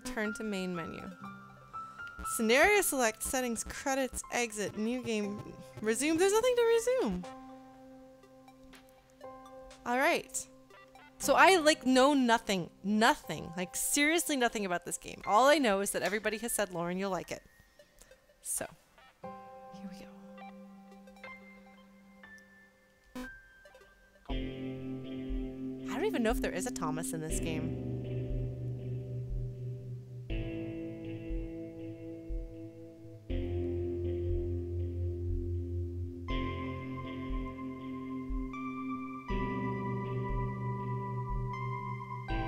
Return to main menu. Scenario select, settings, credits, exit, new game, resume. There's nothing to resume. Alright. So I like know nothing, like seriously nothing about this game. All I know is that everybody has said, Lauren, you'll like it. So, here we go. I don't even know if there is a Thomas in this game.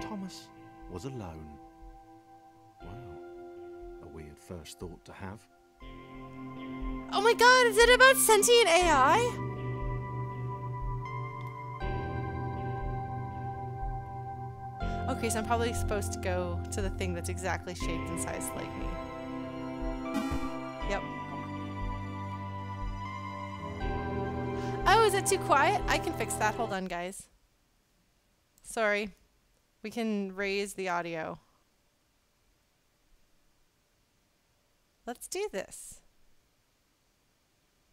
Thomas was alone. Wow, a weird first thought to have. Oh my god, is it about sentient AI? Okay, so I'm probably supposed to go to the thing that's exactly shaped and sized like me. Yep. Oh, is it too quiet? I can fix that. Hold on, guys. Sorry. We can raise the audio. Let's do this.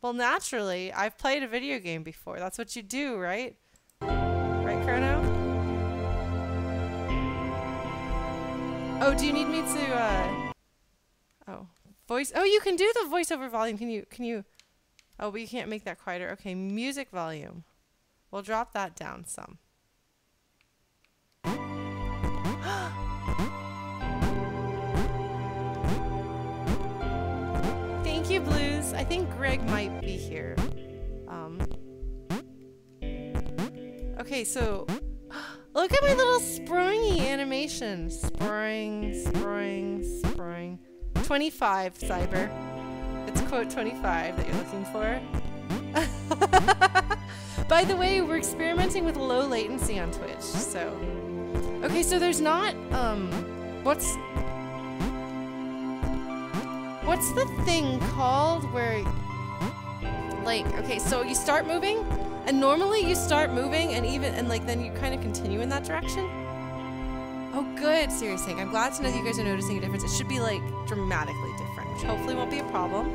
Well, naturally, I've played a video game before. That's what you do, right? Right, Chrono? Oh, do you need me to, oh, voice, oh, you can do the voiceover volume. Can you, oh, but you can't make that quieter. Okay, music volume. We'll drop that down some. Thank you, Blues. I think Greg might be here. Okay, so look at my little springy animation. Spring. 25, Cyber. It's quote 25 that you're looking for. By the way, we're experimenting with low latency on Twitch, so. Okay, so there's not, what's the thing called where, like, okay, so you start moving, and normally you start moving and like then you kind of continue in that direction. Oh good, seriously, I'm glad to know that you guys are noticing a difference. It should be like dramatically different, which hopefully won't be a problem.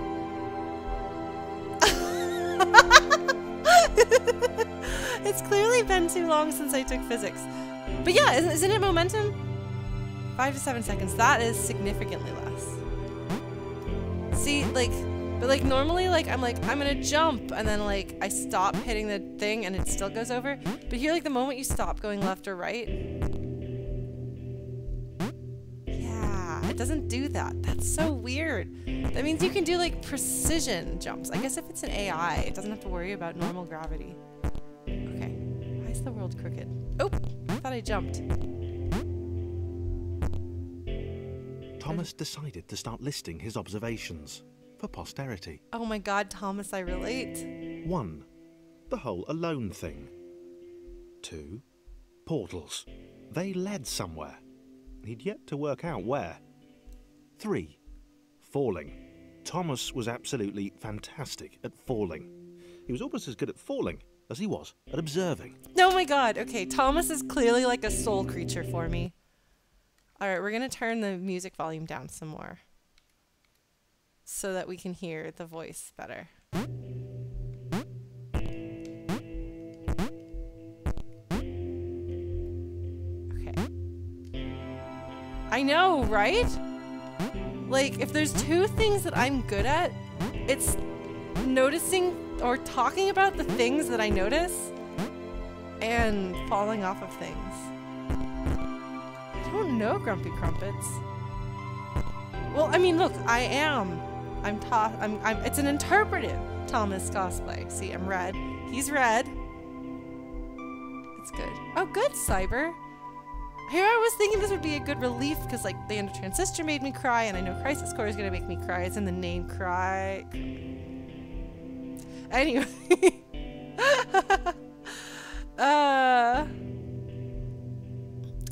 It's clearly been too long since I took physics. But yeah, isn't it momentum? 5 to 7 seconds, that is significantly less. See, like, but like normally, like, I'm gonna jump, and then like, I stop hitting the thing and it still goes over. But here, like, the moment you stop going left or right, yeah, it doesn't do that. That's so weird. That means you can do like precision jumps. I guess if it's an AI, it doesn't have to worry about normal gravity. Okay, why is the world crooked? Oh, I thought I jumped. Thomas decided to start listing his observations for posterity. Oh my god, Thomas, I relate. 1. The whole alone thing. 2. Portals. They led somewhere. He'd yet to work out where. 3. Falling. Thomas was absolutely fantastic at falling. He was almost as good at falling as he was at observing. Oh my god, okay, Thomas is clearly like a soul creature for me. Alright, we're gonna turn the music volume down some more so that we can hear the voice better. Okay. I know, right? Like, if there's two things that I'm good at, it's noticing or talking about the things that I notice and falling off of things. I don't know, Grumpy Crumpets. Well, I mean, look, it's an interpretive Thomas cosplay. See, I'm red. He's red. It's good. Oh, good, Cyber. Here I was thinking this would be a good relief because, like, the Ender Transistor made me cry, and I know Crisis Core is going to make me cry. It's in the name, Cry. Anyway.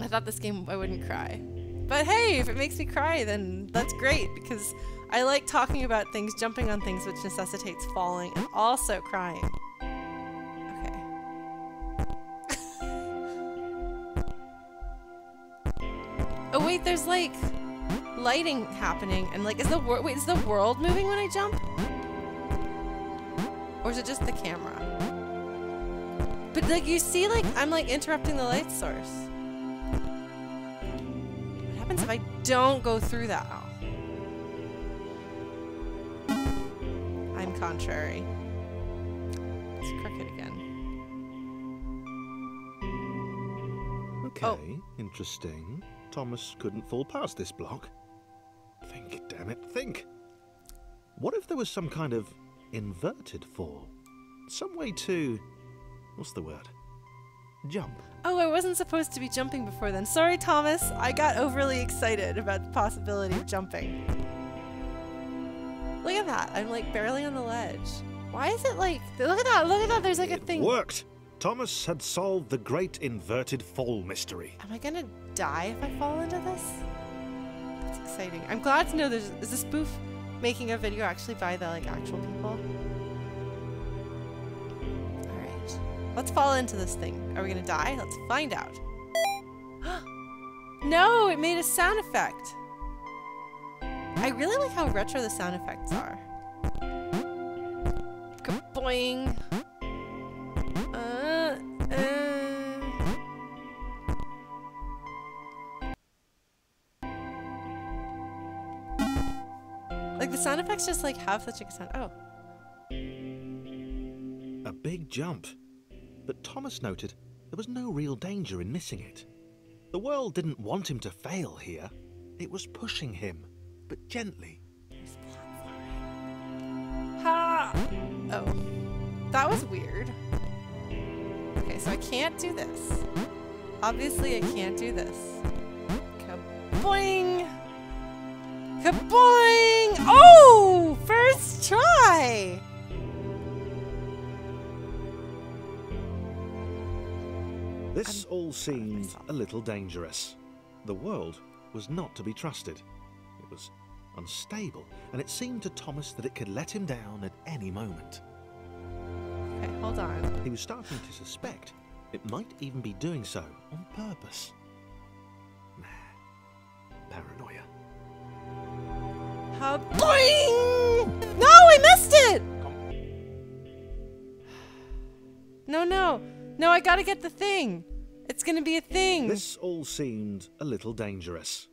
I thought this game I wouldn't cry. But hey, if it makes me cry, then that's great, because I like talking about things, jumping on things, which necessitates falling and also crying. Okay. Oh wait, there's like... lighting happening, and like, is the world moving when I jump? Or is it just the camera? But like, you see, like, I'm like interrupting the light source. What happens if I don't go through that? Oh. I'm contrary. It's crooked again. Okay, Oh. interesting. Thomas couldn't fall past this block. Think, damn it, think. What if there was some kind of inverted fall? Some way to... what's the word? Jump. Oh, I wasn't supposed to be jumping before then. Sorry, Thomas. I got overly excited about the possibility of jumping. Look at that. I'm like barely on the ledge. Why is it like... look at that. Look at that. There's like a thing. It worked. Thomas had solved the great inverted fall mystery. Am I gonna die if I fall into this? That's exciting. I'm glad to know is a spoof making a video actually by the like actual people. Alright. Let's fall into this thing. Are we gonna die? Let's find out. No, it made a sound effect. I really like how retro the sound effects are. Boing. Like the sound effects just like have such a good sound. Oh. A big jump. But Thomas noted there was no real danger in missing it. The world didn't want him to fail here. It was pushing him, but gently. Ha! Oh. That was weird. Okay, so I can't do this. Obviously, I can't do this. Kaboing! Kaboing! Oh! First try! This all seemed a little dangerous. The world was not to be trusted. It was unstable, and it seemed to Thomas that it could let him down at any moment. Okay, hold on. He was starting to suspect it might even be doing so on purpose. Paranoia. Boing! No, I missed it! No, no. No, I gotta get the thing. It's gonna be a thing. This all seemed a little dangerous.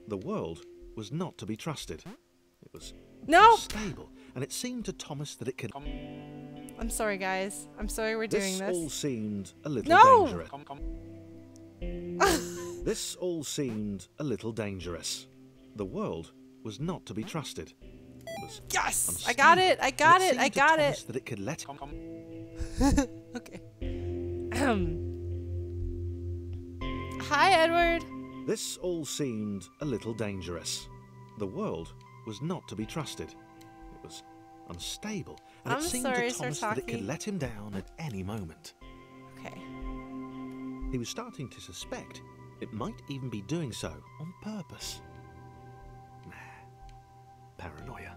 The world was not to be trusted. It was unstable, and it seemed to Thomas that it could... I'm sorry, guys. I'm sorry we're doing this. This all seemed a little dangerous. This all seemed a little dangerous. The world was not to be trusted. It was yes! I got it! I got it! I got it! That it could let... Okay. Hi, Edward. This all seemed a little dangerous. The world was not to be trusted. It was unstable, and it seemed to Thomas that it could let him down at any moment. Okay. He was starting to suspect it might even be doing so on purpose. Paranoia.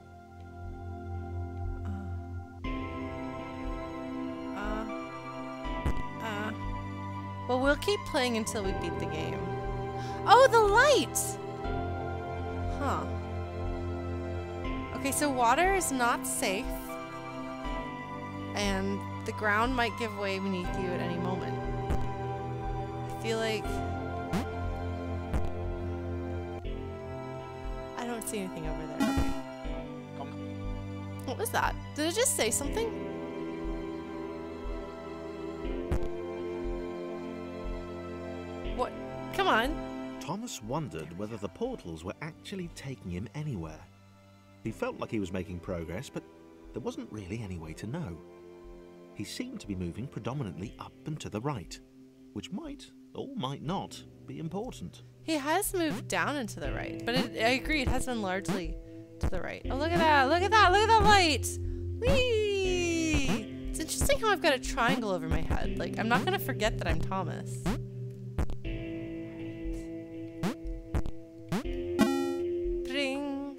Well, we'll keep playing until we beat the game. Oh, the light! Huh. Okay, so water is not safe. And the ground might give way beneath you at any moment. I feel like... I don't see anything over there. Okay. What was that? Did it just say something? What? Come on. Thomas wondered whether the portals were actually taking him anywhere. He felt like he was making progress, but there wasn't really any way to know. He seemed to be moving predominantly up and to the right, which might, or might not, be important. He has moved down and to the right, but I agree, it has been largely to the right. Oh, look at that, look at that, look at that light! Whee! It's interesting how I've got a triangle over my head. Like, I'm not gonna forget that I'm Thomas. Bring.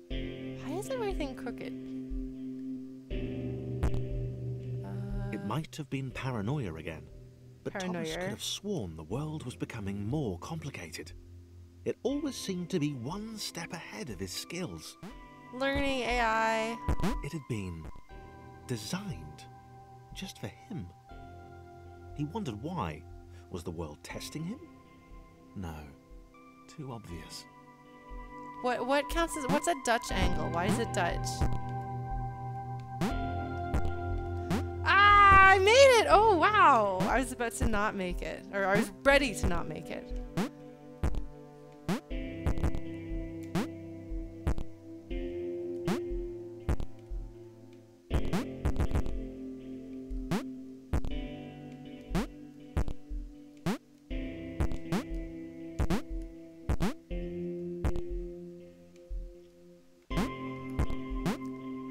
Why is everything crooked? It might have been paranoia again, but Thomas could have sworn the world was becoming more complicated. It always seemed to be one step ahead of his skills. Learning AI. It had been designed just for him. He wondered why. Was the world testing him? No. Too obvious. What counts as... What's a Dutch angle? Why is it Dutch? Ah! I made it! Oh, wow! I was about to not make it. Or I was ready to not make it.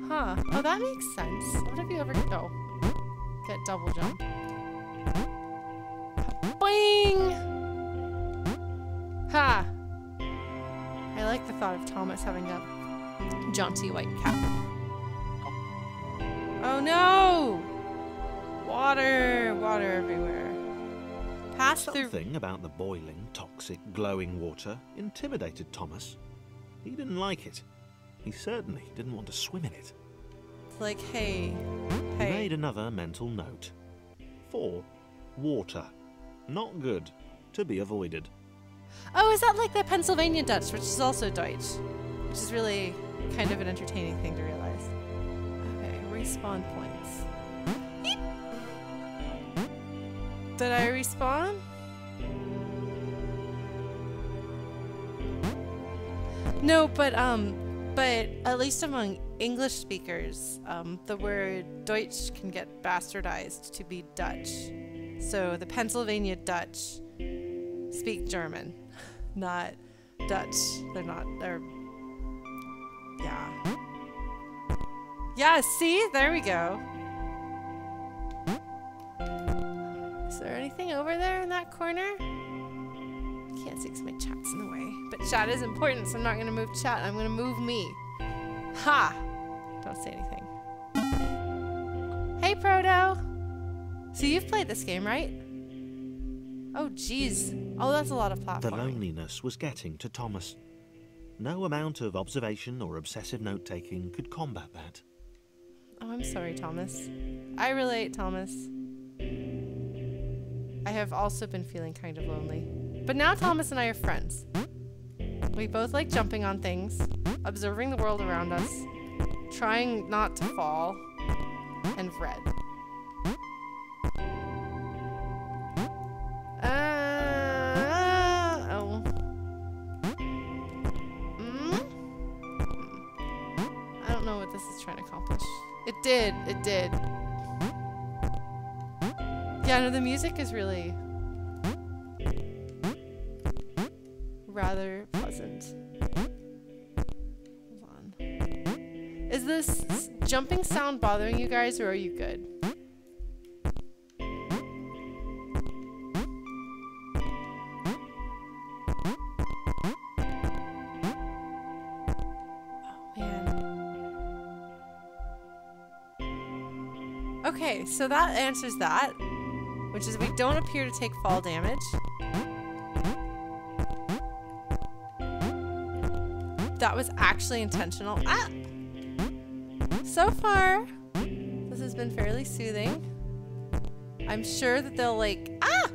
Huh. Oh, that makes sense. What have you ever... Oh. Get double jump. Boing! Ha! I like the thought of Thomas having a jaunty white cap. Oh no! Water! Water everywhere. Pass through... Something about the boiling, toxic, glowing water intimidated Thomas. He didn't like it. He certainly didn't want to swim in it. It's like, hey. He made another mental note. 4. Water. Not good. To be avoided. Oh, is that like the Pennsylvania Dutch, which is also Deutsch? Which is really kind of an entertaining thing to realize. Okay, respawn points. Eep. Did I respawn? No, but at least among English speakers, the word Deutsch can get bastardized to be Dutch. So the Pennsylvania Dutch speak German, not Dutch. They're yeah. Yeah, see? There we go. Is there anything over there in that corner? Can't see because my chat's in the way. But chat is important, so I'm not going to move chat. I'm going to move me. Ha! Don't say anything. Hey, Proto! So you've played this game, right? Oh, jeez. Oh, that's a lot of platforming. The loneliness was getting to Thomas. No amount of observation or obsessive note-taking could combat that. Oh, I'm sorry, Thomas. I relate, Thomas. I have also been feeling kind of lonely. But now Thomas and I are friends. We both like jumping on things, observing the world around us, trying not to fall, and red. Oh. I don't know what this is trying to accomplish. It did. Yeah, no, the music is really rather pleasant. Hold on. Is this jumping sound bothering you guys, or are you good? Oh, man. Okay, so that answers that, which is we don't appear to take fall damage. That was actually intentional. Ah! So far, this has been fairly soothing. I'm sure that they'll like... Ah!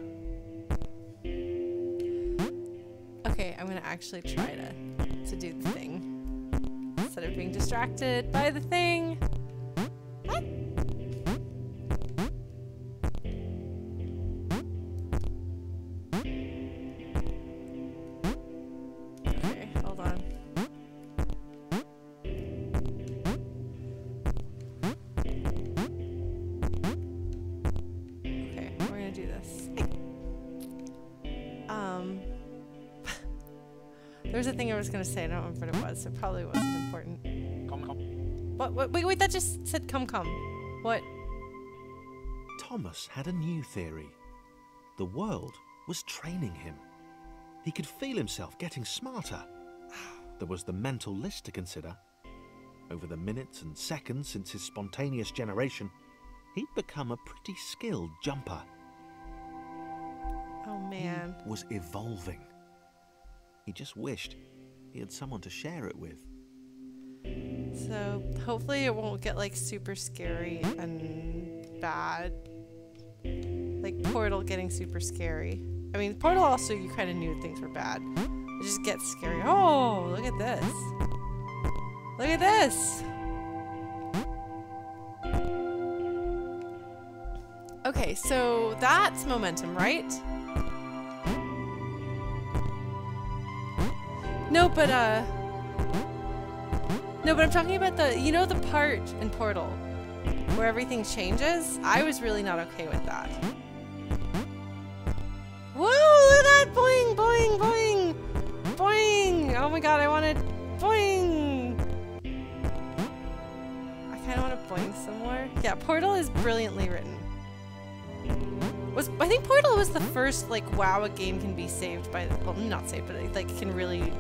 Okay, I'm gonna actually try to do the thing. Instead of being distracted by the thing. What? Okay, hold on. There was a thing I was going to say. I don't remember what it was. It probably wasn't important. What? Wait, that just said come. What? Thomas had a new theory. The world was training him. He could feel himself getting smarter. There was the mental list to consider. Over the minutes and seconds since his spontaneous generation, he'd become a pretty skilled jumper. Oh, man. He was evolving. He just wished he had someone to share it with. So hopefully it won't get like super scary and bad. Like Portal getting super scary. I mean, Portal also you kind of knew things were bad. It just gets scary. Oh, look at this. Look at this. Okay, so that's momentum, right? No, but I'm talking about the, you know, the part in Portal where everything changes? I was really not okay with that. Whoa, look at that! Boing, boing, boing! Boing! Oh my god, I wanted boing! I kind of want to boing some more. Yeah, Portal is brilliantly written. I think Portal was the first, like, wow, a game can be saved by, well, not saved, but like can really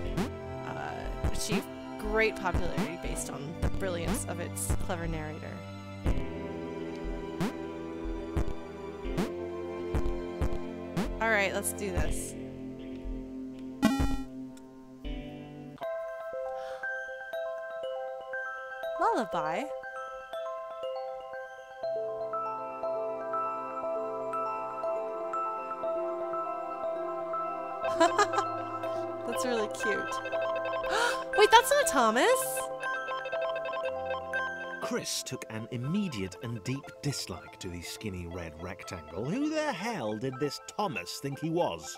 achieve great popularity based on the brilliance of its clever narrator. Alright, let's do this. Lullaby? That's really cute. Wait, that's not Thomas! Chris took an immediate and deep dislike to the skinny red rectangle. Who the hell did this Thomas think he was?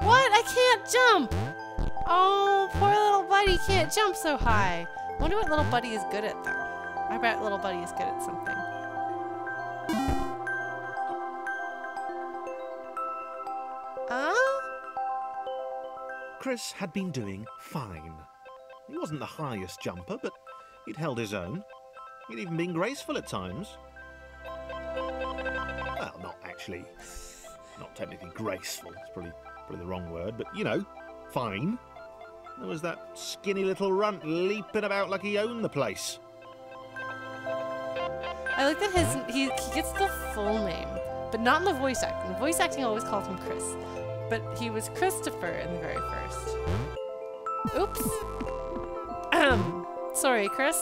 What? I can't jump! Oh, poor little buddy can't jump so high. Wonder what little buddy is good at, though. I bet little buddy is good at something. Chris had been doing fine. He wasn't the highest jumper, but he'd held his own. He'd even been graceful at times. Well, not actually. Not technically graceful. It's probably the wrong word, but you know, fine. There was that skinny little runt leaping about like he owned the place. I like that he gets the full name, but not in the voice acting. The voice acting always called him Chris, but he was Christopher in the very first. Oops. Sorry, Chris.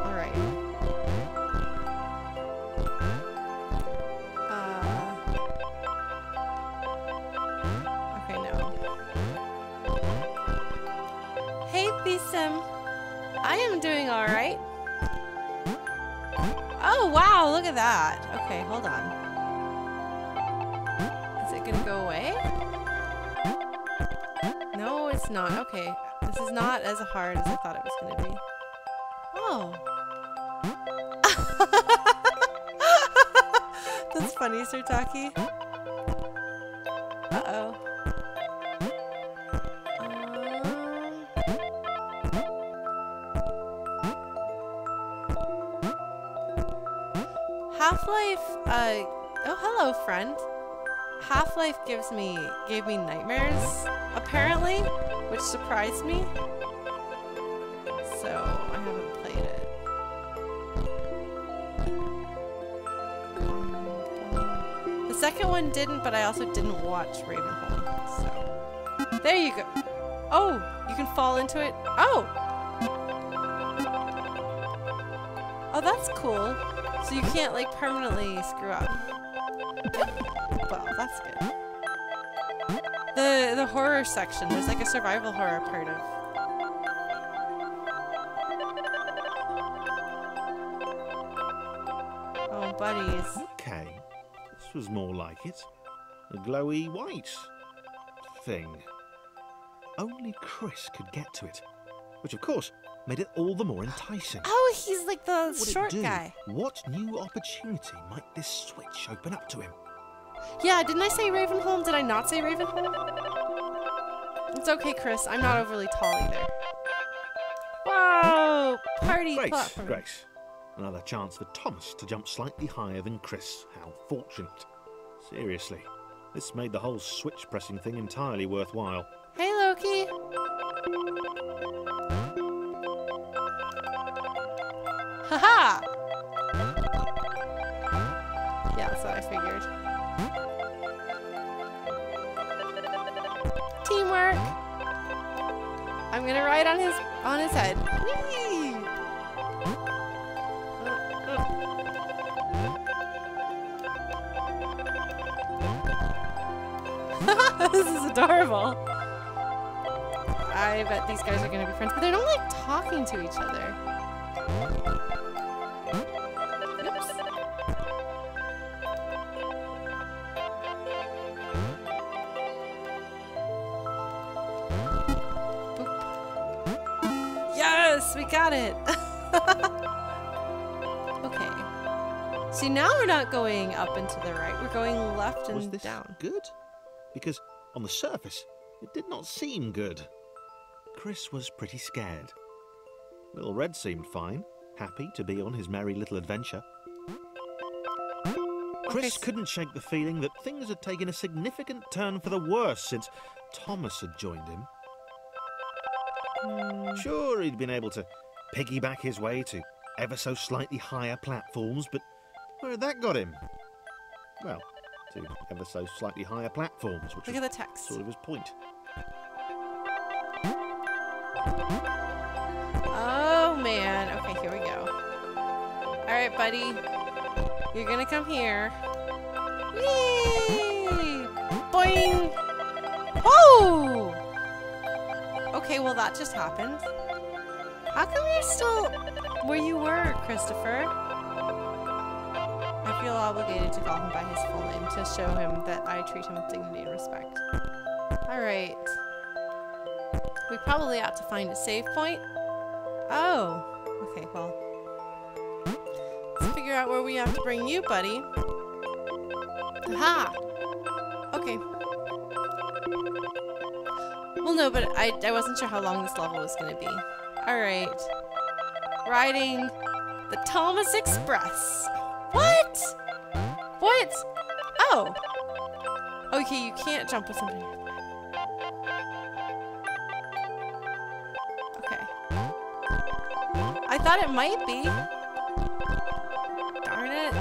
Alright. Okay, no. Hey, Thisem. I am doing alright. Oh, wow, look at that. Okay, hold on. Is it gonna go away? No, it's not. Okay, this is not as hard as I thought it was gonna be. Oh. That's funny, Sirtaki. Uh-oh. Half-Life, oh, hello, friend. Half-Life gave me nightmares, apparently, which surprised me. So, I haven't played it. The second one didn't, but I also didn't watch Ravenholm, so. There you go. Oh, you can fall into it. Oh! Oh, that's cool. So you can't, like, permanently screw up. Well, that's good. The horror section, there's like a survival horror part of. Oh, buddies. Okay, this was more like it. A glowy white thing. Only Chris could get to it, which of course made it all the more enticing. Oh, he's like the What short it do? guy. What new opportunity might this switch open up to him? Yeah, didn't I say Ravenholm? Did I not say Ravenholm? It's okay, Chris. I'm not overly tall either. Whoa! Party platform. Grace. Another chance for Thomas to jump slightly higher than Chris. How fortunate. Seriously. This made the whole switch pressing thing entirely worthwhile. Hey, Loki. Haha! Yeah, that's what I figured. Teamwork. I'm gonna ride on his head. Whee! This is adorable. I bet these guys are gonna be friends, but they're not like talking to each other. Oops. Yes, we got it. Okay. See, now we're not going up and to the right. We're going left and Was this down. good? Because on the surface, it did not seem good. Chris was pretty scared. Little Red seemed fine, happy to be on his merry little adventure. Chris couldn't shake the feeling that things had taken a significant turn for the worse since Thomas had joined him. Sure, he'd been able to piggyback his way to ever so slightly higher platforms, but where had that got him? Well, to ever so slightly higher platforms, which Look was at the text. sort of his point. Oh man. Okay, here we go. Alright, buddy. You're gonna come here. Whee! Boing! Oh! Okay, well that just happened. How come you're still where you were, Christopher? I feel obligated to call him by his full name to show him that I treat him with dignity and respect. Alright. We probably ought to find a save point. Oh. Okay, well. Let's figure out where we have to bring you, buddy. Aha! Okay. Well, no, but I wasn't sure how long this level was going to be. Alright. Riding the Thomas Express. What? What? Oh. Okay, you can't jump with somebody. Okay. I thought it might be. Darn it.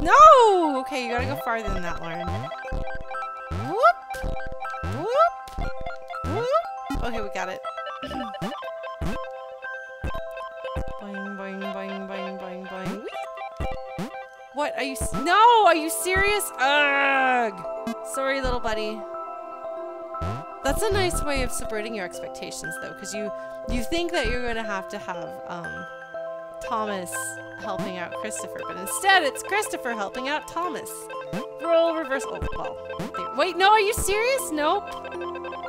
No! Okay, you gotta go farther than that, Lauren. Whoop! Whoop! Whoop! Okay, we got it. Boing, boing, boing, boing, boing, boing. Whee! What? Are you... No! Are you serious? Ugh! Sorry, little buddy. That's a nice way of subverting your expectations, though, because you think that you're going to have Thomas helping out Christopher, but instead it's Christopher helping out Thomas. Roll reverse. Oh, well. Wait, no, are you serious? Nope.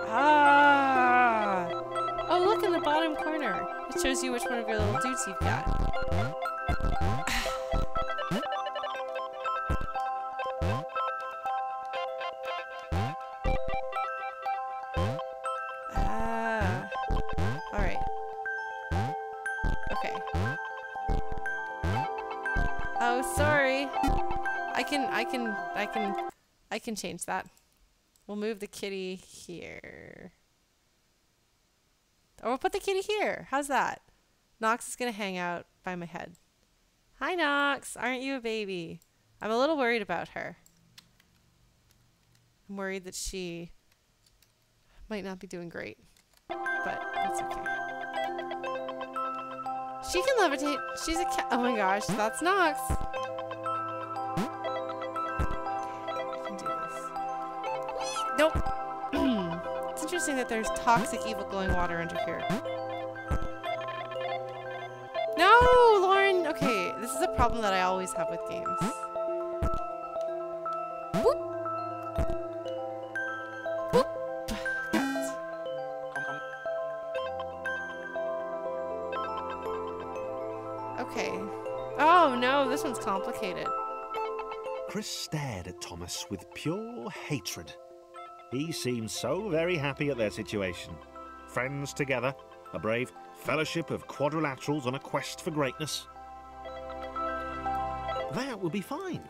Ah. Oh, look in the bottom corner. It shows you which one of your little dudes you've got. Ah. All right. Okay. Oh, sorry. I can change that. We'll move the kitty here. Or we'll put the kitty here. How's that? Nox is gonna hang out by my head. Hi, Nox. Aren't you a baby? I'm a little worried about her. I'm worried that she might not be doing great. But that's okay. She can levitate. She's a cat. Oh my gosh, that's Nox. I can do this. Nope. It's interesting that there's toxic, evil glowing water under here. No, Lauren. Okay, this is a problem that I always have with games. Boop. Boop. Got it. Okay. Oh no, this one's complicated. Chris stared at Thomas with pure hatred. He seemed so very happy at their situation. Friends together, a brave fellowship of quadrilaterals on a quest for greatness. That would be fine.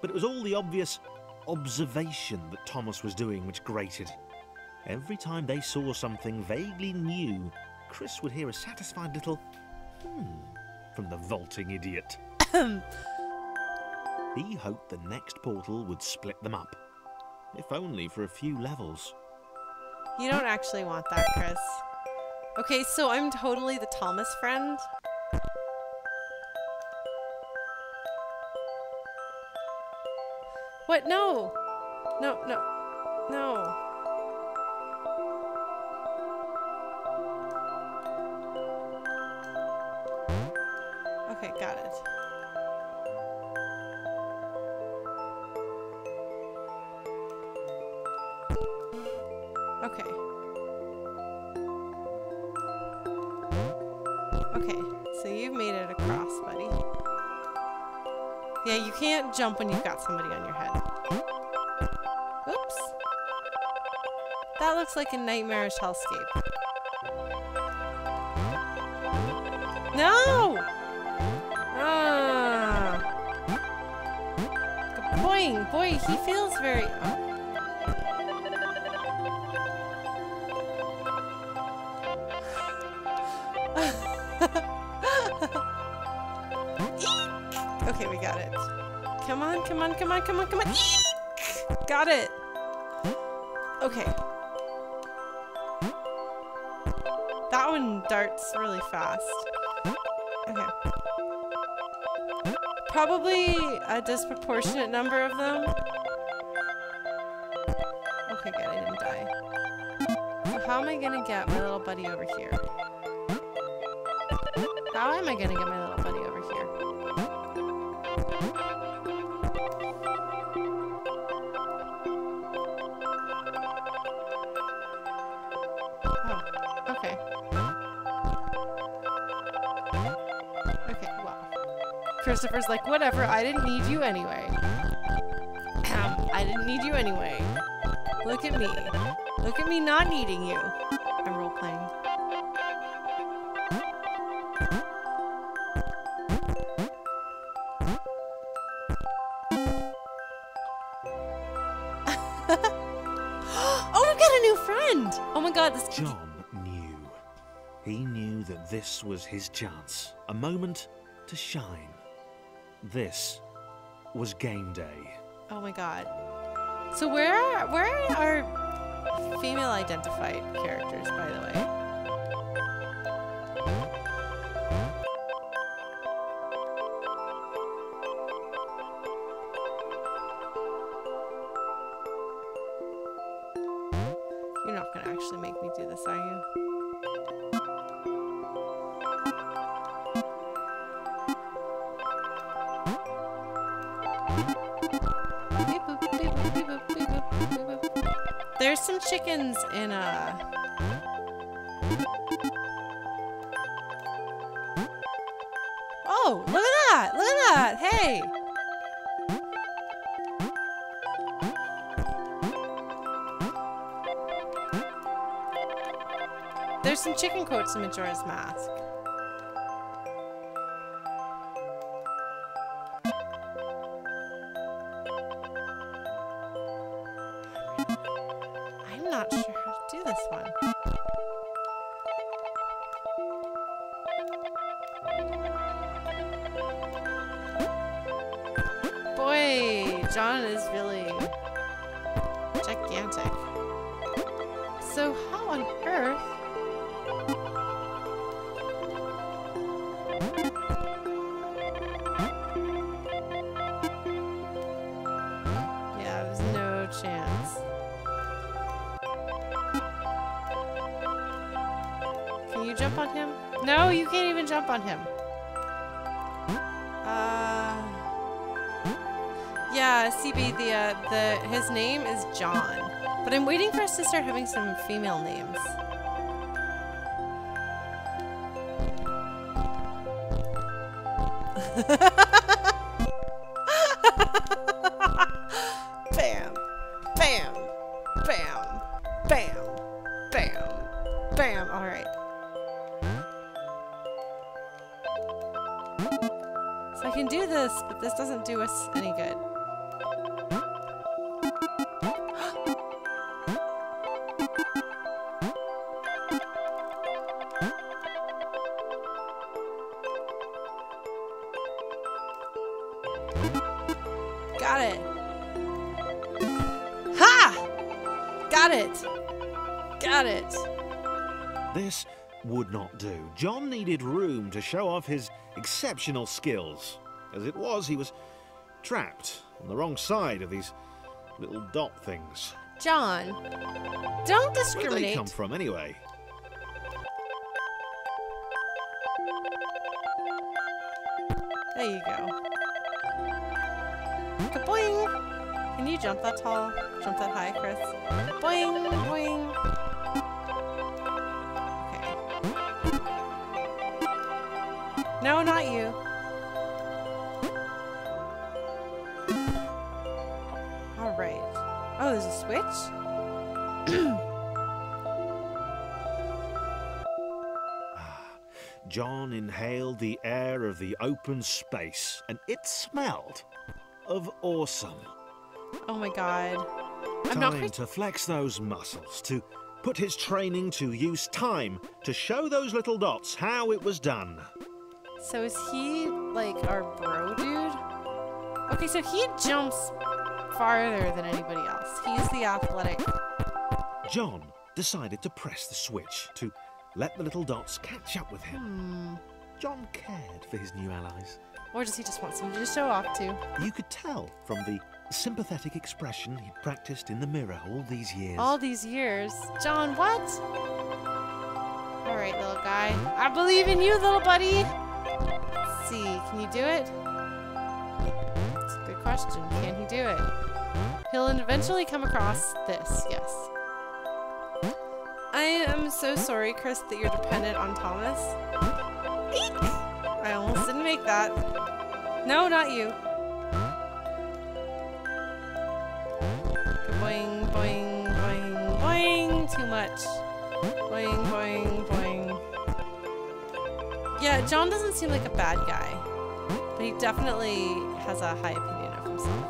But it was all the obvious observation that Thomas was doing which grated. Every time they saw something vaguely new, Chris would hear a satisfied little from the vaulting idiot. He hoped the next portal would split them up, if only for a few levels. You don't actually want that, Chris. Okay, so I'm totally the Thomas friend. What? No! No, no, no. Okay, got it. Okay. Okay, so you've made it across, buddy. Yeah, you can't jump when you've got somebody on your head. Oops. That looks like a nightmarish hellscape. No! Ah. Boy, he feels very... Okay, we got it. Come on, come on, come on, come on, come on. Eek! Got it. Okay. That one darts really fast. Okay. Probably a disproportionate number of them. Okay, good, I didn't die. So how am I gonna get my little buddy over here? How am I gonna get my little buddy over here? Oh, okay. Okay, well. Christopher's like, whatever, I didn't need you anyway. I didn't need you anyway. Look at me. Look at me not needing you. I'm role-playing. Oh, we've got a new friend! Oh my god, this... John knew. He knew that this was his chance. A moment to shine. This was game day. Oh my god. So where are female identified characters, by the way? You're not gonna actually make me do this, are you? There's some chickens in Oh, look at that! Look at that! Hey! There's some chicken quotes in Majora's Mask. I'm not sure how to do this one. Boy, John is really gigantic. So how on earth? Yeah, there's no chance. Can you jump on him? No, you can't even jump on him. Yeah, CB, his name is John. But I'm waiting for us to start having some female names. Bam, bam, bam, bam, bam, bam. All right. So I can do this, but this doesn't do us any good. Got it. Ha! Got it. Got it. This would not do. John needed room to show off his exceptional skills. As it was, he was trapped on the wrong side of these little dot things. John, don't Where discriminate. did they come from, anyway? There you go. Kaboing! Can you jump that tall? Jump that high, Chris? Boing! Boing! Okay. No, not you. Alright. Oh, there's a switch? John inhaled the air of the open space, and it smelled of awesome. Oh my god. I'm not Time quite... to flex those muscles, to put his training to use, time to show those little dots how it was done. So is he, like, our bro dude? Okay, so he jumps farther than anybody else. He's the athletic. John decided to press the switch to let the little dots catch up with him. John cared for his new allies. Or does he just want somebody to show off to? You could tell from the sympathetic expression he'd practiced in the mirror all these years. All these years. John, what? Alright, little guy. I believe in you, little buddy. Let's see, can you do it? That's a good question. Can he do it? He'll eventually come across this, yes. I am so sorry, Chris, that you're dependent on Thomas. Eek! I almost didn't make that. No, not you. Boing, boing, boing, boing. Too much. Boing, boing, boing. Yeah, John doesn't seem like a bad guy, but he definitely has a high opinion of himself.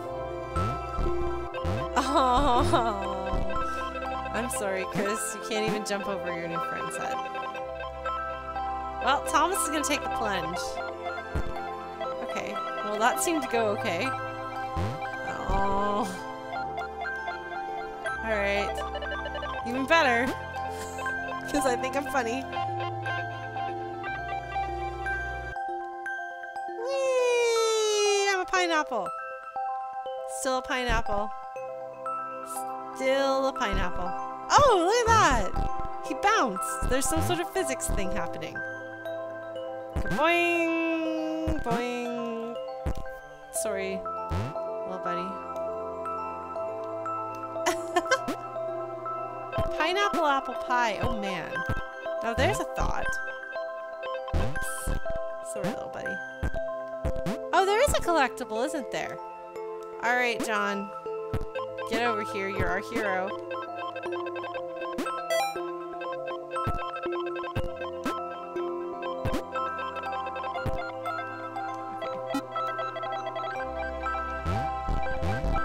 Oh. I'm sorry, Chris. You can't even jump over your new friend's head. Well, Thomas is going to take the plunge. Okay. Well, that seemed to go okay. Oh. Alright. Even better. Because I think I'm funny. Whee! I'm a pineapple. Still a pineapple. Still a pineapple. Oh, look at that! He bounced. There's some sort of physics thing happening. Boing! Boing! Sorry, little buddy. Pineapple apple pie. Oh man. Now there's a thought. Oops. Sorry, little buddy. Oh, there is a collectible, isn't there? Alright, John. Get over here, you're our hero.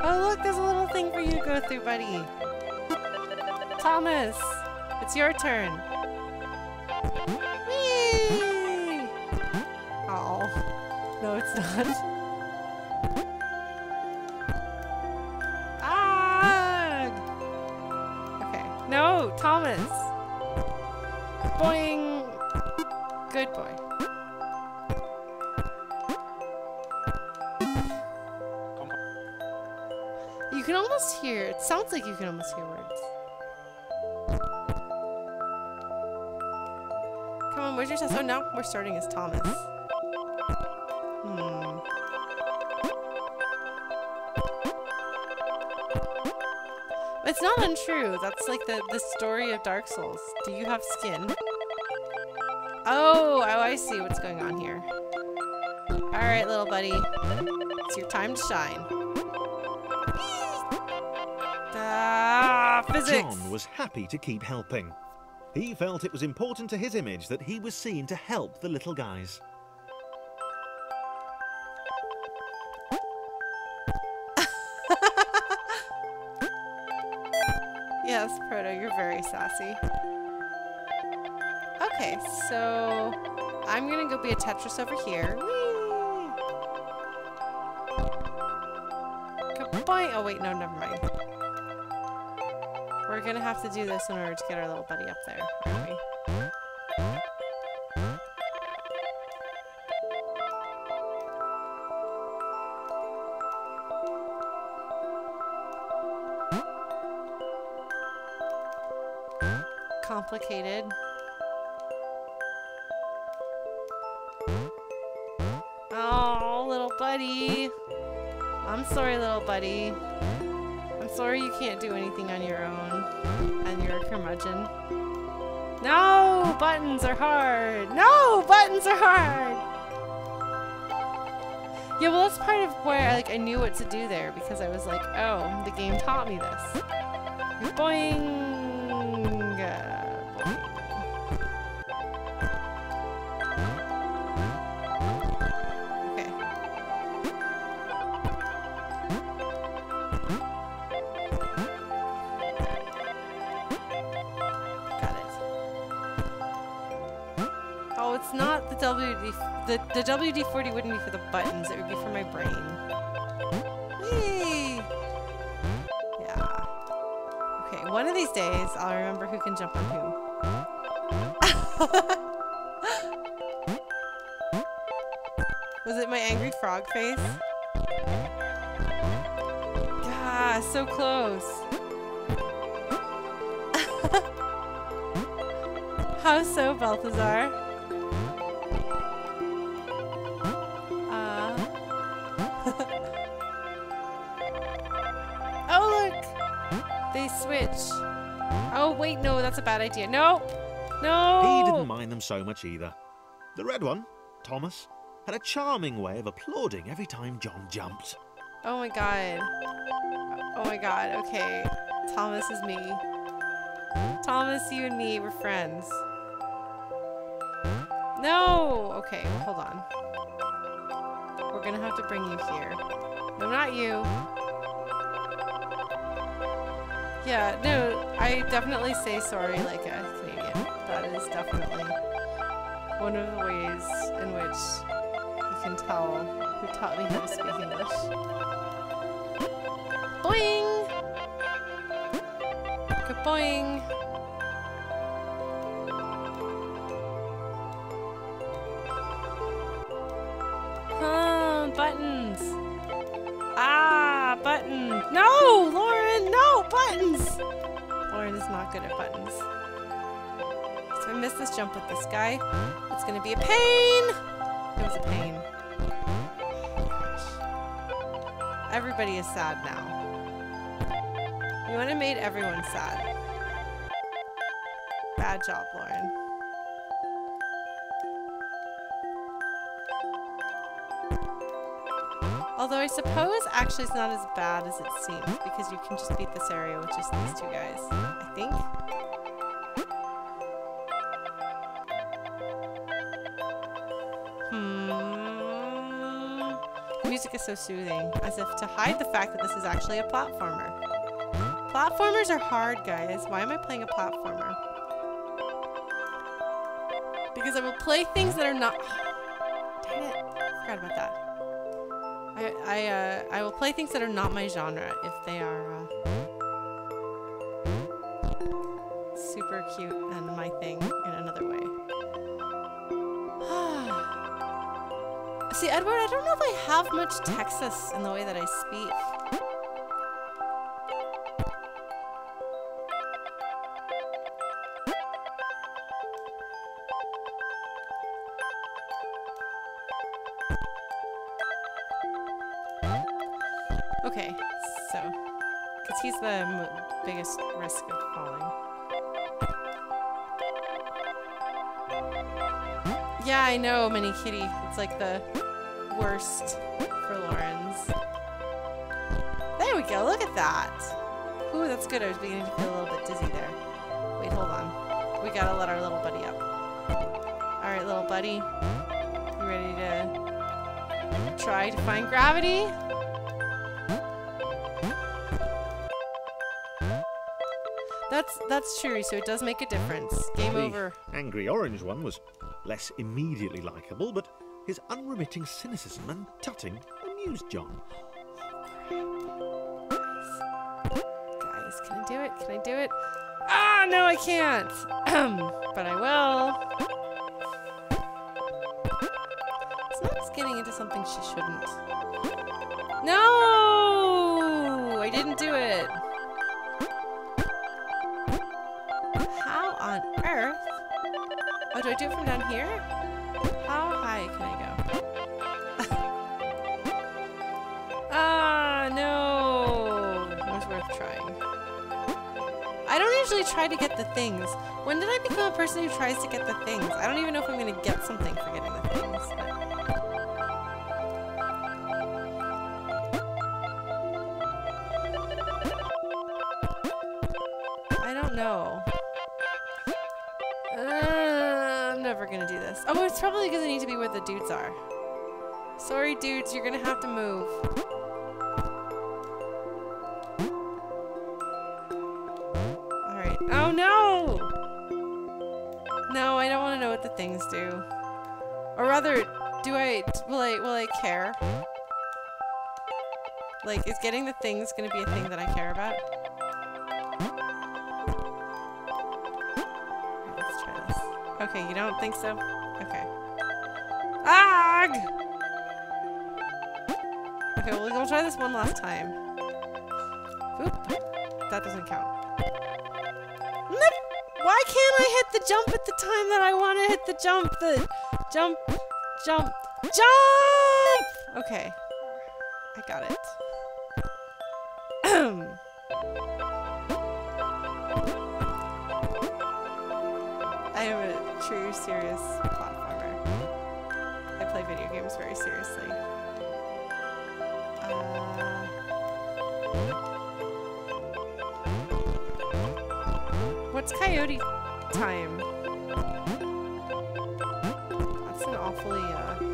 Oh look, there's a little thing for you to go through, buddy. Thomas, it's your turn. Whee! Oh, no it's not. No, Thomas. Boing. Good boy. You can almost hear, it sounds like you can almost hear words. Come on, where's your test? Oh no, we're starting as Thomas. It's not untrue. That's like the story of Dark Souls. Do you have skin? Oh, I see what's going on here. Alright, little buddy. It's your time to shine. Ah, physics! John was happy to keep helping. He felt it was important to his image that he was seen to help the little guys. Yes, Proto, you're very sassy. Okay, so I'm gonna go be a Tetris over here. Whee! Boing! Oh wait, no, never mind. We're gonna have to do this in order to get our little buddy up there, aren't we? Complicated. Oh, little buddy. I'm sorry, little buddy. I'm sorry you can't do anything on your own. And you're a curmudgeon. No! Buttons are hard! No! Buttons are hard! Yeah, well that's part of where I knew what to do there because I was like, oh, the game taught me this. Boing! It's not the WD. The WD-40 wouldn't be for the buttons. It would be for my brain. Whee! Yeah. Okay, one of these days I'll remember who can jump on who. Was it my angry frog face? Ah, so close. How so, Balthazar? Switch. Oh, wait, no, that's a bad idea. No! No! He didn't mind them so much either. The red one, Thomas, had a charming way of applauding every time John jumped. Oh my god. Oh my god, okay. Thomas is me. Thomas, you and me, we're friends. No! Okay, hold on. We're gonna have to bring you here. No, not you. Yeah, no, I definitely say sorry like a Canadian. That is definitely one of the ways in which you can tell who taught me how to speak English. Boing! Ka-boing! Buttons! Ah, button! No, Lauren, no, buttons! Lauren is not good at buttons. So I missed this jump with this guy. It's gonna be a pain! It was a pain. Oh, gosh. Everybody is sad now. You would have made everyone sad. Bad job, Lauren. Although I suppose actually it's not as bad as it seems because you can just beat this area with just these two guys, I think. Music is so soothing, as if to hide the fact that this is actually a platformer. Platformers are hard, guys. Why am I playing a platformer? Because I will play things that are not... Dang it. I forgot about that. I will play things that are not my genre if they are super cute and my thing in another way. See, Edward, I don't know if I have much Texas in the way that I speak. Okay, so, because he's the biggest risk of falling. Yeah, I know, Mini Kitty. It's like the worst for Lauren's. There we go, look at that! Ooh, that's good. I was beginning to feel a little bit dizzy there. Wait, hold on. We gotta let our little buddy up. Alright, little buddy. You ready to try to find gravity? That's true, so it does make a difference. Game over. The angry orange one was less immediately likable, but his unremitting cynicism and tutting amused John. Can I do it? Can I do it? Ah, no, I can't. But I will. It's getting into something she shouldn't. No! I didn't do it. How on earth? Oh, do I do it from down here? How high can I go? Ah, no! It was worth trying. I don't usually try to get the things. When did I become a person who tries to get the things? I don't even know if I'm going to get something for getting the things. But I don't know. I'm never going to do this. Oh, it's probably because I need to be where the dudes are. Sorry, dudes. You're going to have to move. Oh no! No, I don't want to know what the things do. Or rather, will I care? Like, is getting the things gonna be a thing that I care about? Let's try this. Okay, you don't think so? Okay. Ag! Okay, well, we'll try this one last time. Oop. That doesn't count. Why can't I hit the jump at the time that I want to hit the jump? The jump, jump, jump! Okay. I got it. I am a true, serious platformer. I play video games very seriously. What's coyote time? That's an awfully, okay.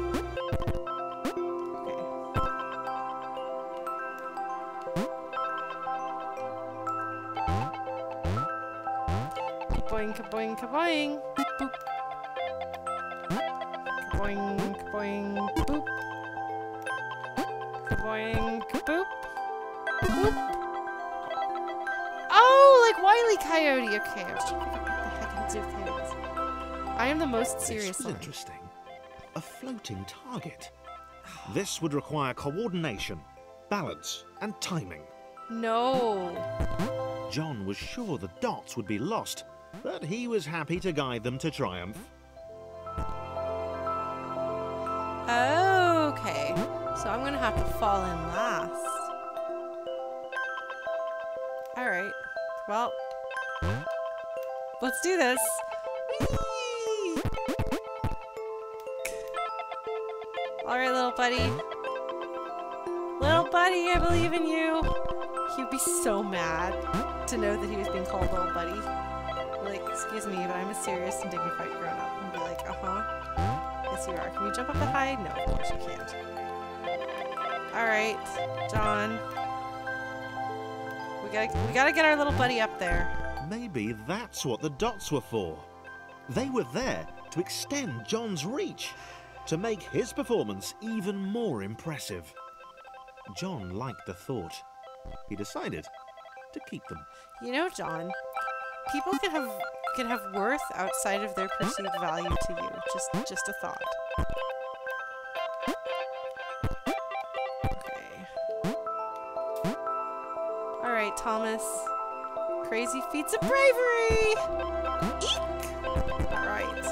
Kaboing, kaboing, kaboing. Boop. Kaboing, kaboing, boop. Kaboing, kaboop. Boop. Oh, like Wile E. Coyote. Okay, I was trying to figure out what the heck I do with coyotes. I am the most serious one. Interesting. A floating target. This would require coordination, balance, and timing. No. John was sure the dots would be lost, but he was happy to guide them to triumph. Okay, so I'm gonna have to fall in last. Alright, well, let's do this. Whee! Alright, little buddy. Little buddy, I believe in you. He would be so mad to know that he was being called little buddy. Like, excuse me, but I'm a serious and dignified grown-up. And be like, uh-huh. Yes, you are. Can you jump up that high? No, of course you can't. Alright, John. We gotta get our little buddy up there. Maybe that's what the dots were for. They were there to extend John's reach, to make his performance even more impressive. John liked the thought. He decided to keep them. You know, John, people can have worth outside of their perceived value to you. Just a thought. Okay. All right, Thomas. Crazy feats of bravery. Eek. All right.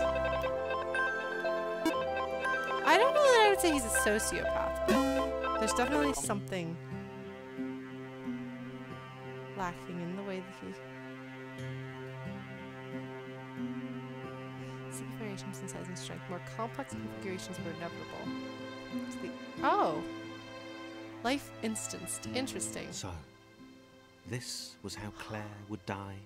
I don't know that I would say he's a sociopath, but there's definitely something lacking in the way that he... Simple variations in size and strength. More complex configurations were inevitable. Oh! Life instanced. Interesting. So, this was how Claire would die.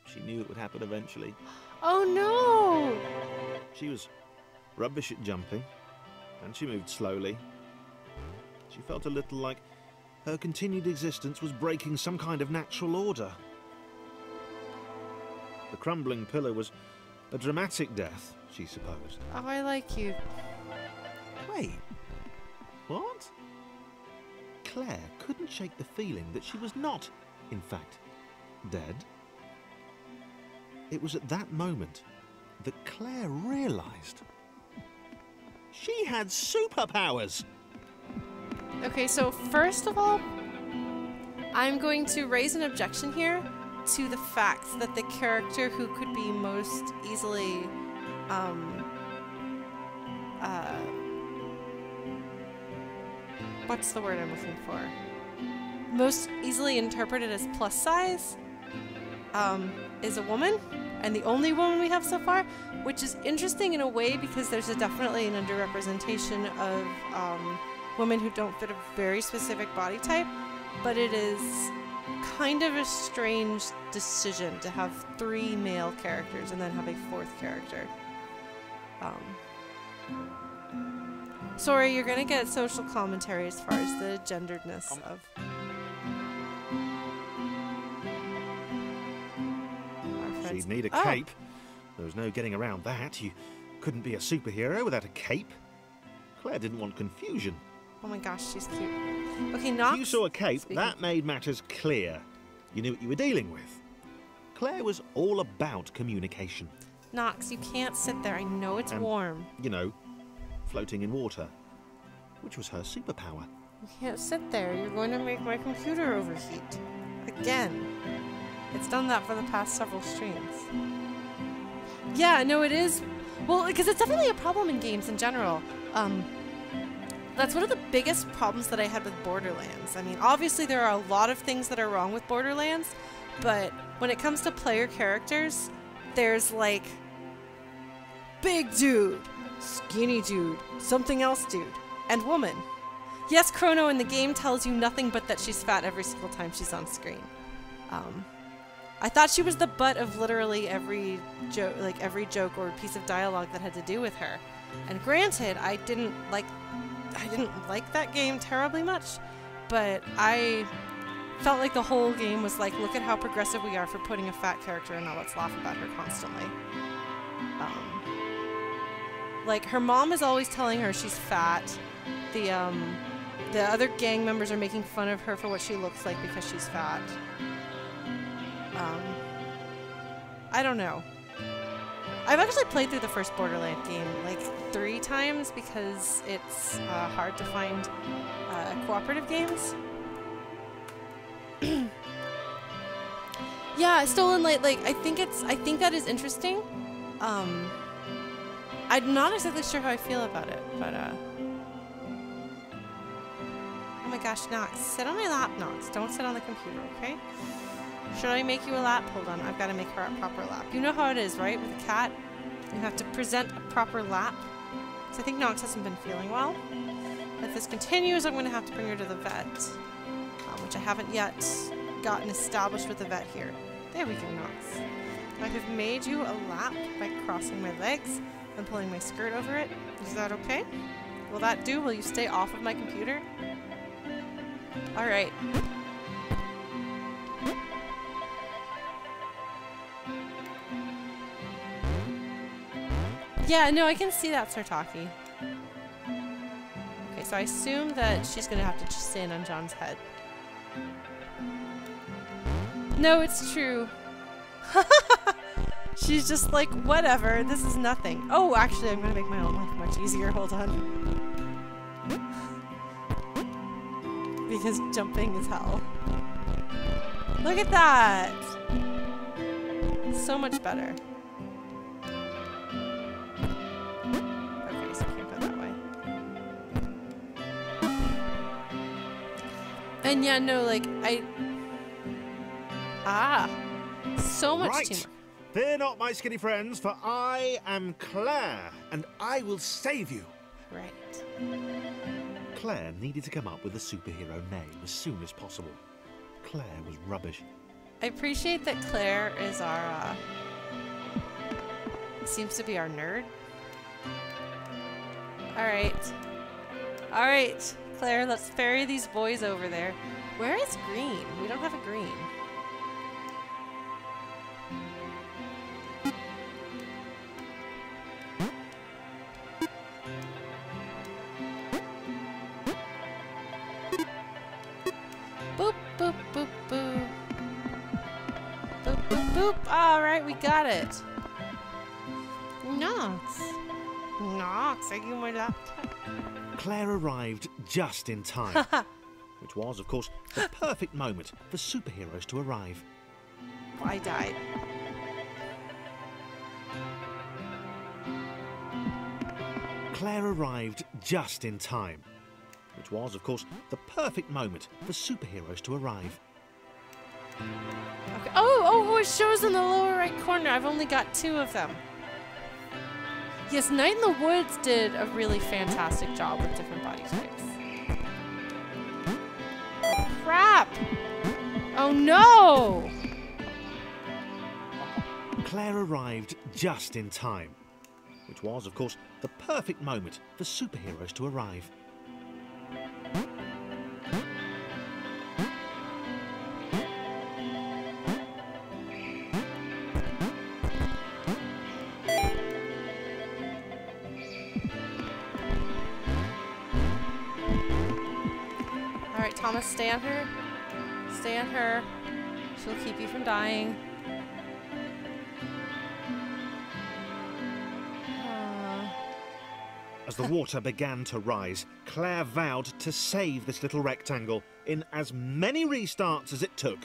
She knew it would happen eventually. Oh no! She was rubbish at jumping, and she moved slowly. She felt a little like her continued existence was breaking some kind of natural order. The crumbling pillar was a dramatic death, she supposed. Oh, I like you. Wait, what? Claire couldn't shake the feeling that she was not In fact, dead. It was at that moment that Claire realised she had superpowers. Okay, so first of all, I'm going to raise an objection here to the fact that the character who could be most easily, what's the word I'm looking for? Most easily interpreted as plus size, is a woman, and the only woman we have so far, which is interesting in a way because there's definitely an underrepresentation of women who don't fit a very specific body type, but it is kind of a strange decision to have 3 male characters and then have a 4th character. Sorry, you're gonna get social commentary as far as the genderedness of our friends. She'd need a cape. There was no getting around that. You couldn't be a superhero without a cape. Claire didn't want confusion. Oh my gosh, she's cute. Okay, Knox. If you saw a cape, that made matters clear. You knew what you were dealing with. Claire was all about communication. Knox, you can't sit there. I know it's warm. You know, floating in water, which was her superpower. You can't sit there. You're going to make my computer overheat. Again. It's done that for the past several streams. Yeah, no, it is. Well, because it's definitely a problem in games in general. That's one of the biggest problems that I had with Borderlands. I mean, obviously there are a lot of things that are wrong with Borderlands, but when it comes to player characters, there's like big dude, skinny dude, something else dude, and woman. Yes, Chrono in the game tells you nothing but that she's fat every single time she's on screen. I thought she was the butt of literally every joke or piece of dialogue that had to do with her. And granted, I didn't like that game terribly much, but I felt like the whole game was like, look at how progressive we are for putting a fat character in, now let's laugh about her constantly. Like, her mom is always telling her she's fat. The other gang members are making fun of her for what she looks like because she's fat. I don't know. I've actually played through the first Borderlands game like 3 times because it's hard to find cooperative games. Yeah, Stolen Light, like I think that is interesting. I'm not exactly sure how I feel about it, but oh my gosh, Nox, sit on my lap, Nox. Don't sit on the computer, okay? Should I make you a lap? Hold on, I've got to make her a proper lap. You know how it is, right? With a cat, you have to present a proper lap. So I think Nox hasn't been feeling well. If this continues, I'm going to have to bring her to the vet, which I haven't yet gotten established with the vet here. There we go, Nox. I have made you a lap by crossing my legs and pulling my skirt over it. Is that okay? Will that do? Will you stay off of my computer? All right. Yeah, no, I can see that, Sartaki. Okay, so I assume that she's gonna have to stand on John's head. No, it's true. She's just like, whatever, this is nothing. Oh, actually, I'm gonna make my own life much easier. Hold on. Because jumping is hell. Look at that! So much better. Okay, so I can't go that way. And yeah, no, like, so much teamwork. Fear not, my skinny friends, for I am Claire, and I will save you. Right. Claire needed to come up with a superhero name as soon as possible. Claire was rubbish. I appreciate that Claire is our, seems to be our nerd. Alright. Alright, Claire, let's ferry these boys over there. Where is green? We don't have a green. Boop, boop, boop, boop. Alright, we got it. Knox. Knox, are you my laptop? Claire arrived just in time, which was, of course, the perfect moment for superheroes to arrive. I died. Claire arrived just in time, which was, of course, the perfect moment for superheroes to arrive. Okay. Oh, it shows in the lower right corner. I've only got 2 of them. Yes, Night in the Woods did a really fantastic job with different body types. Oh, crap! Oh no! Claire arrived just in time, which was, of course, the perfect moment for superheroes to arrive. Alright, Thomas, stay on her. Stay on her. She'll keep you from dying. As the water began to rise, Claire vowed to save this little rectangle in as many restarts as it took.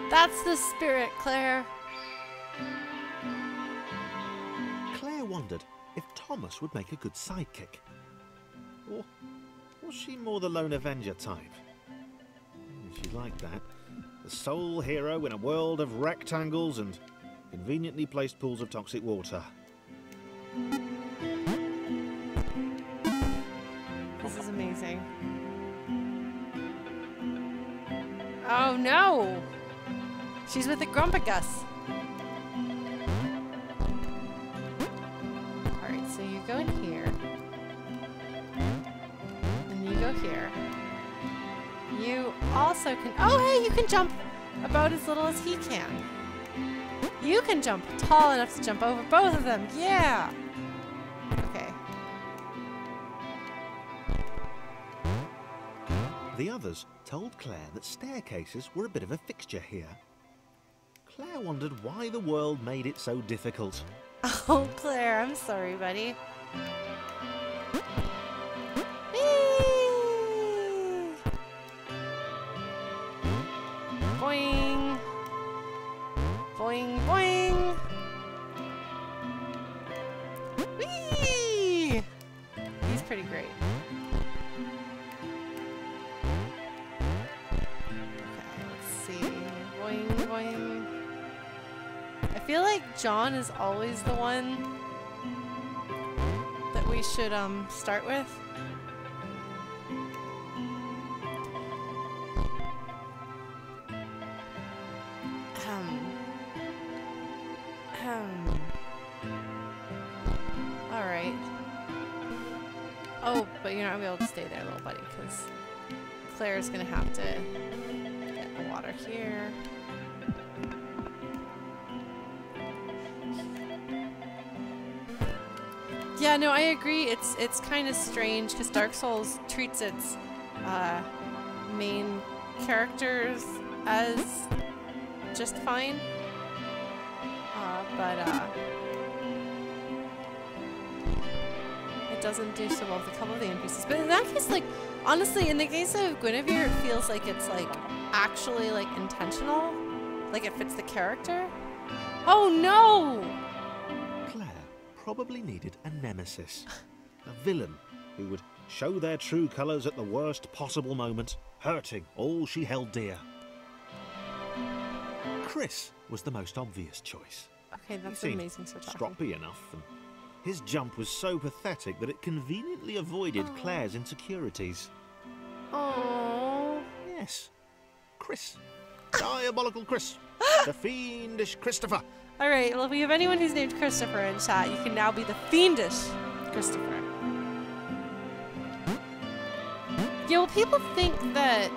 That's the spirit, Claire. Claire wondered if Thomas would make a good sidekick. Or was she more the lone Avenger type? She liked that. The sole hero in a world of rectangles and conveniently placed pools of toxic water. This is amazing. Oh no! She's with the Grumpagus. Alright, so you go in here. And you go here. You also can... Oh, hey, you can jump about as little as he can. You can jump tall enough to jump over both of them. Yeah! Okay. The others told Claire that staircases were a bit of a fixture here. Claire wondered why the world made it so difficult. Oh, Claire, I'm sorry, buddy. Whee! Boing! Boing, boing! Whee! He's pretty great. Okay, let's see. Boing, boing. I feel like John is always the one that we should start with. Alright. Oh, but you're not gonna be able to stay there, little buddy, because Claire's gonna have to get the water here. Yeah, no, I agree. It's kind of strange because Dark Souls treats its main characters as just fine, but it doesn't do so well with a couple of the NPCs. But in that case, like, honestly, in the case of Guinevere, it feels like it's like actually like intentional, like it fits the character. Oh no! Probably needed a nemesis, a villain who would show their true colours at the worst possible moment, hurting all she held dear. Chris was the most obvious choice. Okay, that's He amazing. So stroppy enough, and his jump was so pathetic that it conveniently avoided Claire's insecurities. Oh. Yes, Chris. Diabolical Chris. The fiendish Christopher. Alright, well, if we have anyone who's named Christopher in chat, you can now be the fiendish Christopher. Yeah, well, people think that,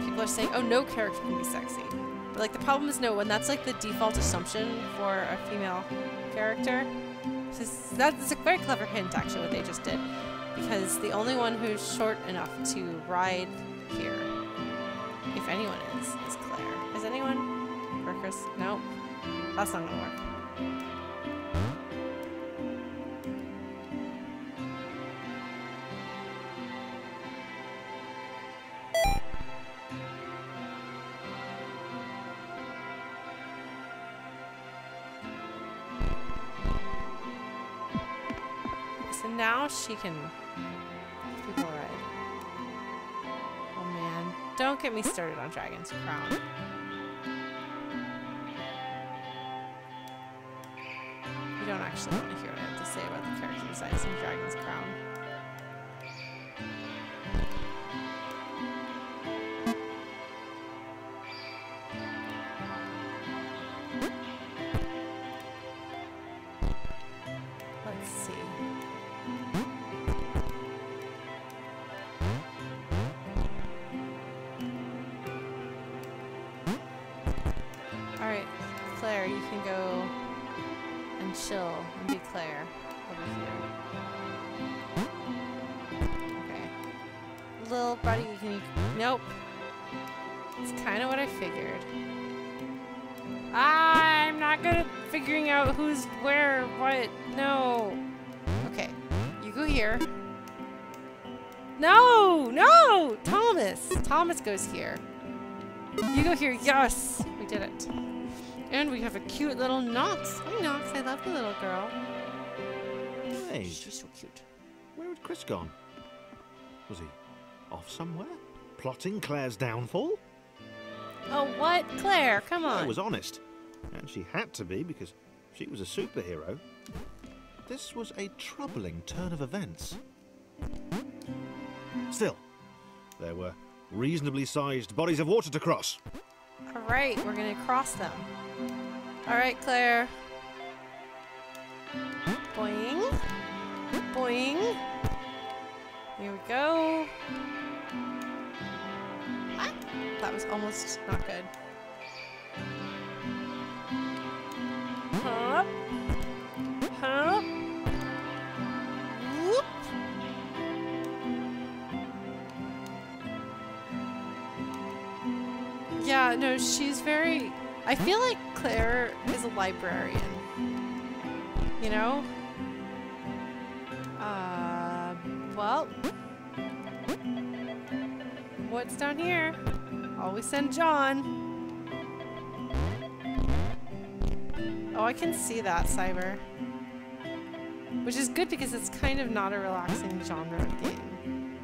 people are saying, oh, no character can be sexy. But, like, the problem is no, when that's, like, the default assumption for a female character. That's a very clever hint, actually, what they just did. Because the only one who's short enough to ride here if anyone is Claire. Is anyone? Or Chris? Nope. That's not gonna work. So now she can give people a ride. Oh man. Don't get me started on Dragon's Crown. You don't actually want to hear what I have to say about the character designs in Dragon's Crown. Let's see. Alright, Claire, you can go and chill and be Claire over here. Okay. Little buddy, you can... Nope. It's kind of what I figured. I'm not good at figuring out who's where, what. No. Okay. You go here. No! No! Thomas! Thomas goes here. You go here. Yes! We did it. And we have a cute little Knox. Hi, Knox. I love the little girl. Hey, She's so cute. where had Chris gone? Was he off somewhere? Plotting Claire's downfall? Oh, what? Claire, come on. I was honest. And she had to be because she was a superhero. This was a troubling turn of events. Still, there were reasonably sized bodies of water to cross. Alright, we're gonna cross them. Alright, Claire. Boing. Boing. Here we go. Ah, that was almost not good. Hop. Hop. Whoop. Yeah, no, she's very... I feel like Claire is a librarian. You know? Well... What's down here? Always send John. Oh, I can see that, Cyber. Which is good because it's kind of not a relaxing genre of game.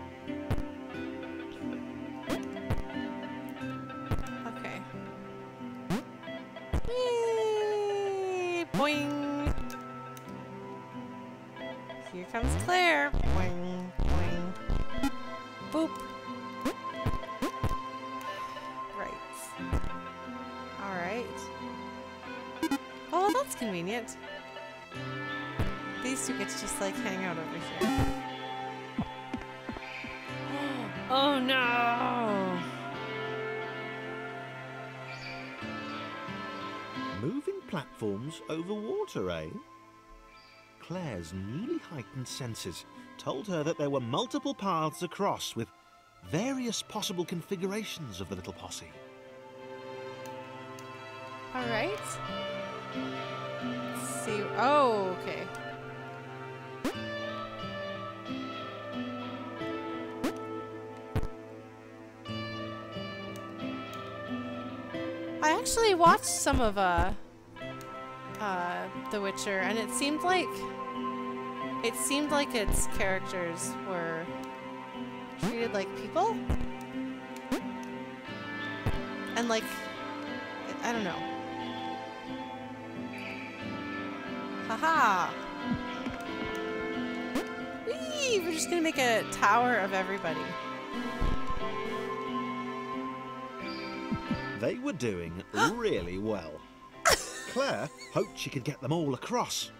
Okay. Whee! Boing! Here comes Claire. Boing, boing. Boop. Right. Alright. Oh, that's convenient. These two get to just like hang out over here. Oh no! Moving platforms over water, eh? Claire's newly heightened senses told her that there were multiple paths across with various possible configurations of the little posse. Alright. Let's see. Oh, okay. I actually watched some of The Witcher, and it seemed like its characters were treated like people, and like I don't know. Haha! Whee! We're just gonna make a tower of everybody. They were doing really well. Claire hoped she could get them all across.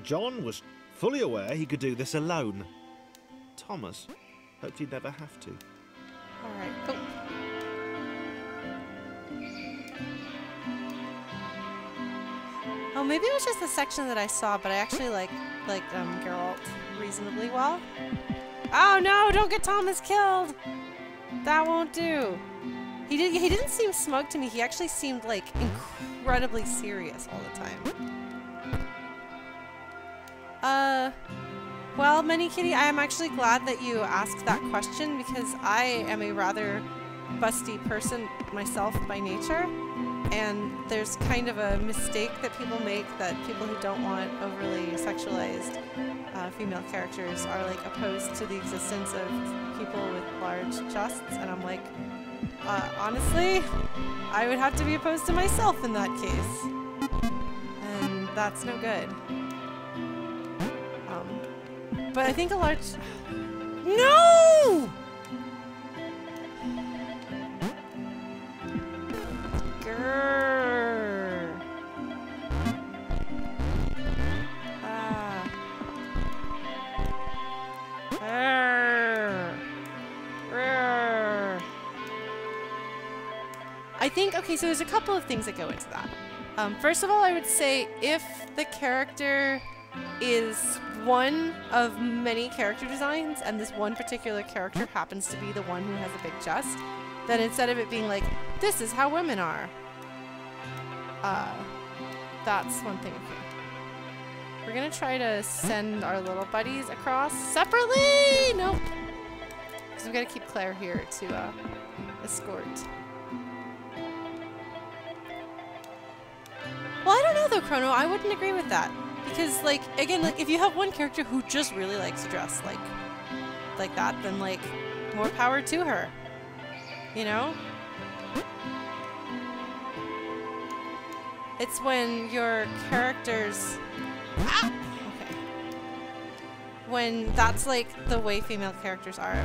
John was fully aware he could do this alone. Thomas hoped he'd never have to. Alright. Oh. Oh, maybe it was just the section that I saw, but I actually like Geralt reasonably well. Oh no, don't get Thomas killed! That won't do. He didn't seem smug to me. He actually seemed like incredibly serious all the time. Well, Many Kitty, I am actually glad that you asked that question because I am a rather busty person myself by nature, and there's kind of a mistake that people make that people who don't want overly sexualized female characters are like opposed to the existence of people with large chests, and I'm like, honestly, I would have to be opposed to myself in that case, and that's no good. But I think a large... No! Grrr. I think, okay, so there's a couple of things that go into that. First of all, I would say if the character is one of many character designs, and this one particular character happens to be the one who has a big chest, then instead of it being like, this is how women are, that's one thing. Okay. We're gonna try to send our little buddies across separately! Nope. Because we've got to keep Claire here to escort. Well, I don't know though, Chrono. I wouldn't agree with that. Because, like, again, like, if you have one character who just really likes to dress like that, then, like, more power to her. You know? It's when your characters... Ah! Okay. When that's, like, the way female characters are.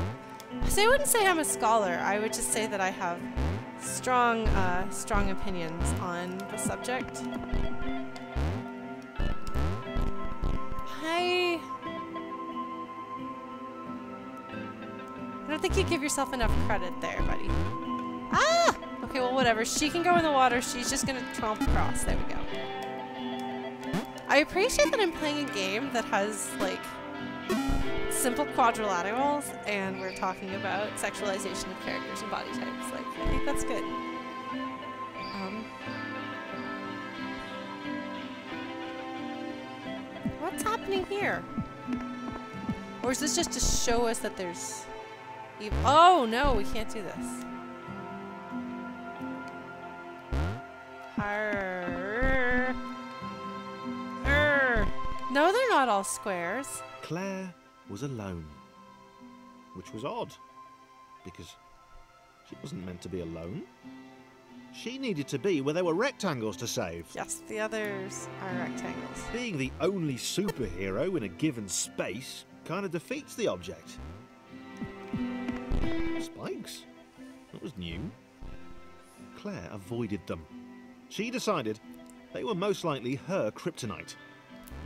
So I wouldn't say I'm a scholar. I would just say that I have strong opinions on the subject. I don't think you give yourself enough credit there, buddy. Ah! Okay, well, whatever. She can go in the water. She's just gonna tromp across. There we go. I appreciate that I'm playing a game that has, like, simple quadrilaterals, and we're talking about sexualization of characters and body types. Like, I think that's good. What's happening here? Or is this just to show us that there's... Oh, no, we can't do this. Arr. Arr. No, they're not all squares. Claire was alone, which was odd, because she wasn't meant to be alone. She needed to be where there were rectangles to save. Yes, the others are rectangles. Being the only superhero in a given space kind of defeats the object. Spikes? That was new. Claire avoided them. She decided they were most likely her kryptonite.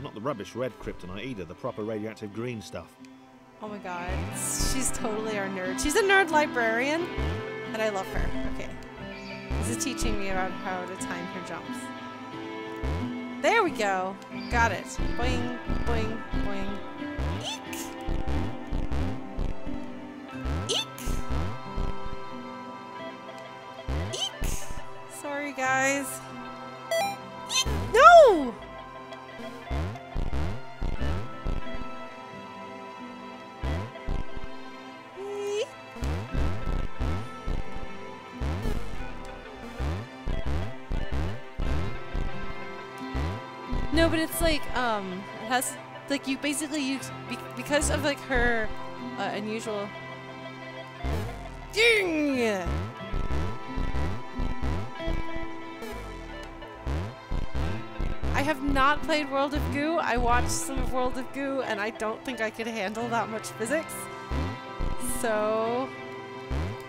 Not the rubbish red kryptonite either, the proper radioactive green stuff. Oh my god, she's totally our nerd. She's a nerd librarian, and I love her. Okay. This is teaching me about how to time her jumps. There we go. Got it. Boing, boing, boing. Eek! Eek! Eek! Sorry, guys. Eek! No! No, but it's like, it has, like, you basically use, because of, like, her unusual... Ding! I have not played World of Goo. I watched some of World of Goo, and I don't think I could handle that much physics. So...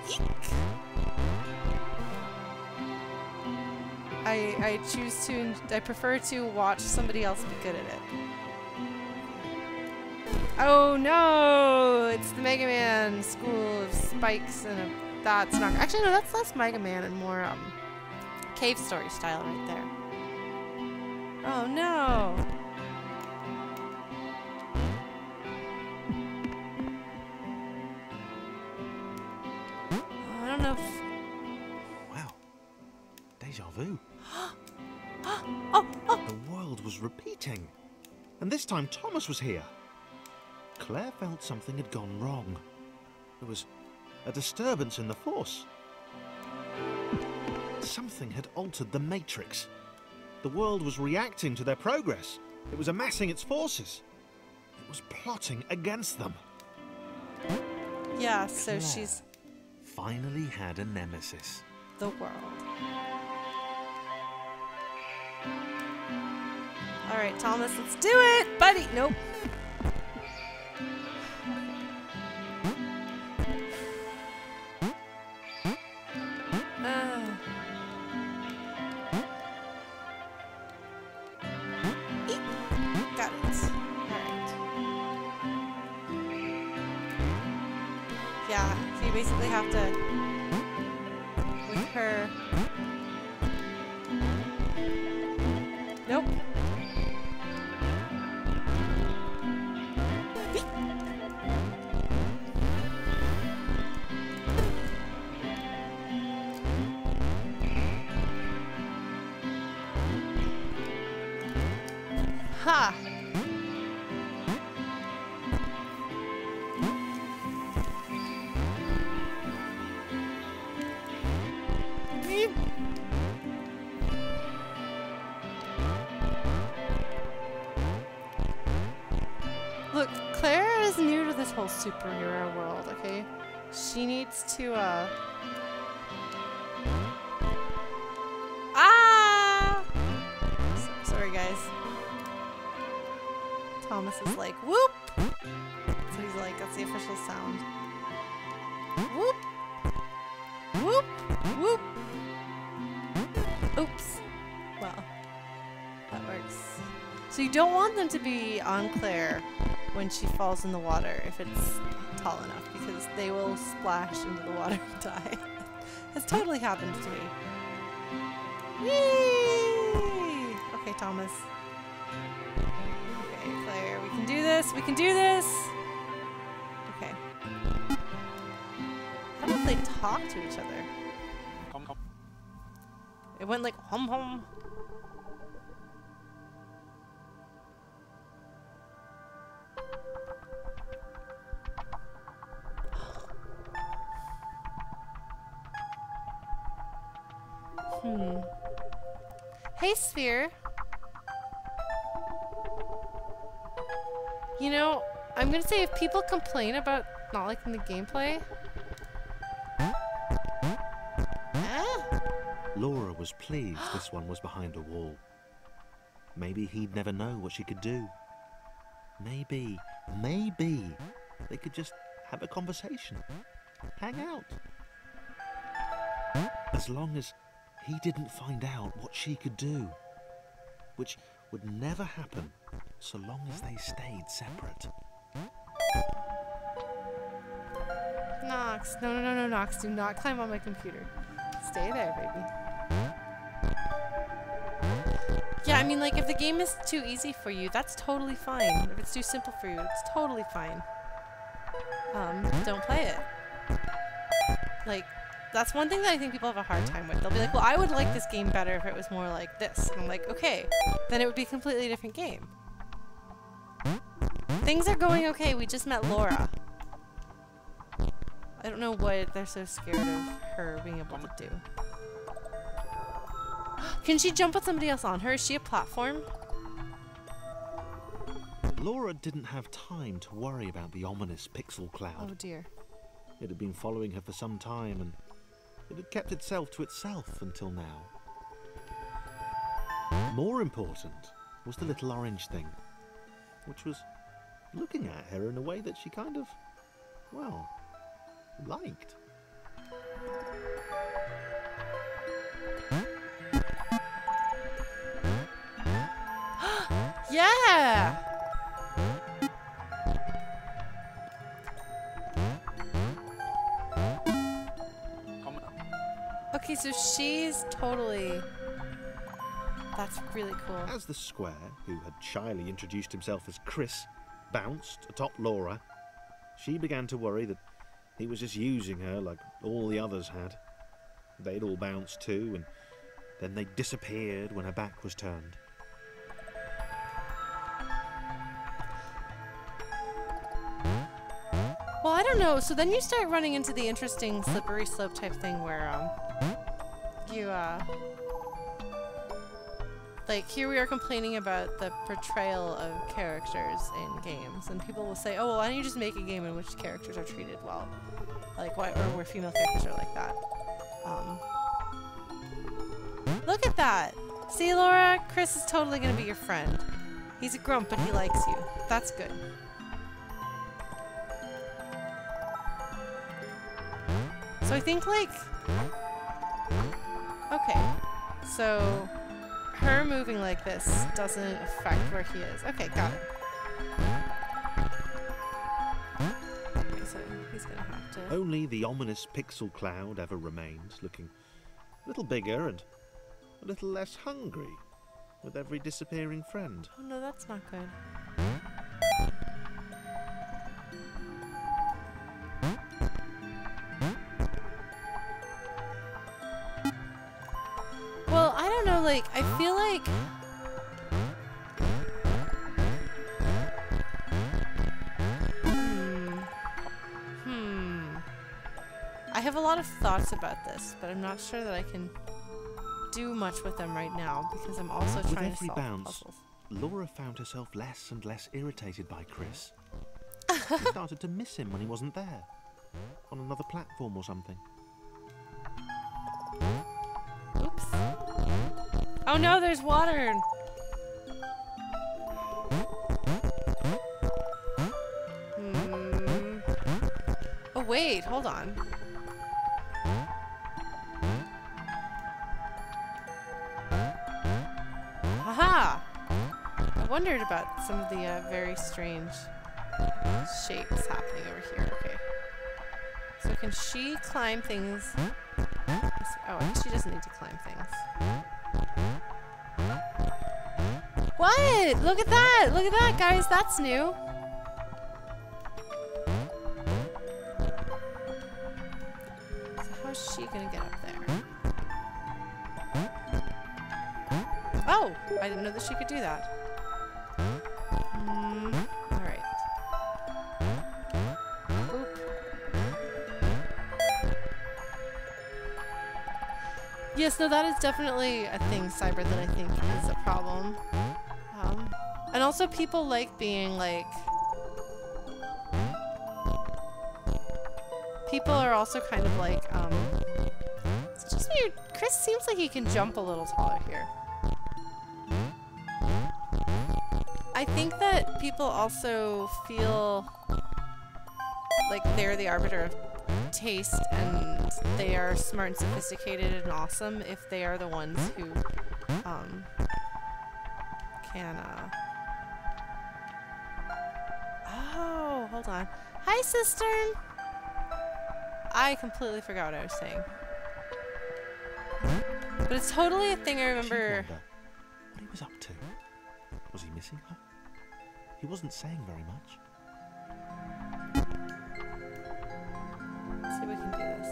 Eek! I prefer to watch somebody else be good at it. Oh no! It's the Mega Man school of spikes and that's not... Actually, no, that's less Mega Man and more, cave story style right there. Oh no! I don't know if... vu. Oh! The world was repeating. And this time Thomas was here. Claire felt something had gone wrong. There was a disturbance in the force. Something had altered the matrix. The world was reacting to their progress. It was amassing its forces. It was plotting against them. Yeah, so Claire she's finally had a nemesis. the world. All right, Thomas, let's do it, buddy. Nope. Got it. All right. Yeah, so you basically have to, with her. Nope. Ha! Look, Claire is new to this whole superhero world, okay? She needs to, Ah! Sorry, guys. Thomas is like, whoop! So he's like, that's the official sound. Whoop! Whoop! Whoop! Oops. Well, that works. So you don't want them to be on Claire when she falls in the water if it's tall enough, because they will splash into the water and die. It's totally happened to me. Whee! Okay, Thomas. Okay, Claire, we can do this. We can do this. Okay. How about they talk to each other? It went like hum hum. Hey, Sphere. You know, I'm gonna say if people complain about not liking the gameplay. Laura was pleased this one was behind a wall. Maybe he'd never know what she could do. Maybe they could just have a conversation. Hang out. As long as he didn't find out what she could do. Which would never happen so long as they stayed separate. Nox. No, Nox. Do not climb on my computer. Stay there, baby. Yeah, I mean, like, if the game is too easy for you, that's totally fine. If it's too simple for you, it's totally fine. Don't play it. Like, that's one thing that I think people have a hard time with. They'll be like, well, I would like this game better if it was more like this. And I'm like, okay, then it would be a completely different game. Things are going okay. We just met Laura. I don't know what they're so scared of her being able to do. Can she jump with somebody else on her? Is she a platform? Laura didn't have time to worry about the ominous pixel cloud. Oh dear. It had been following her for some time, and it had kept itself to itself until now. More important was the little orange thing, which was looking at her in a way that she kind of, well, liked. Yeah! Okay, so she's totally... That's really cool. As the square, who had shyly introduced himself as Chris, bounced atop Laura, she began to worry that he was just using her like all the others had. They'd all bounced too, and Then they disappeared when her back was turned. Well, I don't know. So then you start running into the interesting slippery slope type thing where like here we are complaining about the portrayal of characters in games, and people will say, "Oh, well, why don't you just make a game in which characters are treated well, like why, or where female characters are like that." Look at that! See, Laura, Chris is totally gonna be your friend. He's a grump, but he likes you. That's good. So I think, like, okay, so her moving like this doesn't affect where he is. Okay, got it. Okay, so he's gonna have to... Only the ominous pixel cloud ever remained, looking a little bigger and a little less hungry with every disappearing friend. Oh no, that's not good. Well, I don't know, like, I feel like... I have a lot of thoughts about this, but I'm not sure that I can do much with them right now, because I'm also trying to solve puzzles. Laura found herself less and less irritated by Chris. She started to miss him when he wasn't there, on another platform or something. Oops. Oh no, there's water! Oh wait, hold on. Haha! I wondered about some of the very strange shapes happening over here. Okay. So can she climb things? Oh, I guess she doesn't need to climb things. What? Look at that! Look at that, guys! That's new! So how's she gonna get up there? Oh! I didn't know that she could do that. Alright. Boop. Yes, no, that is definitely a thing, Cyber, that I think is a problem. And also people like being like... People are also kind of like, it's just weird. Chris seems like he can jump a little taller here. I think that people also feel like they're the arbiter of taste and they are smart and sophisticated and awesome if they are the ones who can oh, hold on. Hi, Cistern! I completely forgot what I was saying. But it's totally a thing I remember. What he was up to. Was he missing her? He wasn't saying very much. Let's see if we can do this.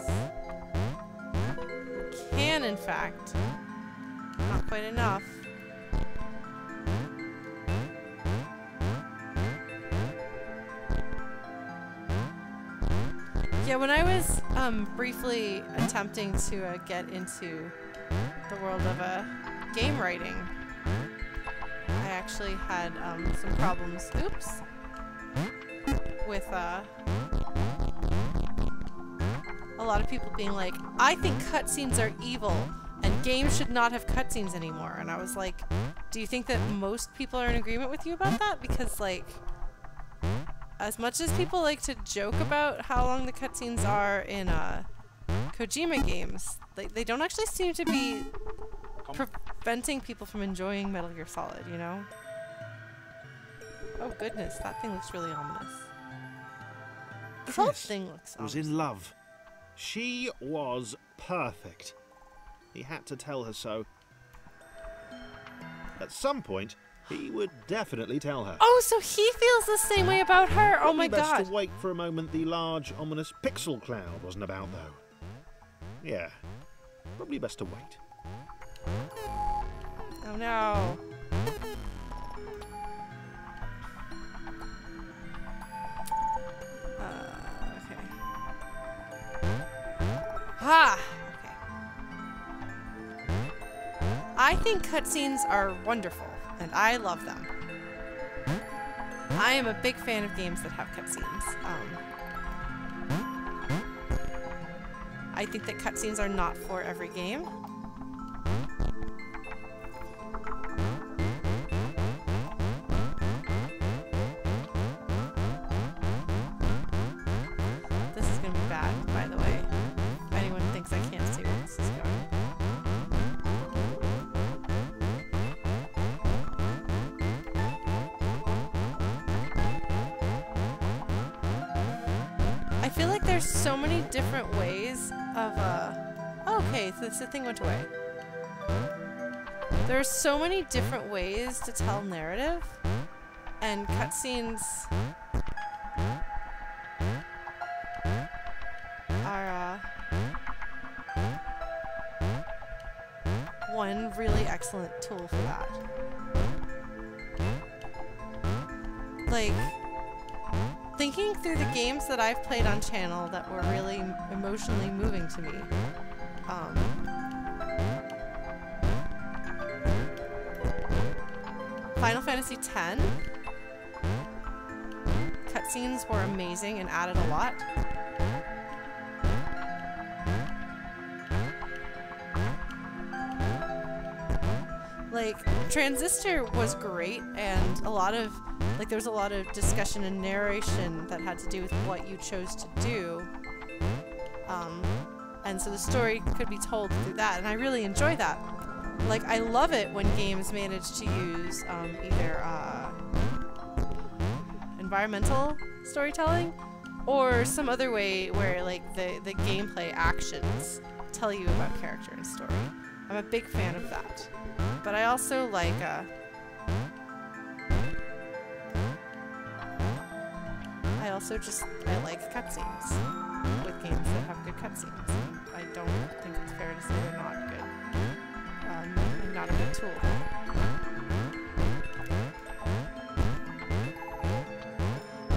We can, in fact. Not quite enough. Yeah, when I was briefly attempting to get into the world of game writing, I actually had some problems, oops, with a lot of people being like, I think cutscenes are evil and games should not have cutscenes anymore. And I was like, do you think that most people are in agreement with you about that? Because, like, as much as people like to joke about how long the cutscenes are in Kojima games, they don't actually seem to be preventing people from enjoying Metal Gear Solid, you know? Oh goodness, that thing looks really ominous. This whole thing looks ominous. Was in love. She was perfect. He had to tell her so. At some point, he would definitely tell her. Oh, so he feels the same way about her. Oh my god. Best to wait for a moment the large, ominous pixel cloud wasn't about, though. Yeah, probably best to wait. Oh no. Okay. Ha! Okay. I think cutscenes are wonderful, and I love them. I am a big fan of games that have cutscenes. I think that cutscenes are not for every game. This is gonna be bad, by the way. If anyone thinks I can't see where this is going. I feel like there's so many different ways of oh, okay, so the thing went away. There are so many different ways to tell narrative, and cutscenes are one really excellent tool for that. Like, thinking through the games that I've played on channel that were really emotionally moving to me. Final Fantasy X. Cutscenes were amazing and added a lot. Like, Transistor was great, and a lot of, like, there was a lot of discussion and narration that had to do with what you chose to do. And so the story could be told through that, and I really enjoy that. Like, I love it when games manage to use either environmental storytelling or some other way where, like, the gameplay actions tell you about character and story. I'm a big fan of that. But I also like I like cutscenes with games that have good cutscenes. I don't think it's fair to say they're not good. And not a good tool.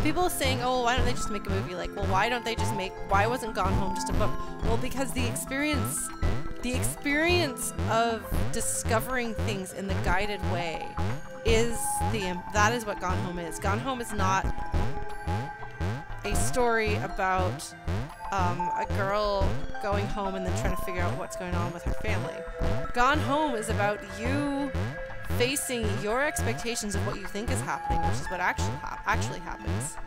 People saying, oh, why don't they just make a movie? Like, well, why wasn't Gone Home just a book? Well, because the experience of discovering things in the guided way that is what Gone Home is. Gone Home is not a story about a girl going home and then trying to figure out what's going on with her family. Gone Home is about you facing your expectations of what you think is happening versus what actually happens.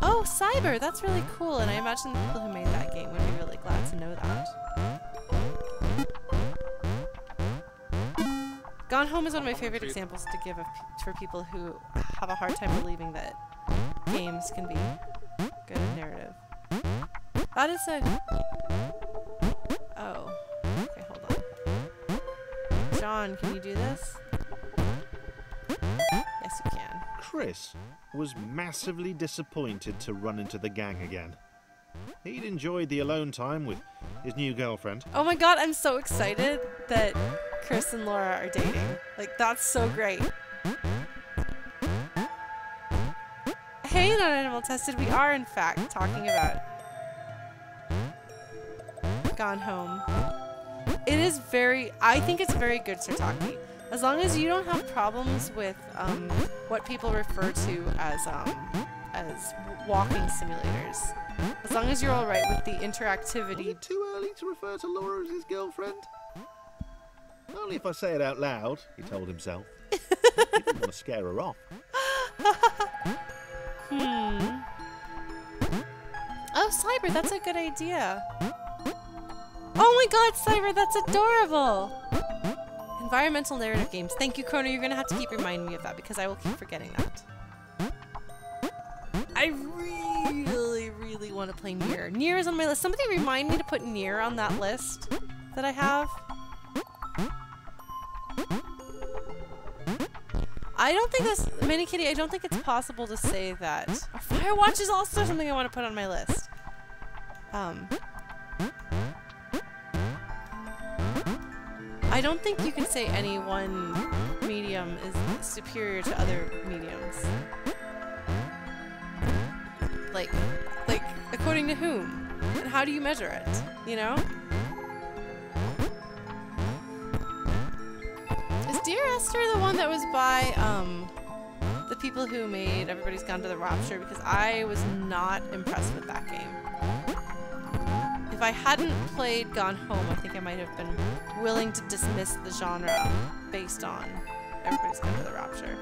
Oh, Cyber! That's really cool, and I imagine the people who made that game would be really glad to know that. Gone Home is one of my favorite examples to give for people who have a hard time believing that games can be good at narrative. That is a... Oh. Okay, hold on. John, can you do this? Yes, you can. Chris was massively disappointed to run into the gang again. He'd enjoyed the alone time with his new girlfriend. Oh my god, I'm so excited that Chris and Laura are dating. Like, that's so great. Hey, Not Animal Tested, we are in fact talking about Gone Home. It is I think it's very good Sirtaki. As long as you don't have problems with what people refer to as walking simulators. As long as you're alright with the interactivity. Was it too early to refer to Laura as his girlfriend? Only if I say it out loud, he told himself. He didn't want to scare her off. Oh, Cyber, that's a good idea. Oh my god, Cyber, that's adorable! Environmental narrative games. Thank you, Chrono. You're going to have to keep reminding me of that because I will keep forgetting that. I really, really want to play Nier. Nier is on my list. Somebody remind me to put Nier on that list that I have. I don't think this... Mini Kitty, I don't think it's possible to say that... Firewatch is also something I want to put on my list. I don't think you can say any one medium is superior to other mediums. Like, according to whom? And how do you measure it? You know? Is Dear Esther the one that was by, the people who made Everybody's Gone to the Rapture? Because I was not impressed with that game. If I hadn't played Gone Home, I think I might have been willing to dismiss the genre based on Everybody's Gone to the Rapture.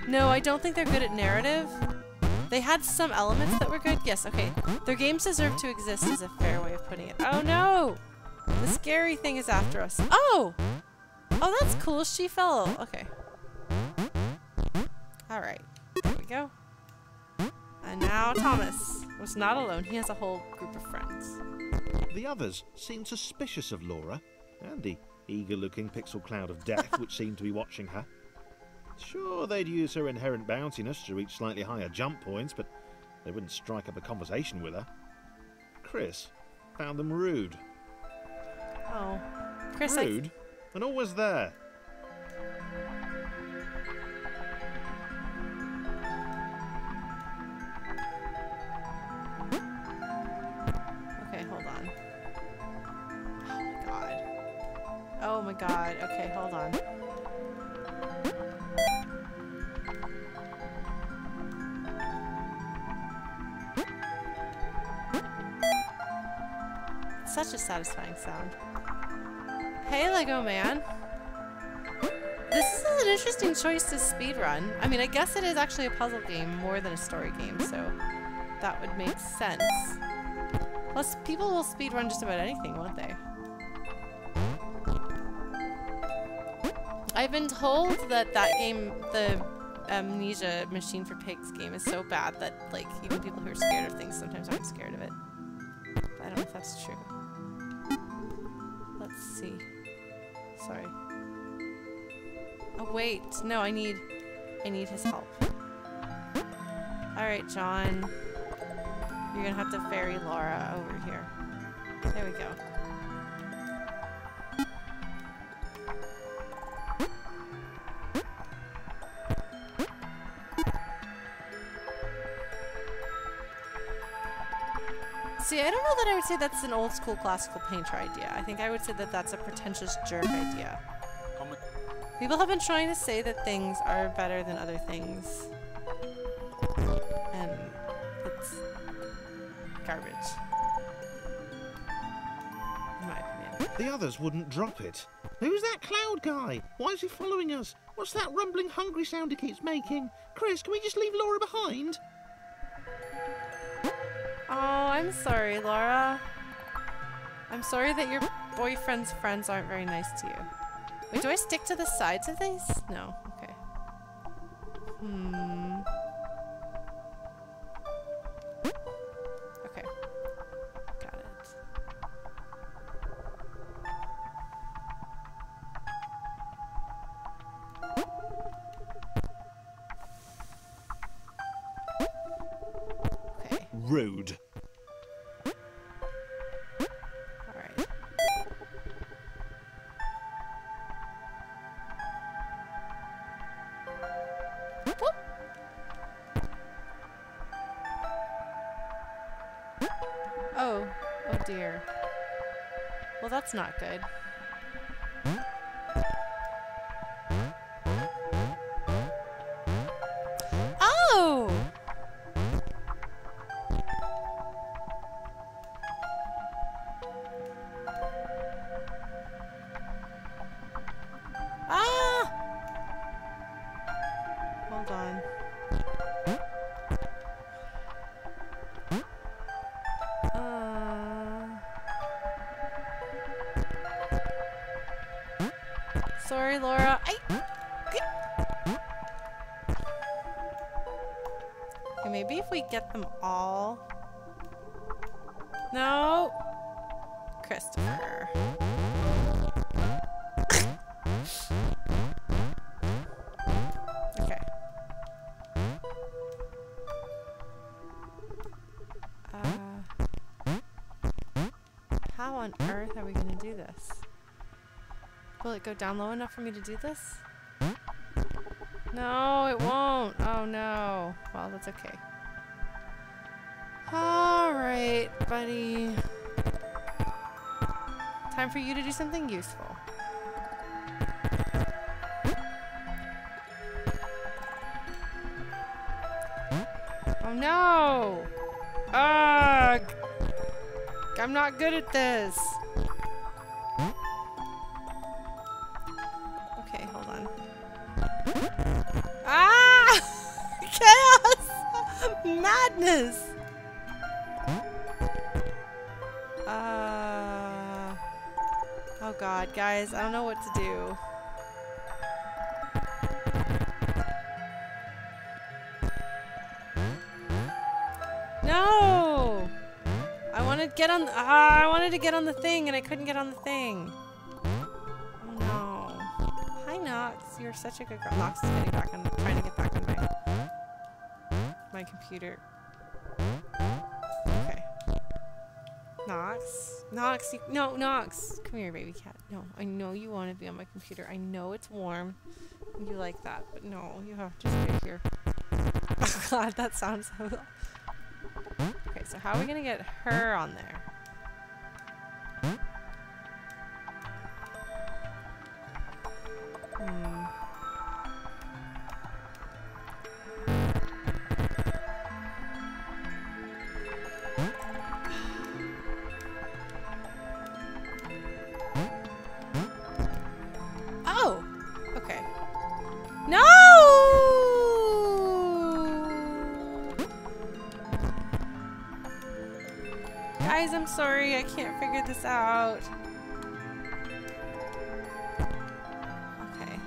No, I don't think they're good at narrative. They had some elements that were good. Yes, okay. Their games deserve to exist is a fair way of putting it. Oh no! The scary thing is after us. Oh! Oh, that's cool. She fell. Okay. Alright. There we go. And now Thomas was not alone. He has a whole group of friends. The others seemed suspicious of Laura, and the eager-looking pixel cloud of death which seemed to be watching her. Sure, they'd use her inherent bounciness to reach slightly higher jump points, but they wouldn't strike up a conversation with her. Chris found them rude. Oh. Chris, rude? And always there. Okay, hold on. Oh my god. Oh my god. Okay, hold on. Such a satisfying sound. Hey, Lego Man. This is an interesting choice to speedrun. I mean, I guess it is actually a puzzle game more than a story game, so that would make sense. Plus, people will speedrun just about anything, won't they? I've been told that that game, the Amnesia Machine for Pigs game, is so bad that, like, even people who are scared of things sometimes aren't scared of it. But I don't know if that's true. Let's see. Sorry. Oh wait, no, I need his help. Alright, John. You're gonna have to ferry Laura over here. There we go. See, I don't know that I would say that's an old school classical painter idea. I think I would say that that's a pretentious jerk idea. People have been trying to say that things are better than other things. And it's garbage. In my opinion. The others wouldn't drop it. Who's that cloud guy? Why is he following us? What's that rumbling hungry sound he keeps making? Chris, can we just leave Laura behind? Oh, I'm sorry, Laura. I'm sorry that your boyfriend's friends aren't very nice to you. Wait, do I stick to the sides of these? No. Okay. Okay. Got it. Okay. Rude. Alright. Whoop. Oh. Oh dear. Well, that's not good. Oh! Ah! Hold on. Sorry, Laura. Okay, maybe if we get them all. No, Christopher. Okay. on earth are we gonna do this? Will it go down low enough for me to do this? No, it won't. Oh no. Well, that's okay. Alright, buddy. Time for you to do something useful. Oh no! Ugh! I'm not good at this. Okay, hold on. Ah! Chaos! Madness! Oh god, guys, I don't know what to do. No! I wanted to get on I wanted to get on the thing and I couldn't get on the thing. Oh no. Hi Nox, you're such a good girl. Nox is getting back on, trying to get back on my computer. Okay. Nox. Nox, no, Nox. Come here, baby cat. No, I know you want to be on my computer. I know it's warm. You like that, but no, you have to stay here. Oh god, that sounds so... Okay, so how are we gonna get her on there? Oh! Okay. No! Guys, I'm sorry, I can't figure this out. Okay.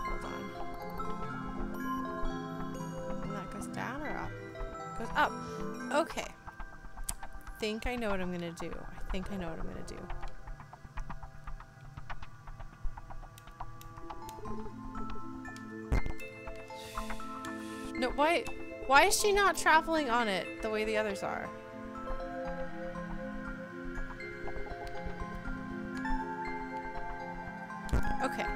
Hold on. And that goes down or up? Goes up. Okay. I think I know what I'm gonna do. I think I know what I'm gonna do. No, why is she not traveling on it the way the others are? Okay.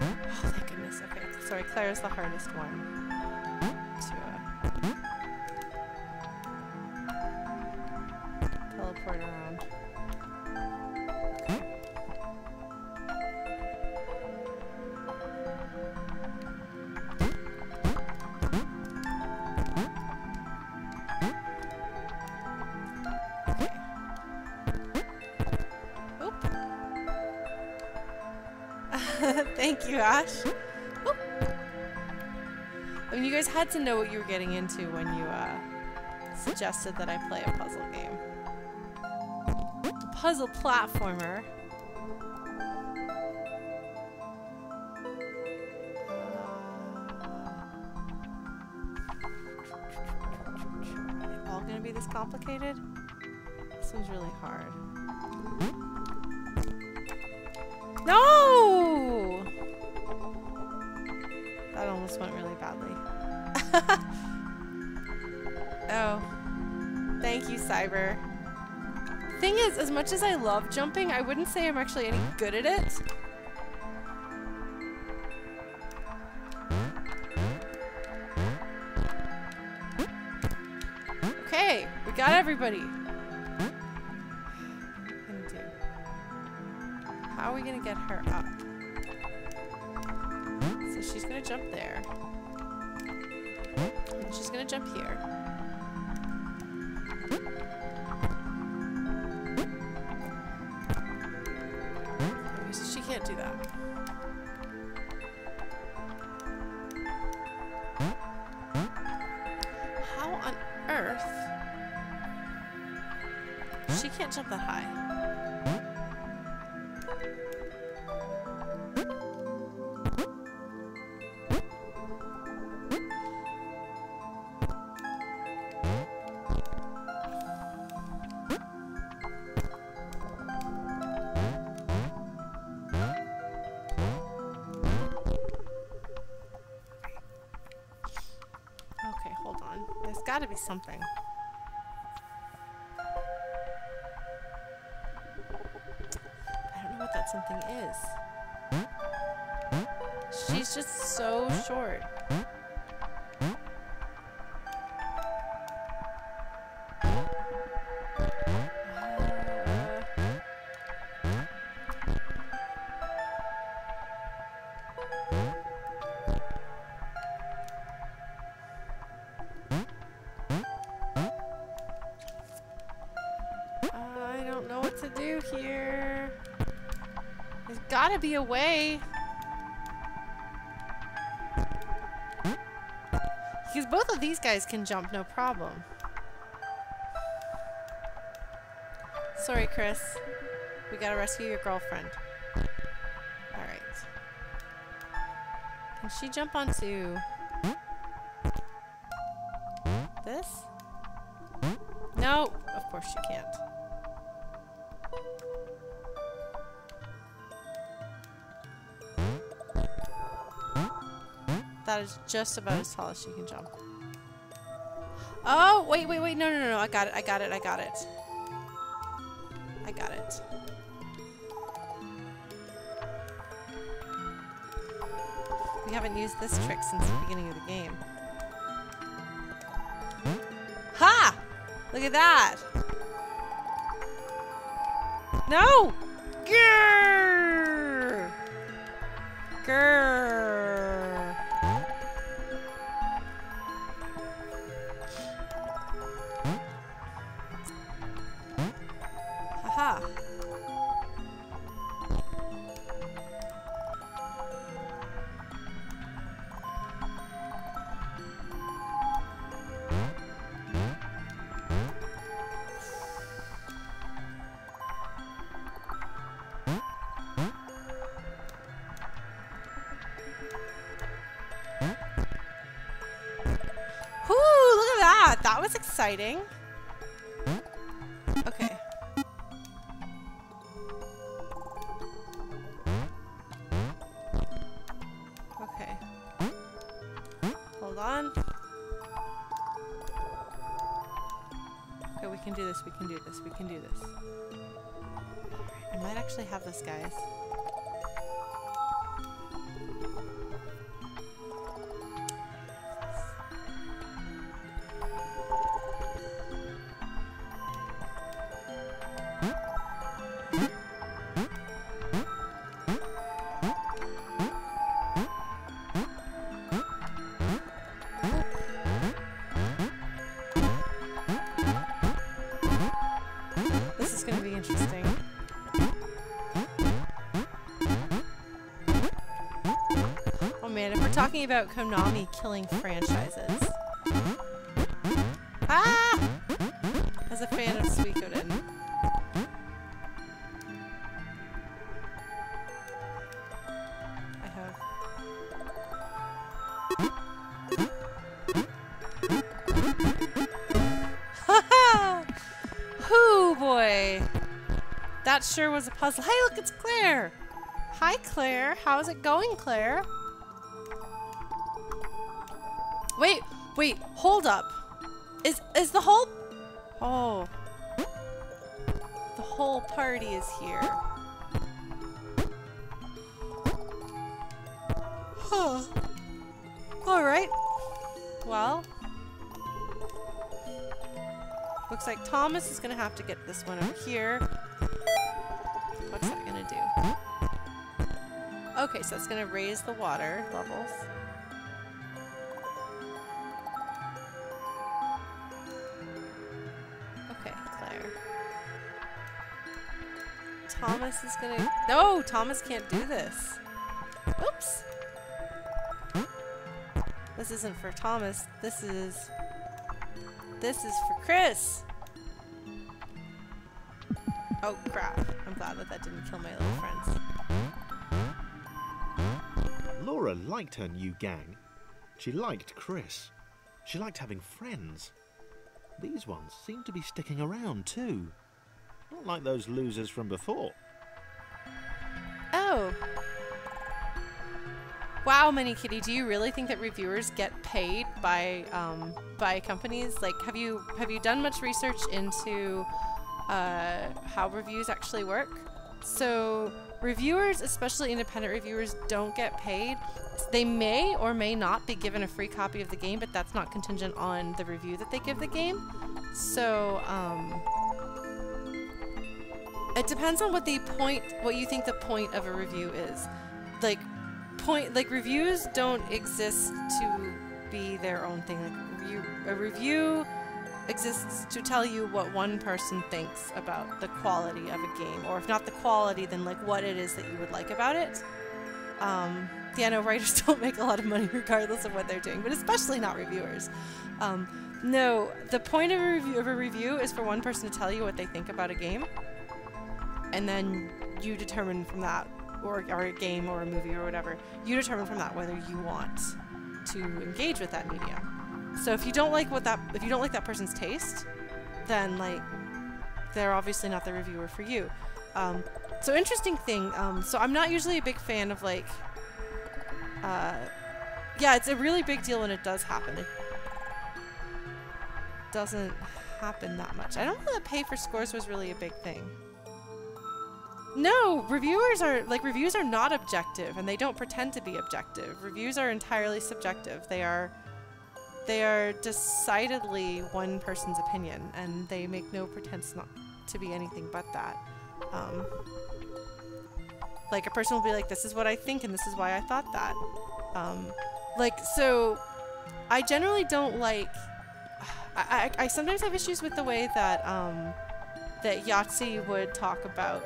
Oh, thank goodness. Okay, sorry, Claire's the hardest one to teleport around. Okay. Oop. Thank you, Ash. Oop. I mean, you guys had to know what you were getting into when you suggested that I play a puzzle game. A puzzle platformer. Are they all gonna be this complicated? This one's really hard. No! That almost went really badly. Oh. Thank you, Cyber. Thing is, as much as I love jumping, I wouldn't say I'm actually any good at it. Okay, we got everybody. How are we gonna get her up? So she's gonna jump there. And she's gonna jump here. Okay, so she can't do that. How on earth? She can't jump that high. gotta be something. I don't know what that something is. She's just so short. I don't know what to do here. There's gotta be a way. Because both of these guys can jump, no problem. Sorry, Chris. We gotta rescue your girlfriend. Alright. Can she jump onto this? No, of course she can't. That is just about as tall as she can jump. Oh, wait, no, I got it. I got it. We haven't used this trick since the beginning of the game. Ha! Look at that! No! Grrr! Grrr! Haha! That was exciting. Okay. Okay. Hold on. Okay, we can do this. We can do this. We can do this. I might actually have this, guys. This is going to be interesting. Oh man, if we're talking about Konami killing franchises. Ah! As a fan of Suikoden. I have... Hoo boy! That sure was a puzzle. Hey, look, it's Claire! Hi, Claire. How's it going, Claire? Wait, hold up. Is the whole... Oh. The whole party is here. Huh. Alright. Well. Looks like Thomas is gonna have to get this one over here. What's that gonna do? Okay, so it's gonna raise the water levels. Okay, Claire. Thomas is gonna... No! Thomas can't do this. Oops! This isn't for Thomas. This is for Chris! Oh crap. I'm glad that didn't kill my little friends. Laura liked her new gang. She liked Chris. She liked having friends. These ones seem to be sticking around too. Not like those losers from before. Oh. Wow, Mini Kitty, do you really think that reviewers get paid by companies? Like, have you done much research into how reviews actually work? So reviewers, especially independent reviewers, don't get paid. They may or may not be given a free copy of the game, but that's not contingent on the review that they give the game. So it depends on what you think the point of a review is. Like reviews don't exist to be their own thing. Like a review exists to tell you what one person thinks about the quality of a game, or if not the quality, then like what it is that you would like about it. Yeah, no, writers don't make a lot of money regardless of what they're doing, but especially not reviewers. No, the point of a review is for one person to tell you what they think about a game, and then you determine from that, or a game or a movie or whatever, you determine from that whether you want to engage with that medium. So if you don't like that person's taste, then like they're obviously not the reviewer for you. So interesting thing. So I'm not usually a big fan of like. Yeah, it's a really big deal when it does happen. It doesn't happen that much. I don't know that pay for scores was really a big thing. No, reviews are not objective, and they don't pretend to be objective. Reviews are entirely subjective. They are decidedly one person's opinion, and they make no pretense not to be anything but that. Like, a person will be like, this is what I think, and this is why I thought that. So, I generally don't like... I sometimes have issues with the way that, that Yahtzee would talk about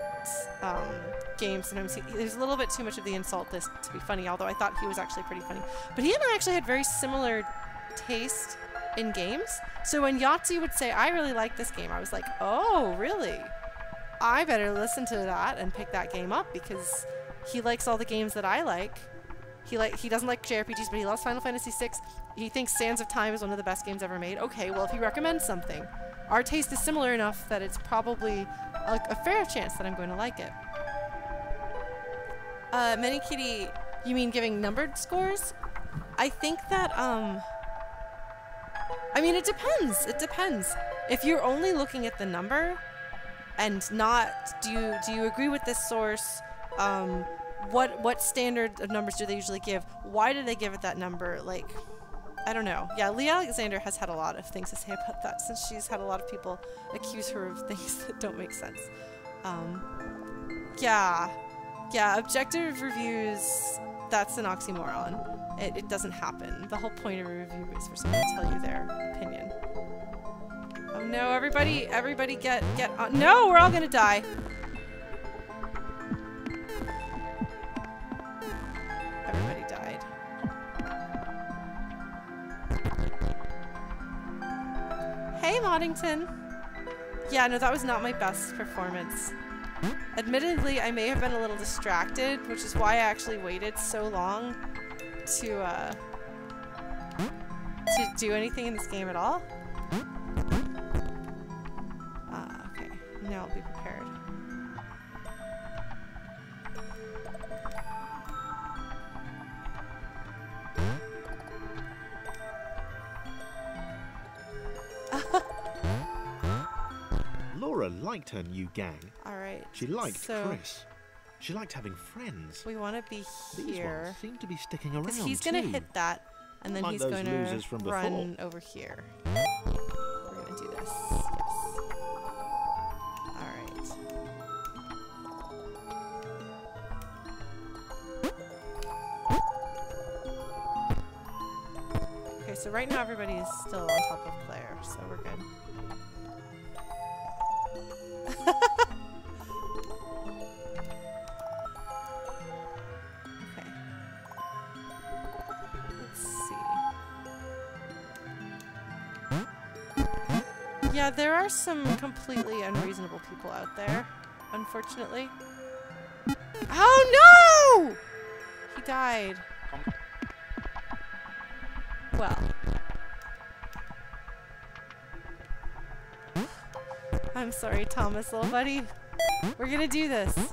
games. Sometimes there's a little bit too much of the insult list to be funny, although I thought he was actually pretty funny. But he and I actually had very similar taste in games. So when Yahtzee would say, I really like this game, I was like, oh, really? I better listen to that and pick that game up, because he likes all the games that I like. He doesn't like JRPGs, but he loves Final Fantasy VI. He thinks Sands of Time is one of the best games ever made. Okay, well, if he recommends something, our taste is similar enough that it's probably a fair chance that I'm going to like it. Mini Kitty, you mean giving numbered scores? I think that, I mean, it depends. It depends. If you're only looking at the number and not, do you agree with this source? What standard of numbers do they usually give? Why do they give it that number? Like, I don't know. Yeah, Lee Alexander has had a lot of things to say about that, since she's had a lot of people accuse her of things that don't make sense. Yeah, objective reviews, that's an oxymoron. It doesn't happen. The whole point of a review is for someone to tell you their opinion. Oh no, everybody get on. No, we're all gonna die. Everybody died. Hey, Moddington. Yeah, no, that was not my best performance. Admittedly, I may have been a little distracted, which is why I actually waited so long to do anything in this game at all. Okay, now I'll be prepared. Laura liked her new gang. Alright. She liked Chris. She liked having friends. We want to be here. These ones seem to be sticking around because he's going to hit that, and then he's going to run over here. We're going to do this. Yes. Alright. Okay, so right now everybody is still on top of Claire, so we're good. Okay. Let's see. Yeah, there are some completely unreasonable people out there, unfortunately. Oh no! He died. Well. I'm sorry, Thomas, little buddy. We're gonna do this. Okay.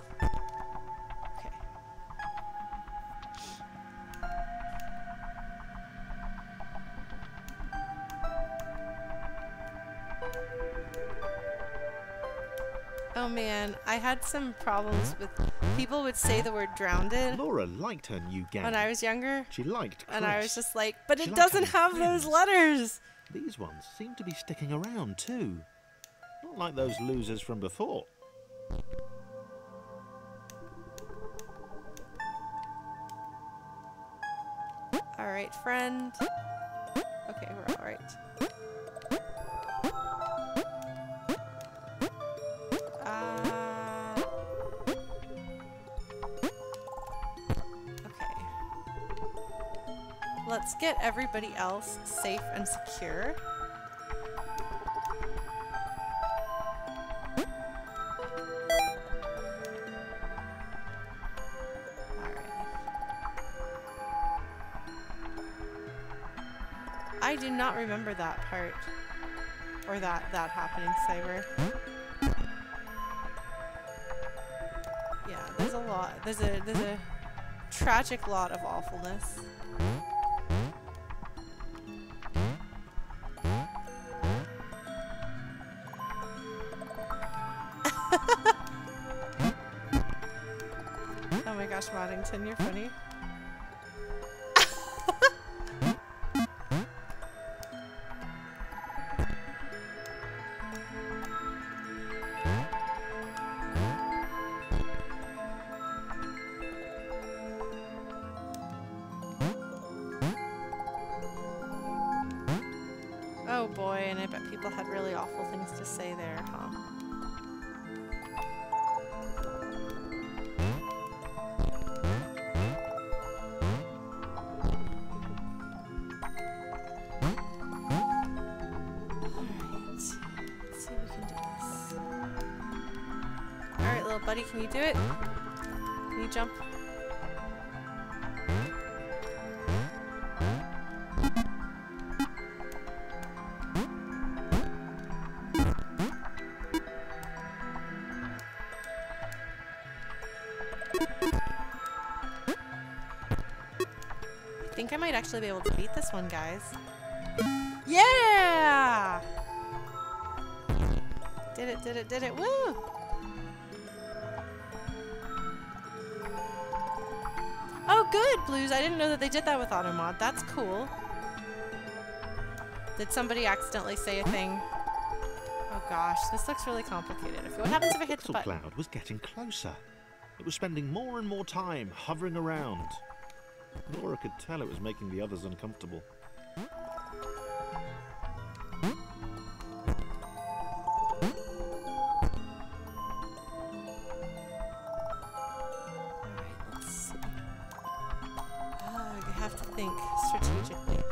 Oh man, I had some problems with people would say the word drowned Laura liked her new gown. when I was younger. She liked Chris. And I was just like, but She it liked doesn't having have those friends. letters. These ones seem to be sticking around too. Not like those losers from before. Alright, friend. Okay, we're alright. Okay. Let's get everybody else safe and secure. I do not remember that part. Or that happening, Cyber. Yeah, there's a lot. There's a tragic lot of awfulness. Oh my gosh, Waddington, you're funny. Oh boy, and I bet people had really awful things to say there, huh? Alright, let's see if we can do this. Alright, little buddy, can you do it? Can you jump? I think I might actually be able to beat this one, guys. Yeah! Did it, did it, did it. Woo! Oh, good, Blues. I didn't know that they did that with Automod. That's cool. Did somebody accidentally say a thing? Oh gosh, this looks really complicated. Okay, what happens if I hit the Pixel button? Cloud was getting closer. It was spending more and more time hovering around. Laura could tell it was making the others uncomfortable. Alright, let's see. I have to think strategically.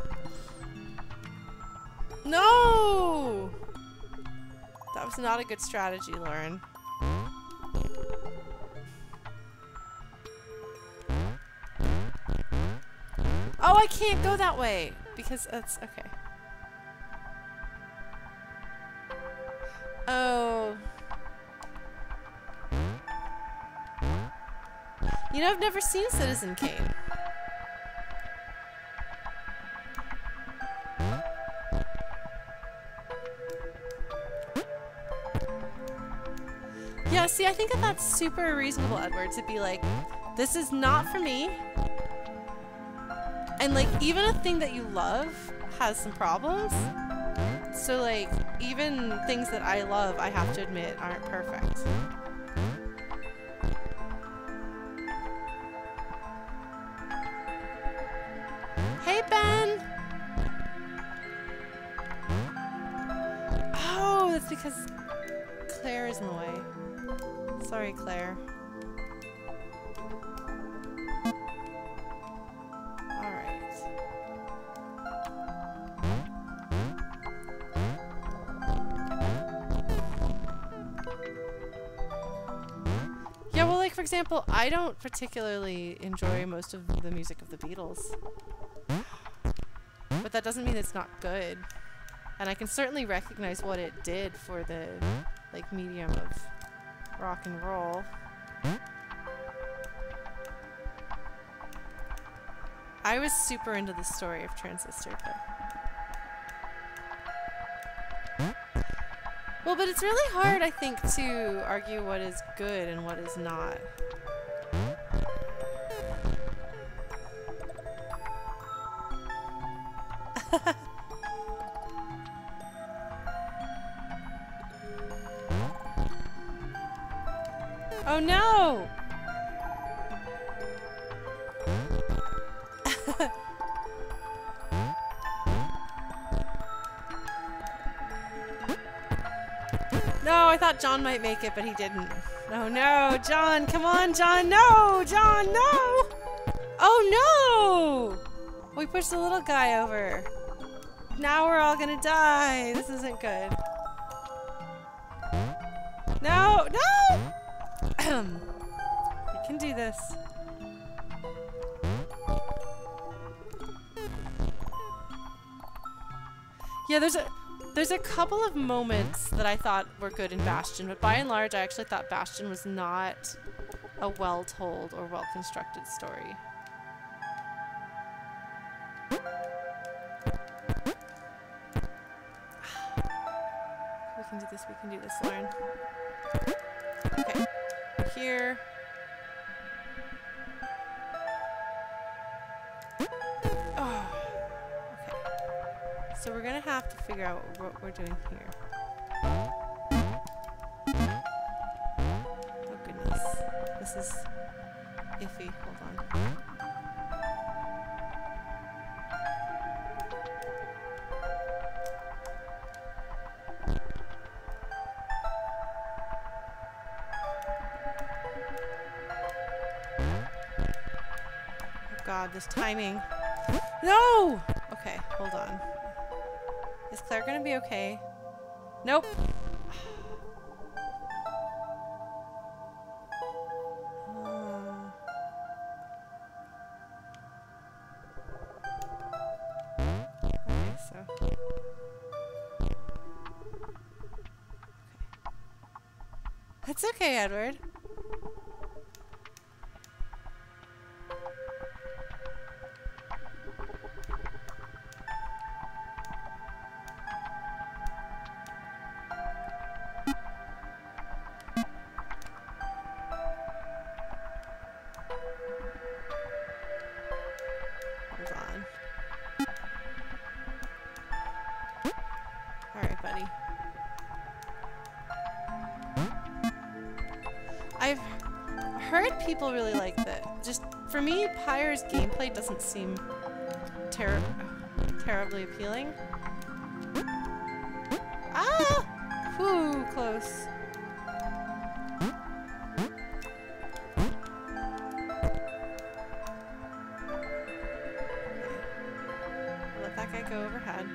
No! That was not a good strategy, Lauren. Oh, I can't go that way because that's okay. Oh. You know, I've never seen Citizen Kane. Yeah, see, I think that that's super reasonable, Edward, to be like, this is not for me. And, like, even a thing that you love has some problems. So, like, even things that I love, I have to admit, aren't perfect. Hey, Ben! Oh, that's because Claire is in the way. Sorry, Claire. Alright. Yeah, well, like, for example, I don't particularly enjoy most of the music of the Beatles. But that doesn't mean it's not good. And I can certainly recognize what it did for the, like, medium of rock and roll. I was super into the story of Transistor, but Well, but it's really hard, I think, to argue what is good and what is not. Oh no! No, I thought John might make it, but he didn't. Oh no, John, come on, John, no! John, no! Oh no! We pushed the little guy over. Now we're all gonna die. This isn't good. No, no! We can do this. Yeah, there's a couple of moments that I thought were good in Bastion, but by and large, I actually thought Bastion was not a well-told or well-constructed story. We can do this, Lauren. Okay, here. Oh, okay. So we're gonna have to figure out what we're doing here. Oh goodness, this is iffy. Hold on. God, this timing. No! Okay, hold on. Is Claire gonna be okay? Nope. Okay, so. Okay. That's okay, Edward. People really like that. Just for me, Pyre's gameplay doesn't seem terribly appealing. Ah! Whew, close. Let that guy go overhead.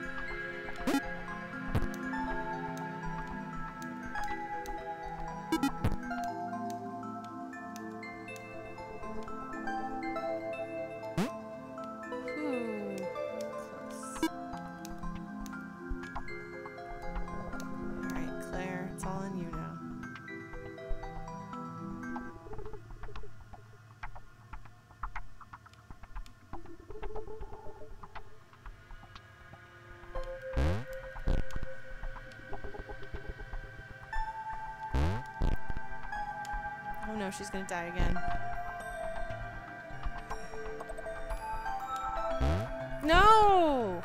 No, she's gonna die again. No!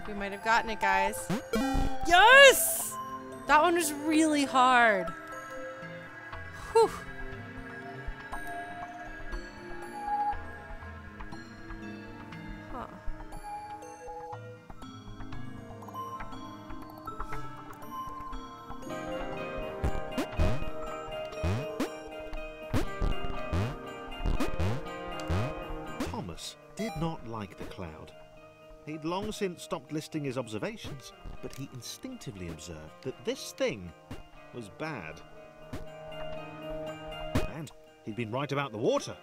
We might have gotten it, guys. Yes! That one was really hard. Whew. Huh. Thomas did not like the cloud. He'd long since stopped listing his observations, but he instinctively observed that this thing was bad. He'd been right about the water.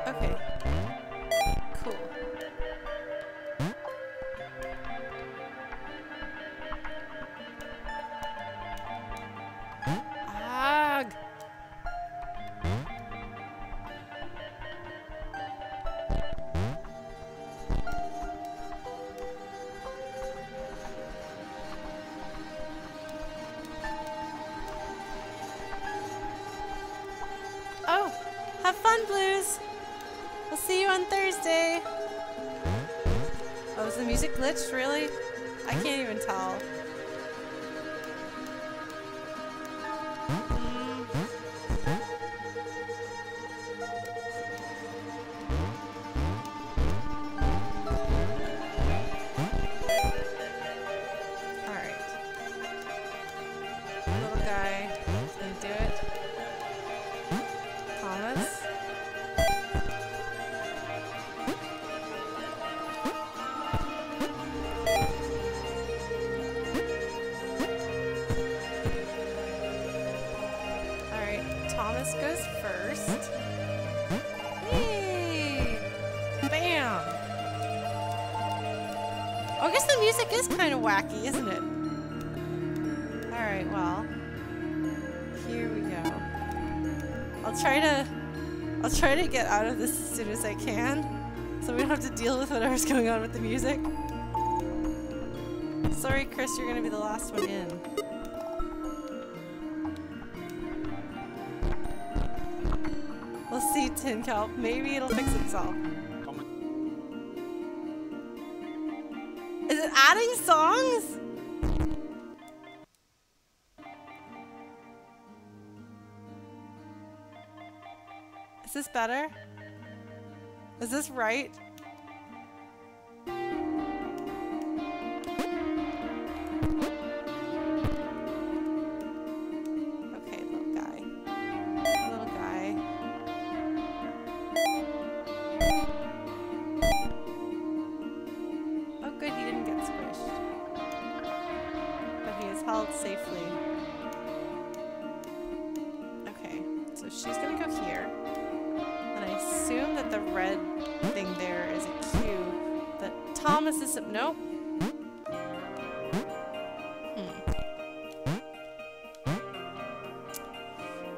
Okay. Cool. Ag! Oh, have fun, Blues. We'll see you on Thursday. Oh, is the music glitched? Really? I can't even tell. Alright. Little guy is gonna do it. Thomas. Thomas goes first. Hey! Bam! Oh, I guess the music is kind of wacky, isn't it? Alright, well. Here we go. I'll try to get out of this as soon as I can, so we don't have to deal with whatever's going on with the music. Sorry, Chris, you're gonna be the last one in. We'll see, Tin Kelp. Maybe it'll fix itself. Is it adding songs? Is this better? Is this right? Okay, little guy. Little guy. Oh good, he didn't get squished. But he is held safely. Okay, so she's gonna go here. And I assume that the red thing there is a cue that Thomas is... Nope.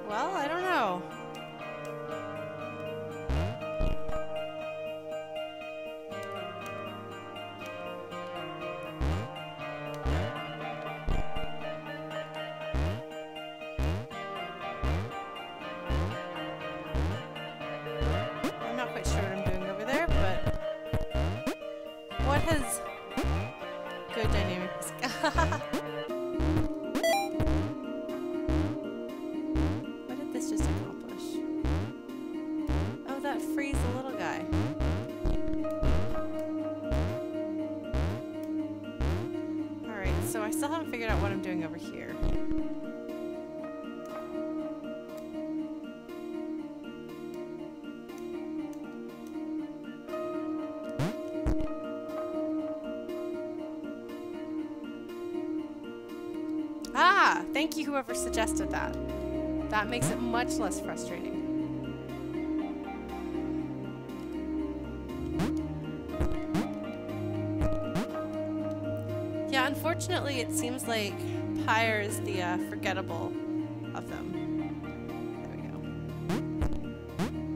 Well, I don't know. I'm not quite sure what I'm doing over there, but what has good dynamics? What did this just accomplish? Oh, that frees the little guy. Alright, so I still haven't figured out what I'm doing over here. Ah! Thank you, whoever suggested that. That makes it much less frustrating. Yeah, unfortunately, it seems like Pyre is the forgettable of them. There we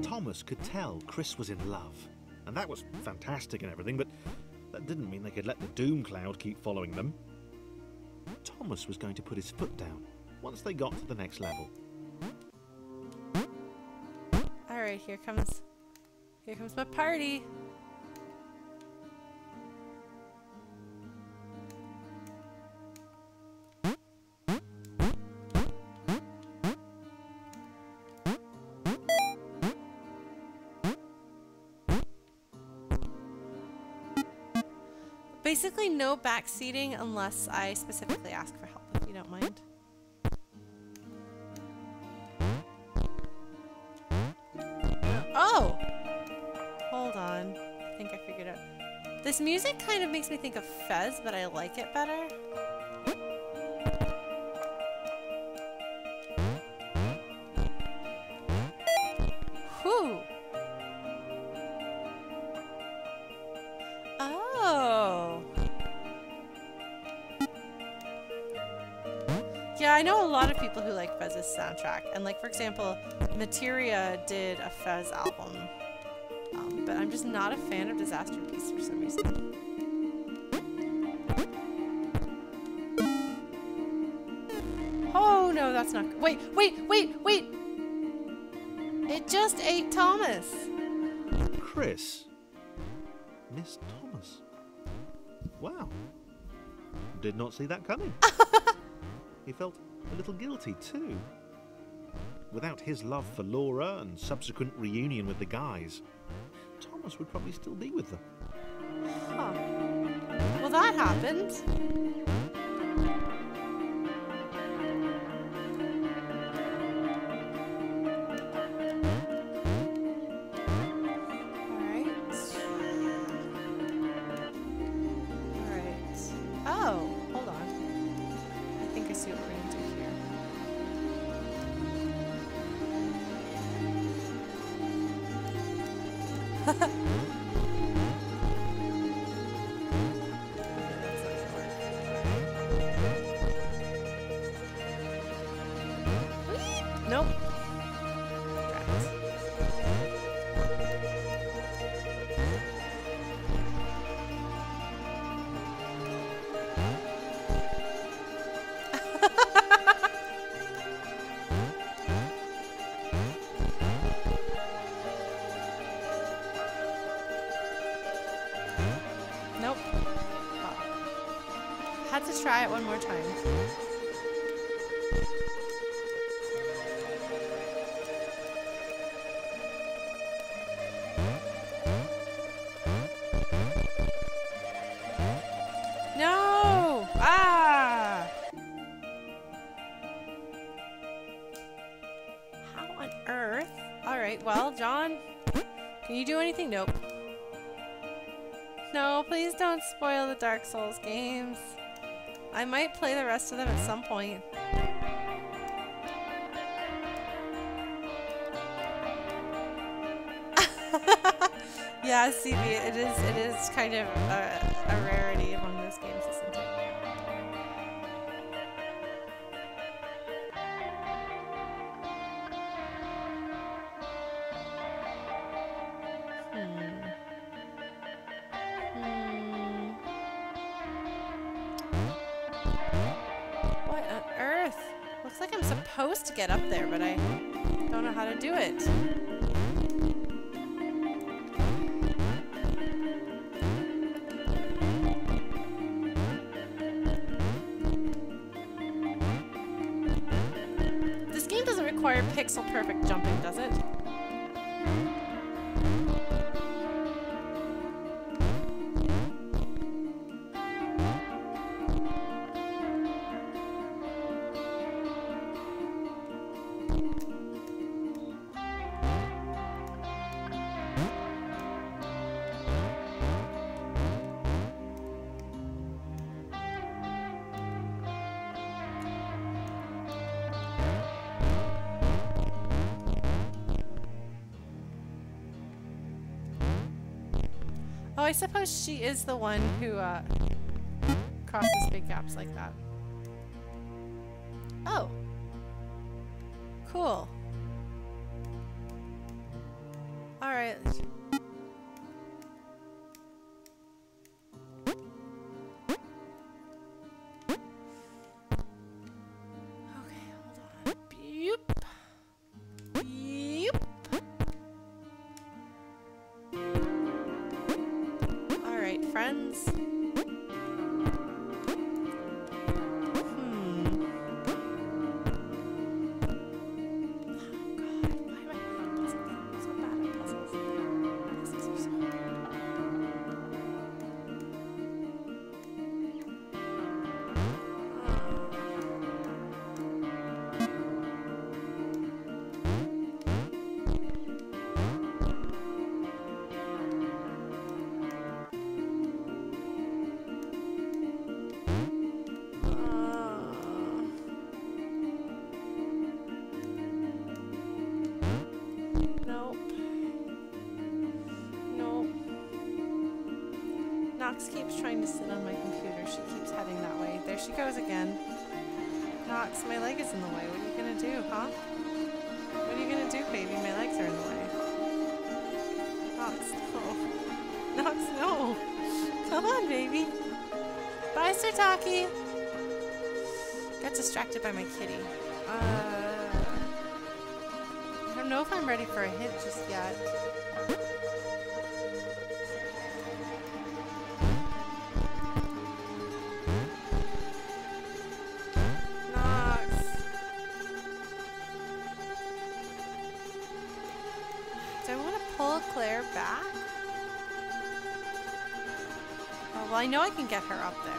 go. Thomas could tell Chris was in love, and that was fantastic and everything, but that didn't mean they could let the doom cloud keep following them. Thomas was going to put his foot down once they got to the next level. Alright, here comes my party. Basically no backseating unless I specifically ask for help, if you don't mind. Oh! Hold on. I think I figured out. This music kind of makes me think of Fez, but I like it better. Whew. Oh. Yeah, I know a lot of people who like Fez's soundtrack. And like, for example, Materia did a Fez album. But I'm just not a fan of Disaster Beast for some reason. Oh no, that's not good. Wait! It just ate Thomas! Chris. Miss Thomas. Wow. Did not see that coming. He felt a little guilty too. Without his love for Laura and subsequent reunion with the guys, Thomas would probably still be with them. Huh. Well, that happened. Alright. Oh, hold on. I think I see what we're going to do here. Nope. Nope. Oh. Had to try it one more time. No! Ah! How on earth? Alright, well, John, can you do anything? Nope. No, please don't spoil the Dark Souls games. I might play the rest of them at some point. Yeah, CB, it is kind of a rarity among those games, isn't it? What on earth? Looks like I'm supposed to get up there, but I don't know how to do it. This game doesn't require pixel perfect jumping, does it? Oh, I suppose she is the one who crosses big gaps like that. Oh. Cool. Alright. Okay, hold on. Beep. Beep. Alright, friends. Oh god, why am I so bad at puzzles? Nox keeps trying to sit on my computer. She keeps heading that way. There she goes again. Nox, my leg is in the way. What are you gonna do, huh? What are you gonna do, baby? My legs are in the way. Nox, no. Nox, no. Come on, baby. Bye, Sir Taki. Got distracted by my kitty. I don't know if I'm ready for a hit just yet. Nox. Do I want to pull Claire back? Oh, well, I know I can get her up there.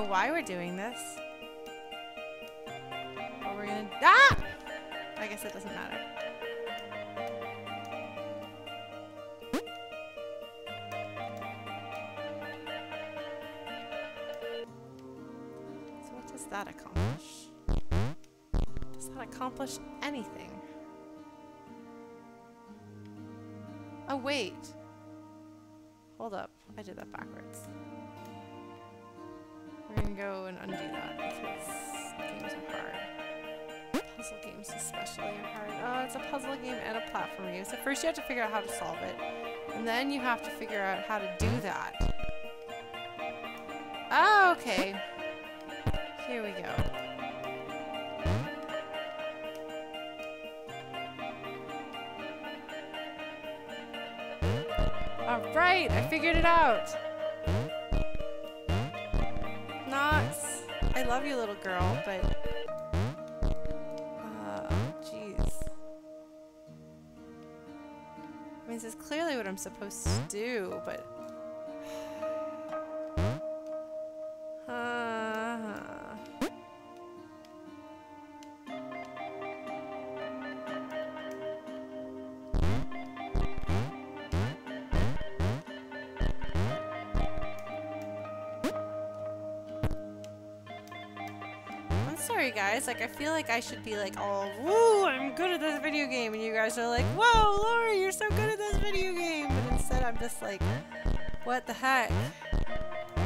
Why we're doing this. But we're gonna... Ah! I guess it doesn't matter. So what does that accomplish? Does that accomplish anything? Oh, wait. Hold up. I did that backwards. We're gonna go and undo that because games are hard. Puzzle games especially are hard. Oh, it's a puzzle game and a platform game. So first you have to figure out how to solve it. And then you have to figure out how to do that. Oh, okay. Here we go. Alright, I figured it out. Nox, I love you, little girl, but jeez. I mean, this is clearly what I'm supposed to do, but sorry guys, like I feel like I should be like, oh, woo, I'm good at this video game, and you guys are like, whoa, Laura, you're so good at this video game, but instead I'm just like, what the heck? I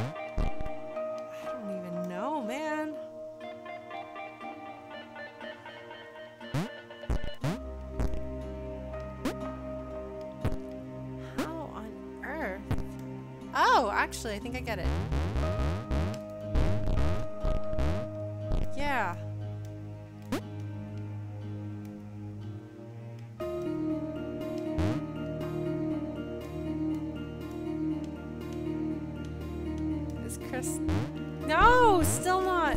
don't even know, man. How on earth? Oh, actually, I think I get it. Yeah. Is Chris... No! Still not!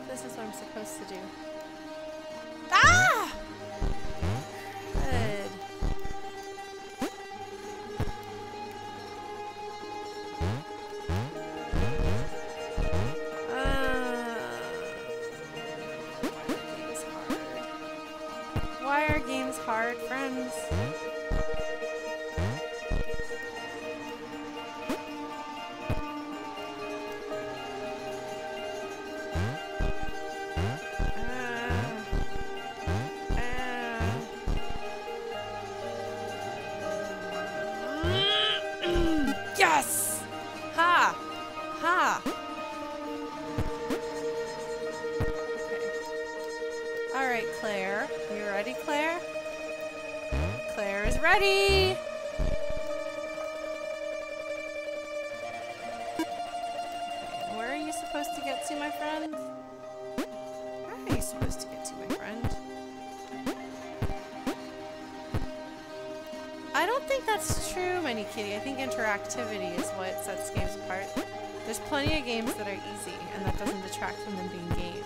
This is what I'm supposed to do. Ah! Good. Why are games hard, friends? Yes! Ha! Ha! Okay. Alright, Claire. You ready, Claire? Claire is ready! to, my friend? Where are you supposed to get to, my friend? I don't think that's true, Many Kitty. I think interactivity is what sets games apart. There's plenty of games that are easy, and that doesn't detract from them being games.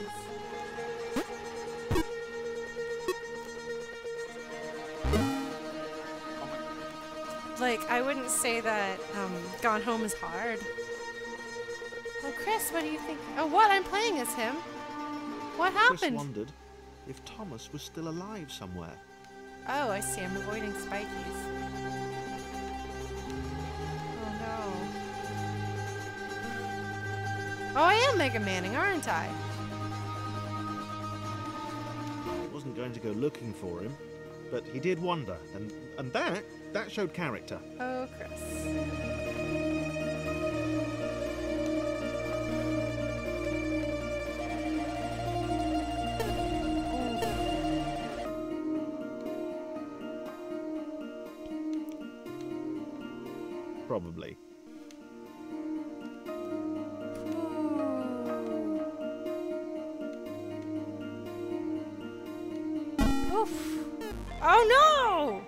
Like, I wouldn't say that Gone Home is hard. Oh, Chris, what do you think? Oh, what? I'm playing as him. What happened? Chris wondered if Thomas was still alive somewhere. Oh, I see. I'm avoiding spikies. Oh, no. Oh, I am Mega Manning, aren't I? He wasn't going to go looking for him, but he did wonder, and that showed character. Oh, Chris. Probably. Oof. Oh, no!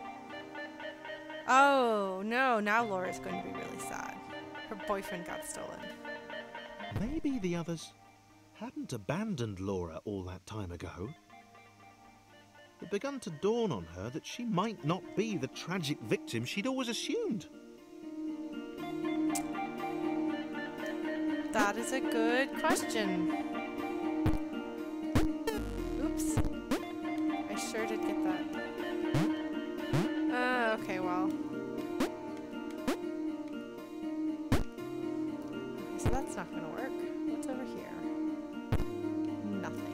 Oh, no. Now Laura's going to be really sad. Her boyfriend got stolen. Maybe the others hadn't abandoned Laura all that time ago. It began to dawn on her that she might not be the tragic victim she'd always assumed. That is a good question. Oops. I sure did get that. Okay, well. Okay, so that's not gonna work. What's over here? Nothing.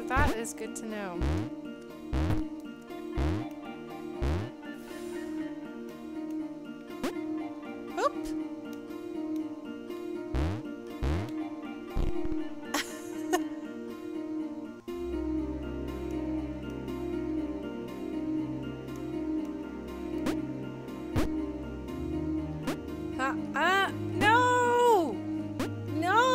That is good to know. Oop! No! No!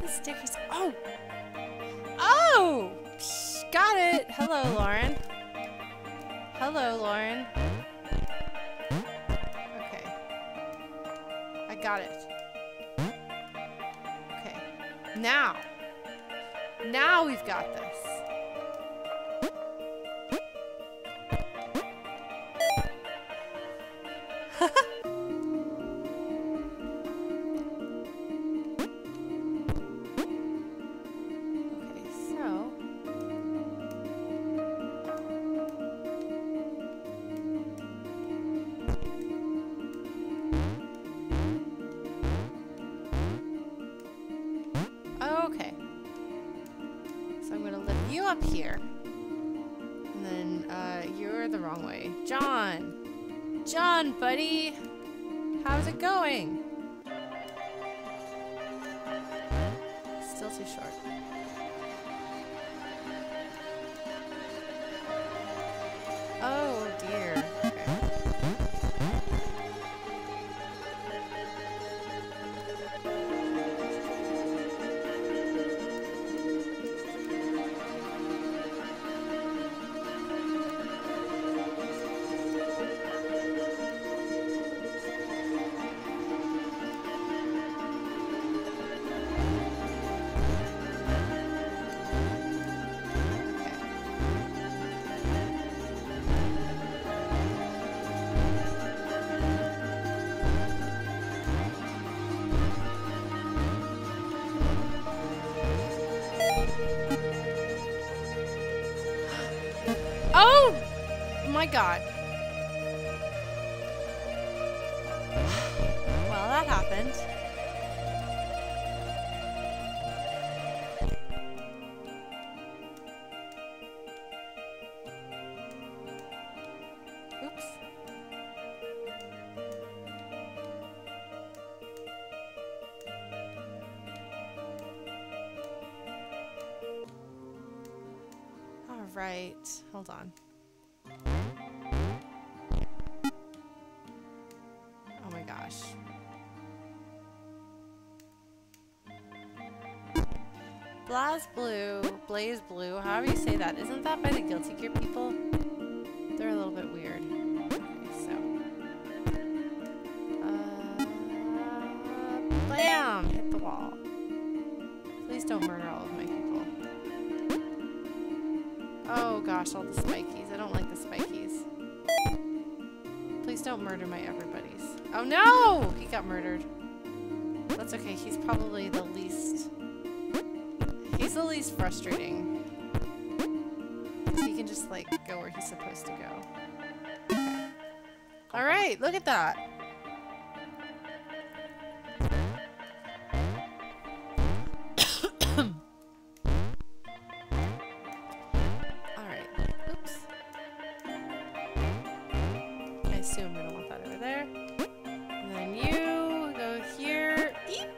Stickers. Oh! Oh! Psh, got it! Hello, Lauren. Hello, Lauren. Okay. I got it. Okay. Now. Now we've got this. Up here. And then, you're the wrong way. John! John, buddy! How's it going? Still too short. Oh, dear. Okay. god. Well, that happened. Oops. All right, hold on. Oh my gosh. Blaze Blue, however you say that. Isn't that by the Guilty Gear people? They're a little bit weird. Okay, so. Bam! Hit the wall. Please don't murder all of my people. Oh gosh, all the spikies. I don't like the spikies. Please don't murder my everybody's. Oh no! He got murdered. That's okay, he's probably the least... He's the least frustrating. So he can just like go where he's supposed to go. Okay. Alright, look at that. Alright. Oops. I assume we don't want that over there. And then you go here. Eep.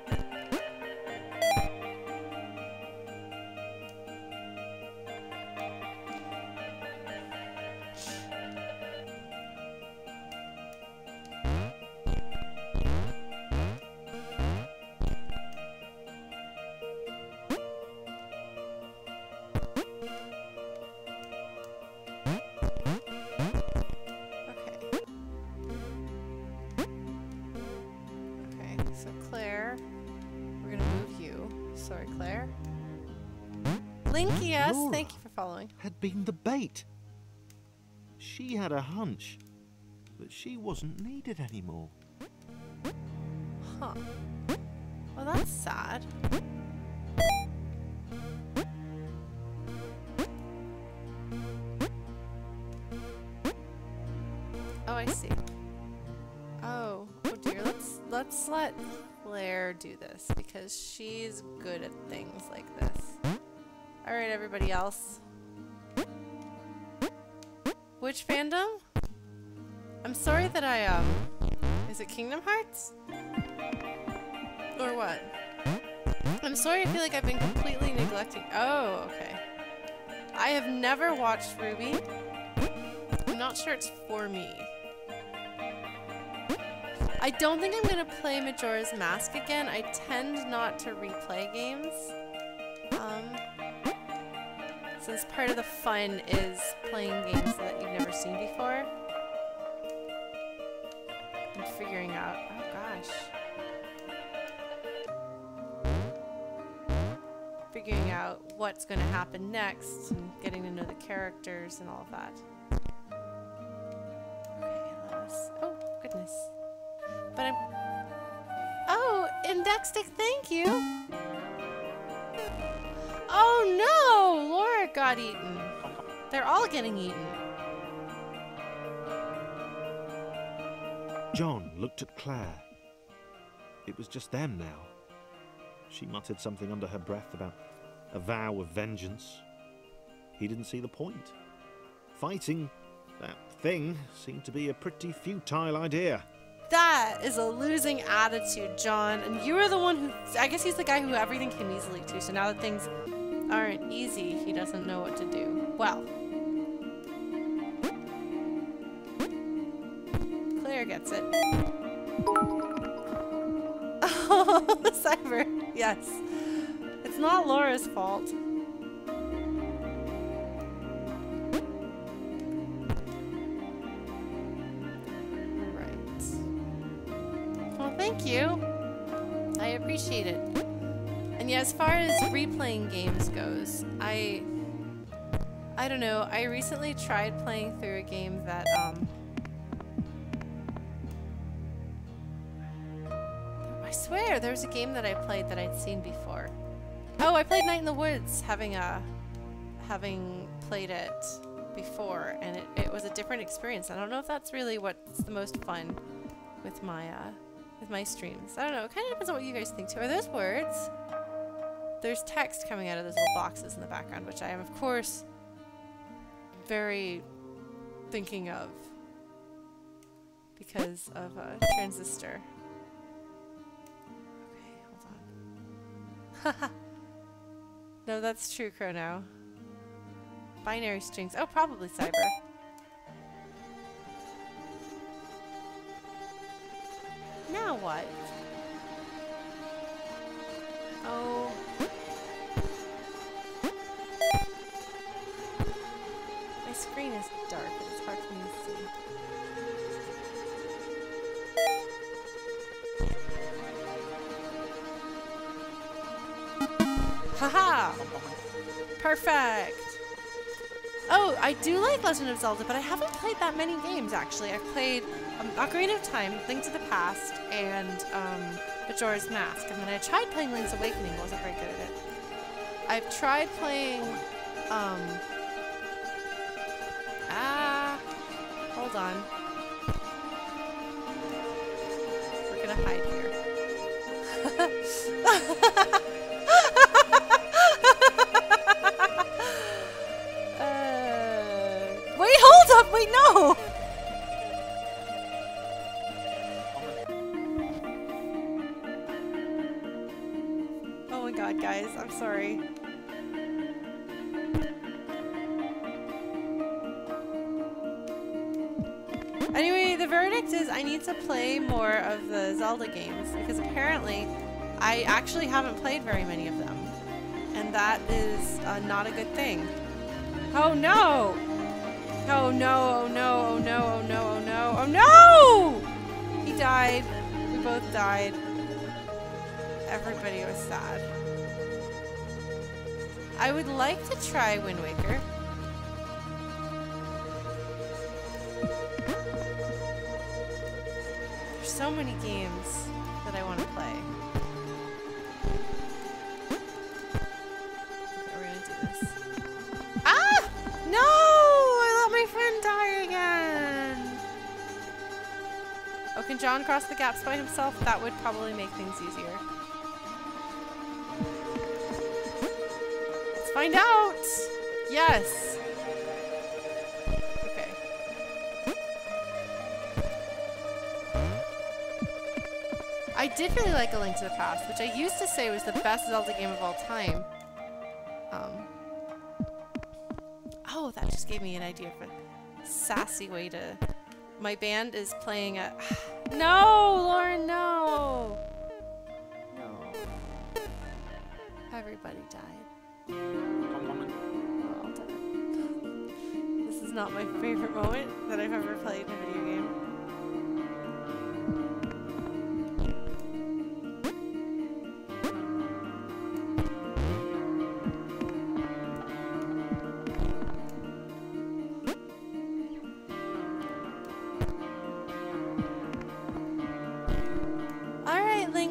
So Claire, we're gonna move you. Sorry, Claire. Linky, yes, Laura thank you for following. had been the bait. She had a hunch that she wasn't needed anymore. Huh. Well, that's sad. Oh, I see. Oh dear. Let's let Claire do this because she's good at things like this. All right, everybody else. Which fandom? I'm sorry that I is it Kingdom Hearts? Or what? I'm sorry, I feel like I've been completely neglecting. Oh, okay. I have never watched RWBY. I'm not sure it's for me. I don't think I'm gonna play Majora's Mask again. I tend not to replay games. Since part of the fun is playing games that you've never seen before. And figuring out, oh gosh. Figuring out what's gonna happen next and getting to know the characters and all of that. Okay, let us, oh goodness. But I'm... Oh, Indextic, thank you! Oh no! Laura got eaten. They're all getting eaten. John looked at Claire. It was just them now. She muttered something under her breath about a vow of vengeance. He didn't see the point. Fighting that thing seemed to be a pretty futile idea. That is a losing attitude, John. And you are the one who... I guess he's the guy who everything came easily to. So now that things aren't easy, he doesn't know what to do. Well. Claire gets it. Oh, Cyber. Yes. It's not Laura's fault. Thank you. I appreciate it. And yeah, as far as replaying games goes, I don't know. I recently tried playing through a game that I swear there was a game that I played that I'd seen before. Oh, I played Night in the Woods, having played it before, and it was a different experience. I don't know if that's really what's the most fun with my streams. I don't know. It kind of depends on what you guys think too. Are those words? There's text coming out of those little boxes in the background, which I am, of course, very thinking of because of a transistor. Okay, hold on. No, that's true, Chrono. Binary strings. Oh, probably cyber. Now what? Oh. My screen is dark. It's hard for me to see. Haha! Perfect! Oh, I do like Legend of Zelda, but I haven't played that many games, actually. I've played Ocarina of Time, Link to the Past, and Majora's Mask. And then I tried playing Link's Awakening, wasn't very good at it. I've tried playing, hold on. We're gonna hide here. Wait, hold up! Wait, no! Oh my god, guys, I'm sorry. Anyway, the verdict is I need to play more of the Zelda games because apparently I actually haven't played very many of them. And that is not a good thing. Oh no! Oh no, oh no, oh no, oh no, oh no, oh no! He died. We both died. Everybody was sad. I would like to try Wind Waker. There's so many games that I want to play. Okay, we're gonna do this. Ah! No! I let my friend die again! Oh, can John cross the gaps by himself? That would probably make things easier. Let's find out! Yes! Okay. I did really like A Link to the Past, which I used to say was the best Zelda game of all time. Oh, that just gave me an idea for a sassy way to... My band is playing a... No, Lauren, no! No. Everybody died. We're all dead. This is not my favorite moment that I've ever played in a video game.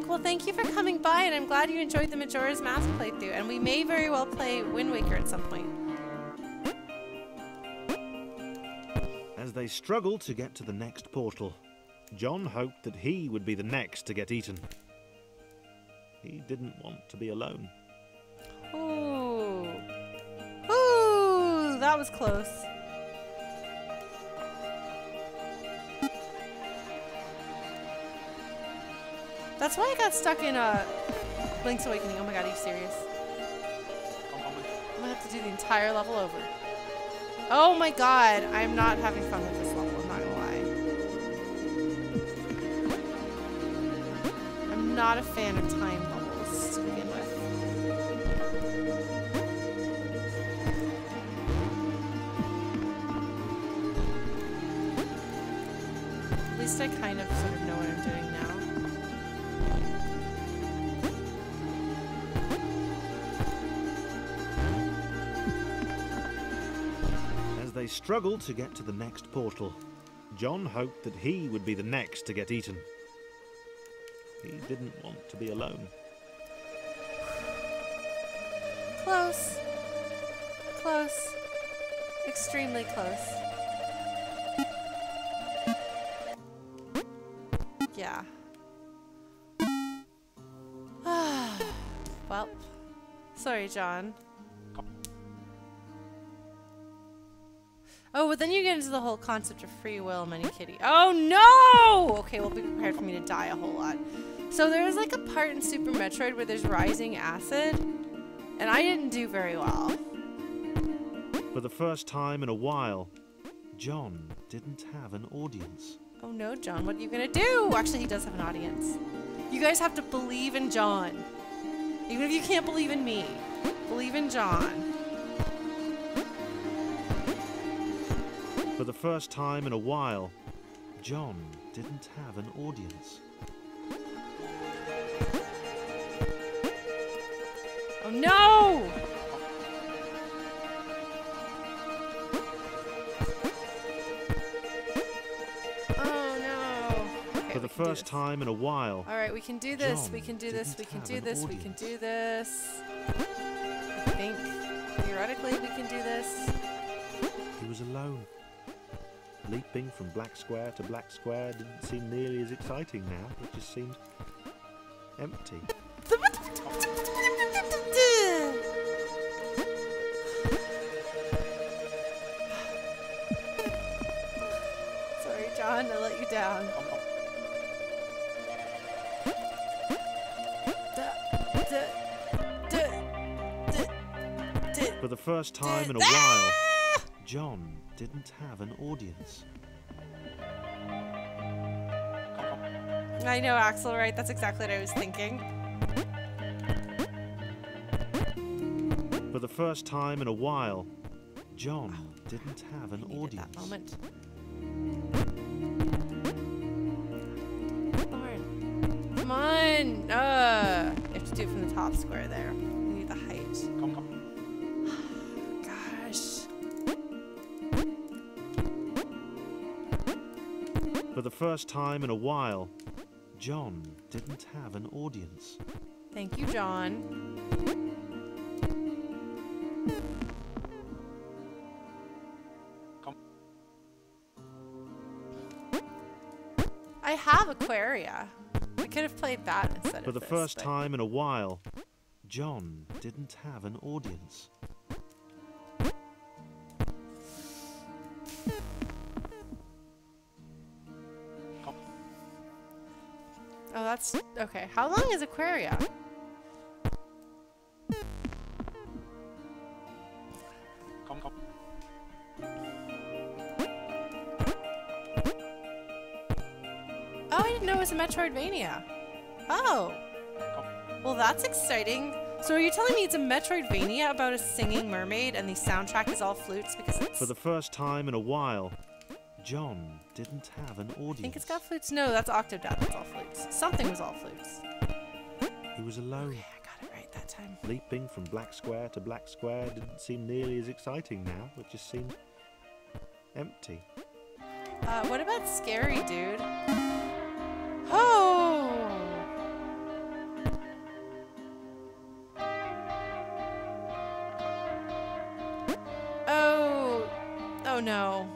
Well, thank you for coming by, and I'm glad you enjoyed the Majora's Mask playthrough, and we may very well play Wind Waker at some point. As they struggle to get to the next portal, John hoped that he would be the next to get eaten. He didn't want to be alone. Ooh. Ooh, that was close. That's why I got stuck in Link's Awakening. Oh my god, are you serious? I'm gonna have to do the entire level over. Oh my god, I'm not having fun with this level, I'm not gonna lie. I'm not a fan of time levels to begin with. At least I kind of sort of know what I'm doing now. They struggled to get to the next portal. John hoped that he would be the next to get eaten. He didn't want to be alone. Close. Close. Extremely close. Yeah. Well, sorry, John. Oh, but then you get into the whole concept of free will, many kitty. Oh no! Okay, well, be prepared for me to die a whole lot. So there's like a part in Super Metroid where there's rising acid, and I didn't do very well. For the first time in a while, John didn't have an audience. Oh no, John, what are you gonna do? Actually, he does have an audience. You guys have to believe in John. Even if you can't believe in me, believe in John. For the first time in a while, John didn't have an audience. Oh no! Oh no. Okay, For the first time in a while. Alright, we can do this, John we can do this, we can do didn't this, have we an can do audience. this. I think, theoretically, we can do this. He was alone. Leaping from black square to black square didn't seem nearly as exciting now. It just seemed empty. Sorry, John, I let you down. For the first time in a while, John didn't have an audience. I know, Axel, right? That's exactly what I was thinking. For the first time in a while, John didn't have an audience. That moment. Lauren, come on! You have to do it from the top square there. We need the height. Gosh. For the first time in a while, John didn't have an audience. Thank you, John. I have Aquaria. We could have played that instead For of the this, first but- time in a while, John didn't have an audience. Oh, that's... Okay, how long is Aquaria? Oh, I didn't know it was a Metroidvania. Oh. Well, that's exciting. So are you telling me it's a Metroidvania about a singing mermaid and the soundtrack is all flutes because it's... For the first time in a while, John didn't have an audience. I think it's got flutes. No, that's Octodad. That's all flutes. Something was all flutes. He was alone. Okay, I got it right that time. Leaping from black square to black square didn't seem nearly as exciting now. It just seemed empty. What about Scary Dude? Oh! Oh! Oh no.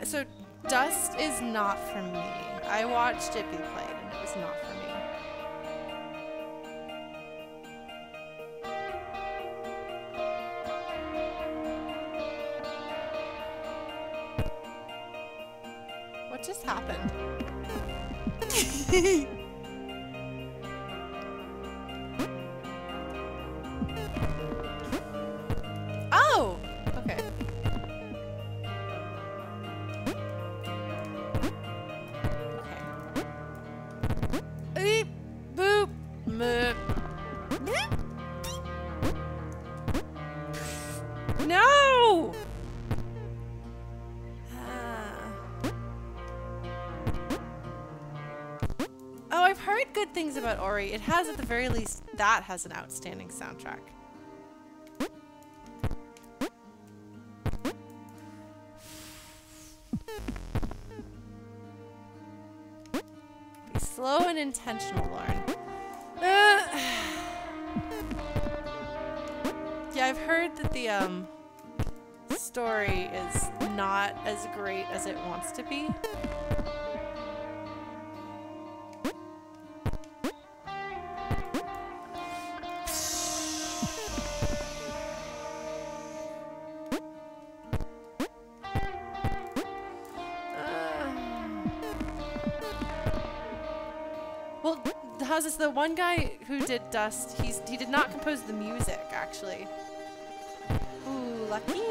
So Dust is not for me. I watched it be played and it was not for me. What just happened? Oh! Okay. Okay. Beep, boop, moop. No! Oh, I've heard good things about Ori. It has, at the very least, that has an outstanding soundtrack. Be slow and intentional, Lauren. Yeah, I've heard that the story is not as great as it wants to be. Well, how's this? The one guy who did Dust, he did not compose the music, actually. Ooh, lucky.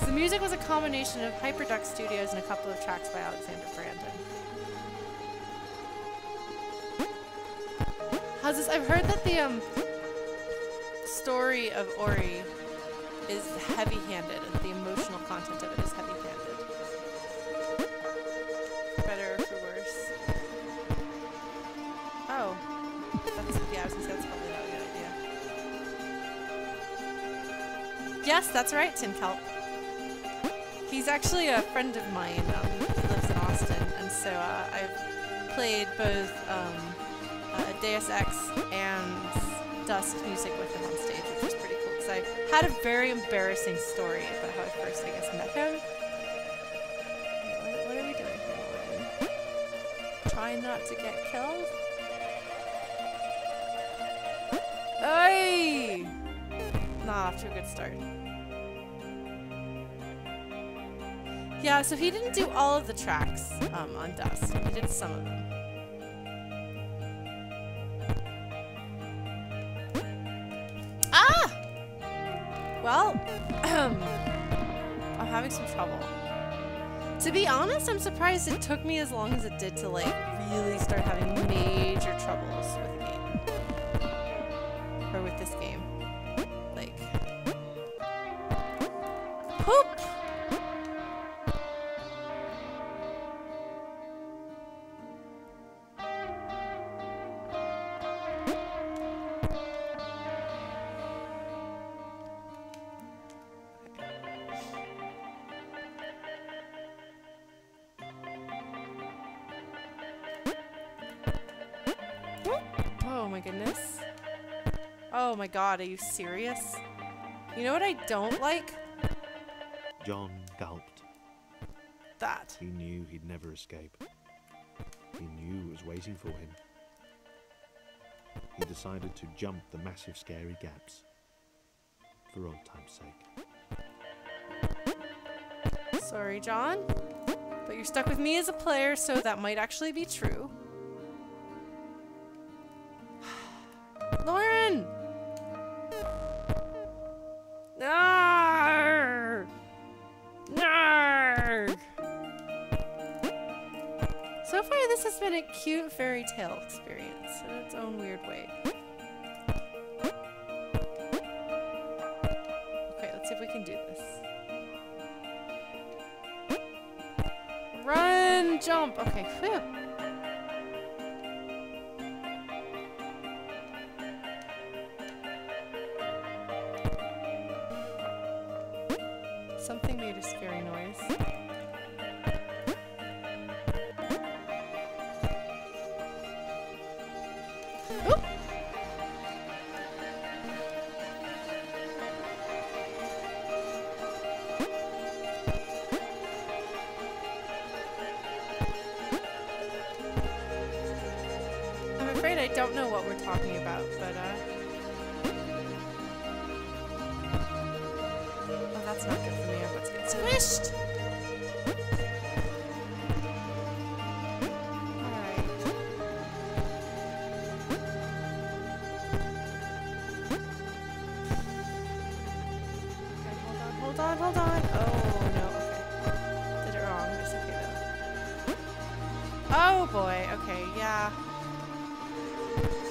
The music was a combination of Hyperduck Studios and a couple of tracks by Alexander Brandon. How's this? I've heard that the story of Ori is heavy-handed, and the emotional content of it is heavy-handed. Better or for worse. Oh. Yeah, I was gonna say that's probably not a good idea. Yes, that's right, Tin Kelp. He's actually a friend of mine. He lives in Austin, and so I've played both Deus Ex and Dust music with him on stage, which was pretty cool, because I had a very embarrassing story about how I first, I guess, met him. What are we doing here? Trying not to get killed? Hey! Not off to a good start. Yeah, so he didn't do all of the tracks on Dust. He did some of them. Ah! Well, I'm having some trouble. To be honest, I'm surprised it took me as long as it did to, like, really start having major troubles with a game. Or with this game. Like... Poop! Oh my goodness. Oh my god, are you serious? You know what I don't like? John gulped. That. He knew he'd never escape. He knew it was waiting for him. He decided to jump the massive scary gaps. For old time's sake. Sorry, John. But you're stuck with me as a player, so that might actually be true. Lauren! Narg! Narg! So far, this has been a cute fairy tale experience in its own weird way. Okay, let's see if we can do this. Run! Jump! Okay, phew. Something made a scary noise. Oop! I'm afraid I don't know what we're talking about, but oh, that's not good for me. Let's get squished. Alright. Okay, hold on. Oh, no, okay. Did it wrong. It's okay, though. Oh, boy. Okay, yeah.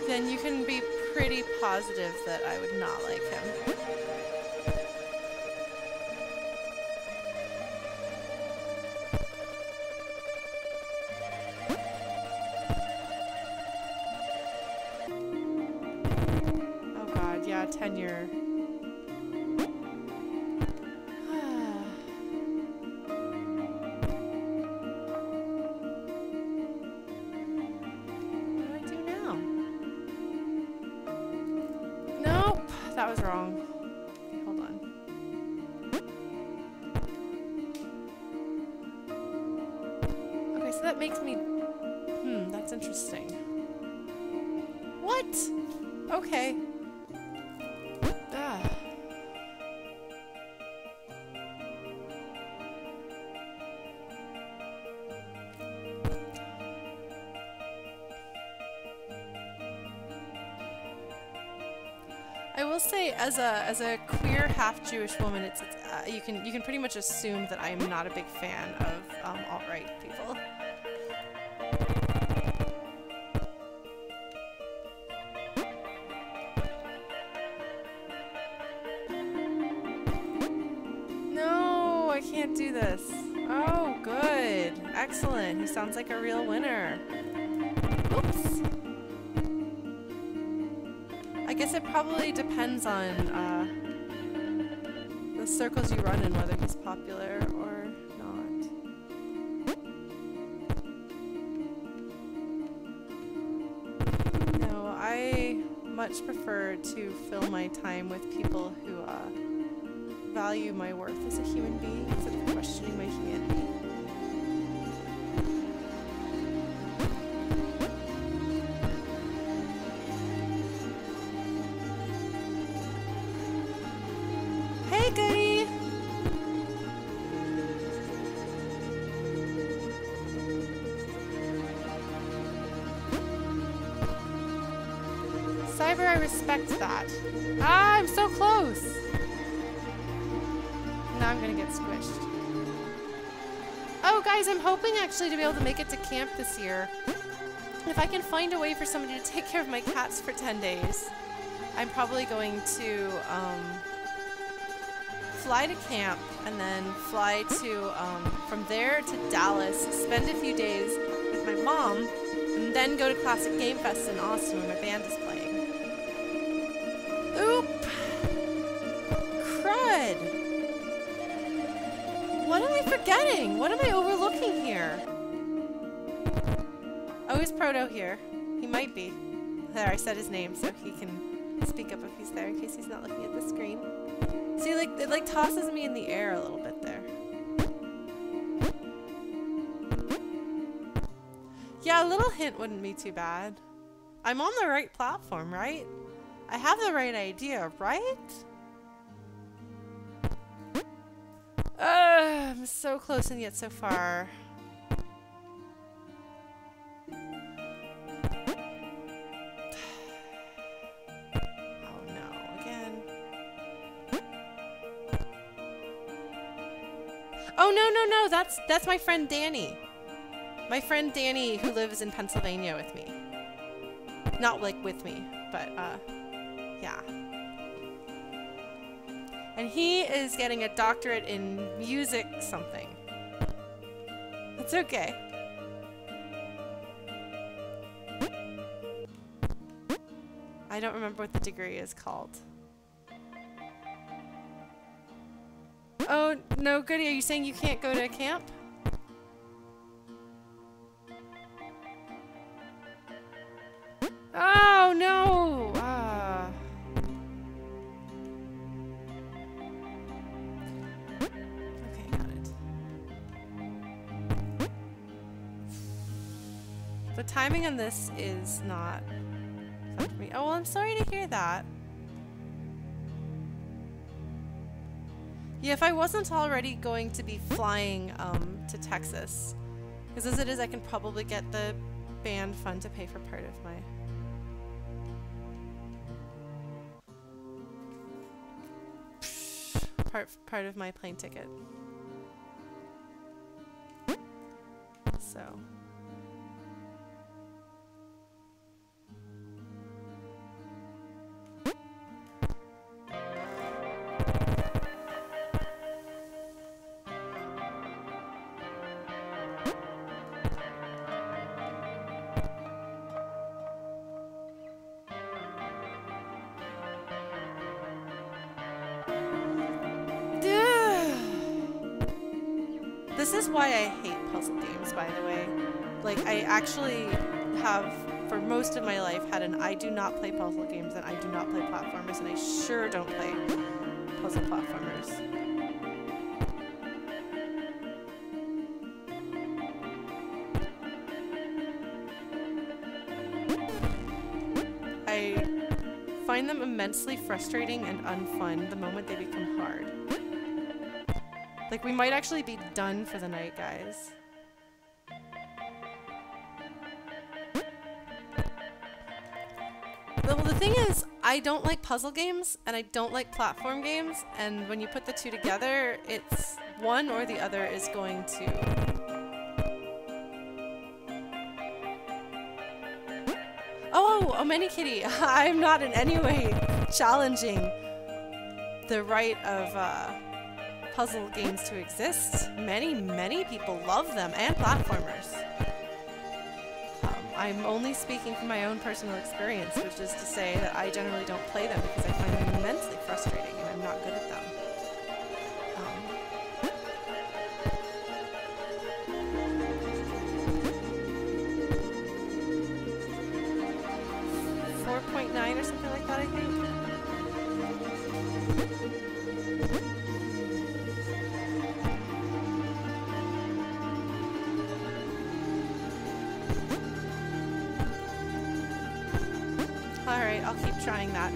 Then you can be pretty positive that I would not like him. Tenure. What do I do now? Nope, that was wrong. Okay, hold on. Okay, so that makes me... that's interesting. What? Okay. Ah. I will say, as a queer half-Jewish woman, it's you can pretty much assume that I'm not a big fan of alt-right people. No, I can't do this. Oh, good, excellent. He sounds like a real winner. Oops. I guess it probably depends on the circles you run in, whether he's popular or not. No, I much prefer to fill my time with people who value my worth as a human being instead of questioning my humanity. Goody! Cyber, I respect that. Ah, I'm so close! Now I'm gonna get squished. Oh, guys, I'm hoping actually to be able to make it to camp this year. If I can find a way for somebody to take care of my cats for 10 days, I'm probably going to, fly to camp and then fly to from there to Dallas, spend a few days with my mom, and then go to Classic Game Fest in Austin where my band is playing. Oop! Crud! What am I forgetting? What am I overlooking here? Oh, he's Proto here. He might be. There, I said his name so he can speak up if he's there in case he's not looking at the screen. See, like, it like tosses me in the air a little bit there. Yeah, a little hint wouldn't be too bad. I'm on the right platform, right? I have the right idea, right? I'm so close and yet so far. Oh, no, that's my friend Danny. My friend Danny who lives in Pennsylvania with me. Not like with me, but yeah. And he is getting a doctorate in music something. That's okay. I don't remember what the degree is called. Oh, no, Goody, are you saying you can't go to camp? Oh, no! Okay, got it. The timing on this is not fun for me. Oh, well, I'm sorry to hear that. Yeah, if I wasn't already going to be flying to Texas, because as it is, I can probably get the band fund to pay for part of my... part of my plane ticket. So... This is why I hate puzzle games, by the way. Like, I actually have, for most of my life, had an I do not play puzzle games and I do not play platformers, and I sure don't play puzzle platformers. find them immensely frustrating and unfun the moment they become hard. Like, we might actually be done for the night, guys. Well, the thing is, I don't like puzzle games, and I don't like platform games, and when you put the two together, it's one or the other is going to... Oh, Many Kitty, I'm not in any way challenging the right of puzzle games to exist. Many people love them, and platformers. I'm only speaking from my own personal experience, which is to say that I generally don't play them because I find them immensely frustrating and I'm not good at them. 4.9 or something like that, I think. Alright, I'll keep trying that.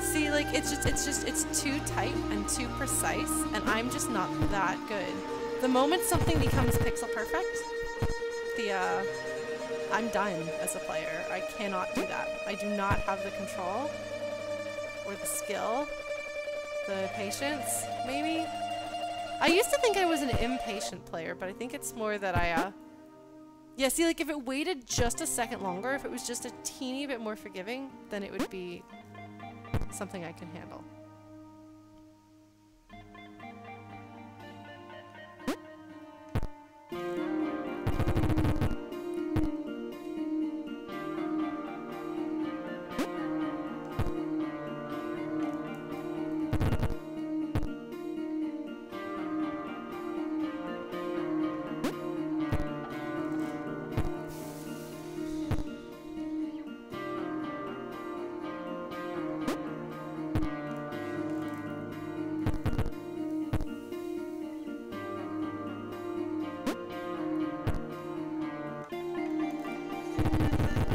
See, like, it's too tight and too precise, and I'm just not that good. The moment something becomes pixel perfect, I'm done as a player. I cannot do that. I do not have the control, or the skill, the patience, maybe? I used to think I was an impatient player, but I think it's more that yeah, see, like, if it waited just a second longer, if it was just a teeny bit more forgiving, then it would be something I can handle.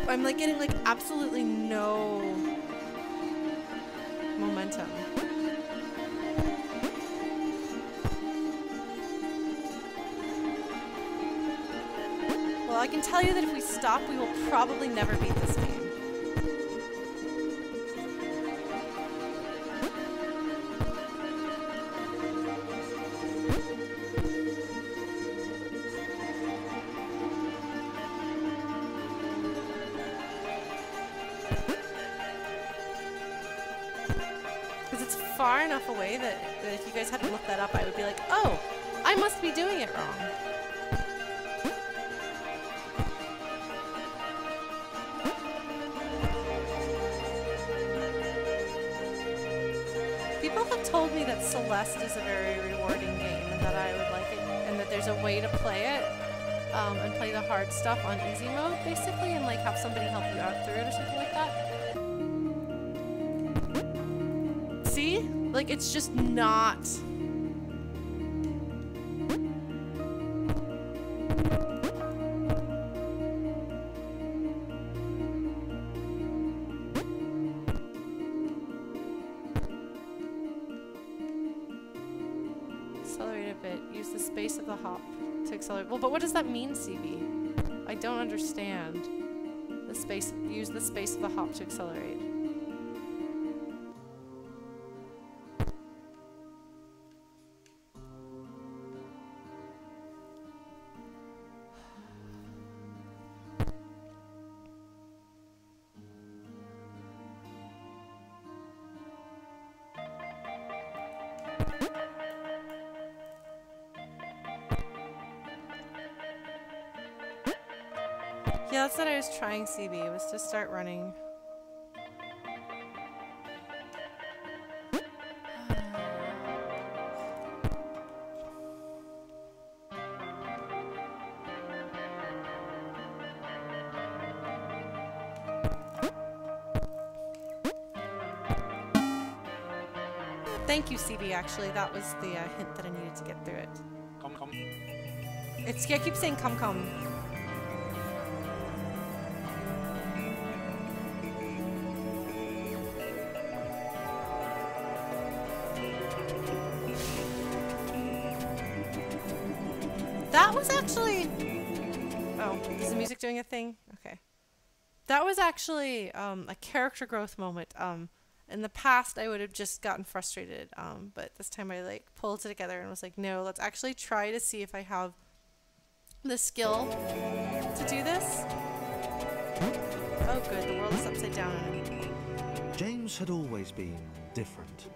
I'm like getting like absolutely no momentum. Well, I can tell you that if we stop, we will probably never beat this game. Far enough away that if you guys hadn't looked that up, I would be like, oh, I must be doing it wrong. People have told me that Celeste is a very rewarding game and that I would like it, and that there's a way to play it and play the hard stuff on easy mode, basically, and like have somebody help you out through it or something like that. Like, it's just not. Accelerate a bit. Use the space of the hop to accelerate. Well, but what does that mean, CB? I don't understand. The space. Use the space of the hop to accelerate. Yeah, that's what I was trying, CB, was to start running. Thank you, CB, actually. That was the hint that I needed to get through it. Come. I keep saying come. That was actually... Oh, is the music doing a thing? Okay. That was actually a character growth moment. In the past, I would have just gotten frustrated, but this time I like pulled it together and was like, no, let's actually try to see if I have the skill to do this. Oh good, the world is upside down. James had always been different.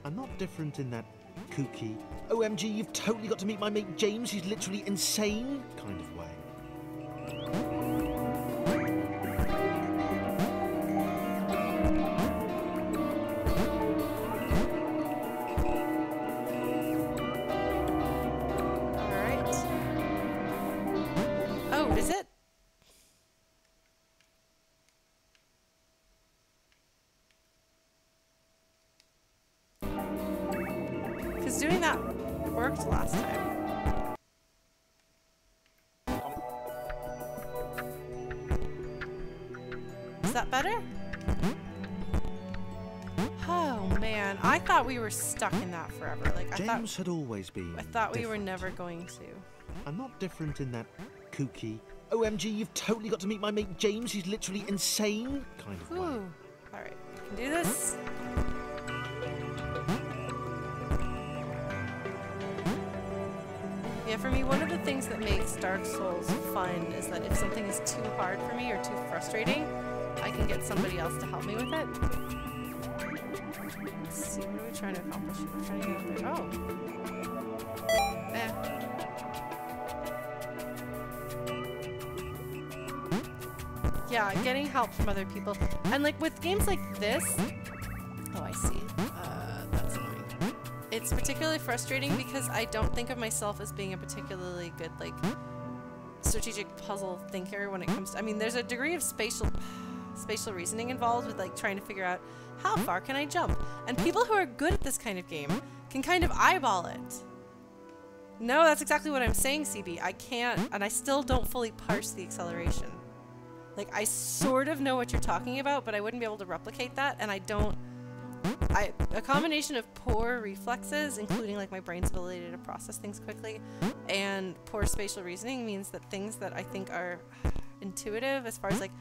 And not different in that kooky, OMG, you've totally got to meet my mate James, he's literally insane kind of way. Is it? Because doing that worked last time. Is that better? Oh man, I thought we were stuck in that forever. Like James had always been. I thought we were never going to. And not different in that kooky, OMG, you've totally got to meet my mate James, he's literally insane kind of way. Alright, I can do this. Yeah, for me, one of the things that makes Dark Souls fun is that if something is too hard for me or too frustrating, I can get somebody else to help me with it. Let's see, what are we trying to accomplish? We're trying to get up there. Oh. Yeah, getting help from other people. And like with games like this... Oh, I see. That's annoying. It's particularly frustrating because I don't think of myself as being a particularly good, like, strategic puzzle thinker when it comes to... I mean, there's a degree of spatial reasoning involved with, like, trying to figure out how far can I jump? And people who are good at this kind of game can kind of eyeball it. No, that's exactly what I'm saying, CB. I can't, and I still don't fully parse the acceleration. Like, I sort of know what you're talking about, but I wouldn't be able to replicate that, and I don't... a combination of poor reflexes, including, like, my brain's ability to process things quickly, and poor spatial reasoning means that things that I think are intuitive, as far as, like,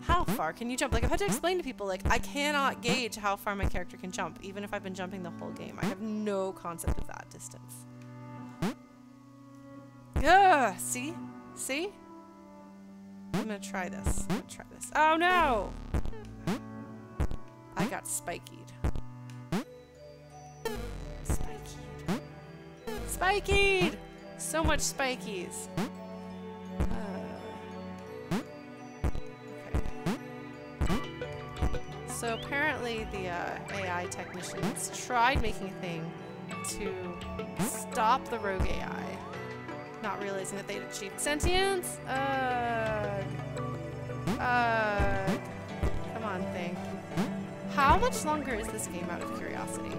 how far can you jump? Like, I've had to explain to people, like, I cannot gauge how far my character can jump, even if I've been jumping the whole game. I have no concept of that distance. Ugh! See? See? I'm gonna try this. Oh no! I got spikied. Spikied! So much spikies. Okay. So apparently the AI technicians tried making a thing to stop the rogue AI. Not realizing that they'd achieved sentience. Come on, thing. How much longer is this game, out of curiosity?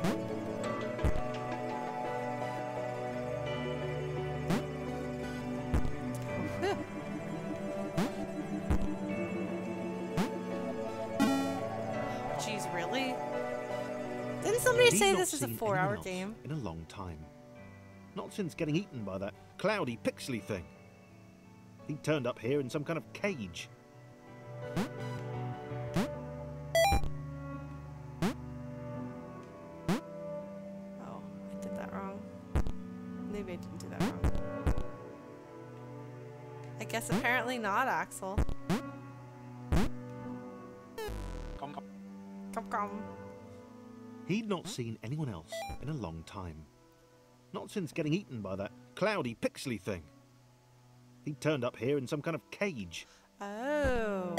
Jeez, really? Didn't somebody say this is a 4-hour game? In a long time. Not since getting eaten by that cloudy, pixely thing. He turned up here in some kind of cage. Oh, I did that wrong. Maybe I didn't do that wrong. I guess apparently not, Axel. Come. He'd not seen anyone else in a long time. Not since getting eaten by that cloudy, pixely thing. He turned up here in some kind of cage. Oh.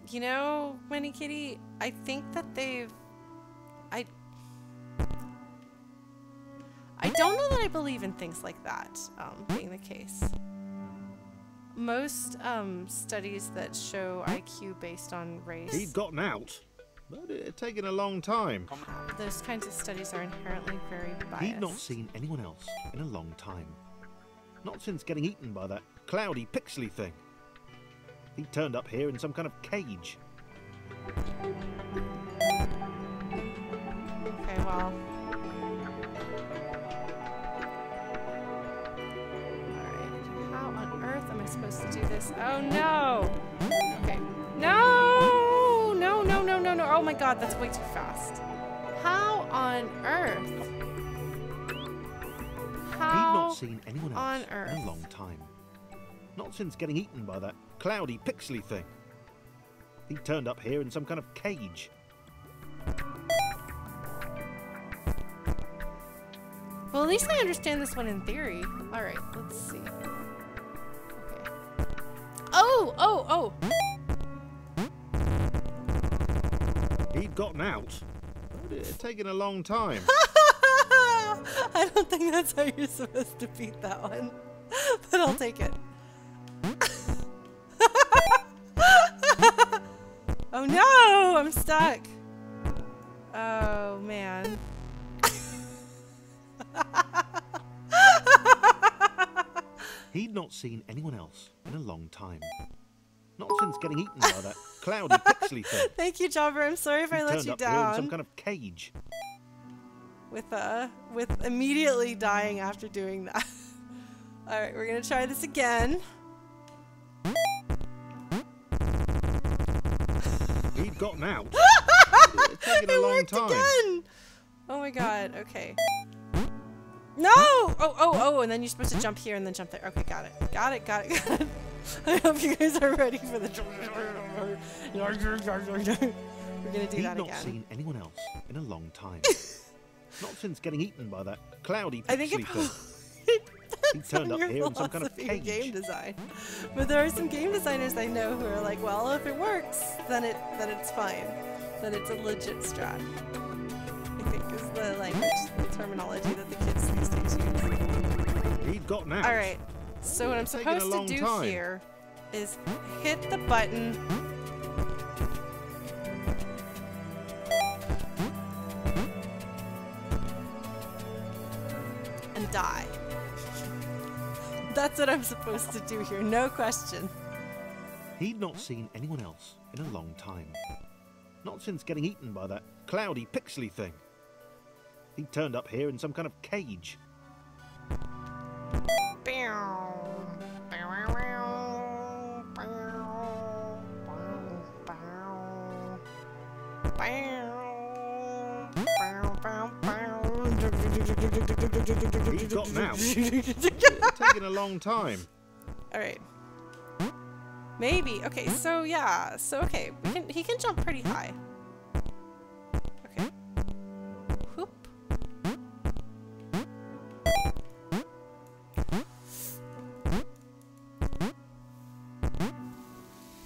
You know, Winnie Kitty, I think that they've... I don't know that I believe in things like that being the case. Most studies that show IQ based on race... He'd gotten out, but it had taken a long time. Those kinds of studies are inherently very biased. He'd not seen anyone else in a long time. Not since getting eaten by that cloudy, pixely thing. He turned up here in some kind of cage. Okay, well. Alright. How on earth am I supposed to do this? Oh no! Okay. No! No, no, no, no, no. Oh my god, that's way too fast. How on earth? How He'd not seen anyone on else earth? in a long time. Not since getting eaten by that cloudy, pixely thing. He turned up here in some kind of cage. Well, at least I understand this one in theory. Alright, let's see. Okay. Oh! Oh! Oh! He'd gotten out, but it had taken a long time. I don't think that's how you're supposed to beat that one. But I'll take it. Oh no! I'm stuck. Oh man. He'd not seen anyone else in a long time. Not since getting eaten by that cloudy, pixely thing. Thank you, Jobber. I'm sorry if I let you Turned up here in some down. kind of cage. With immediately dying after doing that. Alright, we're gonna try this again. He'd gotten out. It had taken a It long worked time. again! Oh my god, okay. No! Oh, oh, oh, and then you're supposed to jump here and then jump there. Okay, got it. Got it, got it, got it. I hope you guys are ready for the... We're gonna do He'd that not again. seen anyone else in a long time. Not since getting eaten by that cloudy, I think pixely it thing. He turned up here in some kind of philosophy cage. game design. But there are some game designers I know who are like, well, if it works, then it's fine. Then it's a legit strat. I think is the language, the terminology that the kids these days use. He'd gotten out. Alright, so what I'm It's taken a supposed to long do time. here is hit the button and die. That's what I'm supposed to do here, no question. He'd not seen anyone else in a long time. Not since getting eaten by that cloudy, pixely thing. He turned up here in some kind of cage. He'd gotten out. It's taken a long time. Alright. Maybe. Okay, so yeah. So okay, he can jump pretty high. Okay. Whoop.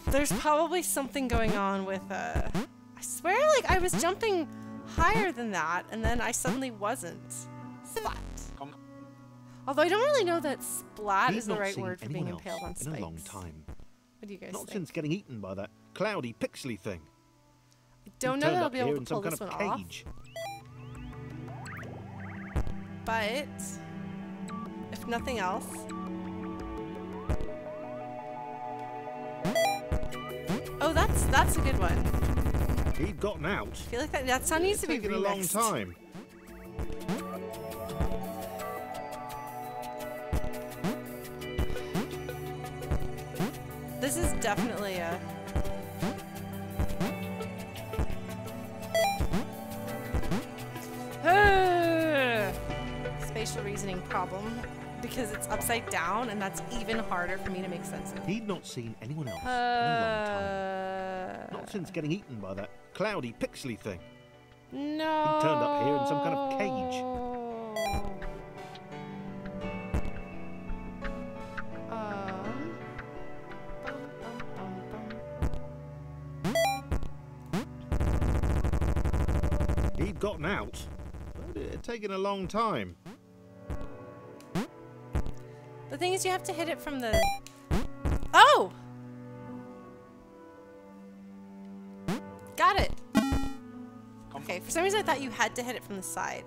There's probably something going on with I swear like I was jumping higher than that and then I suddenly wasn't. Splat. Although I don't really know that splat He'd is the not right seen word for anyone being else impaled on in spikes. a long time. What do you guys Not think? since getting eaten by that cloudy, pixely thing. I don't know that I'll be able to pull this one off. But if nothing else, oh, that's a good one. He'd gotten out. I feel like that sound needs to be taken a long remixed. time. This is definitely a spatial reasoning problem because it's upside down and that's even harder for me to make sense of. He'd not seen anyone else in a long time. Not since getting eaten by that cloudy, pixely thing. No. He turned up here in some kind of cage. He'd gotten out, but it had taken a long time. The thing is, you have to hit it from the... Oh! Got it! Okay, for some reason I thought you had to hit it from the side.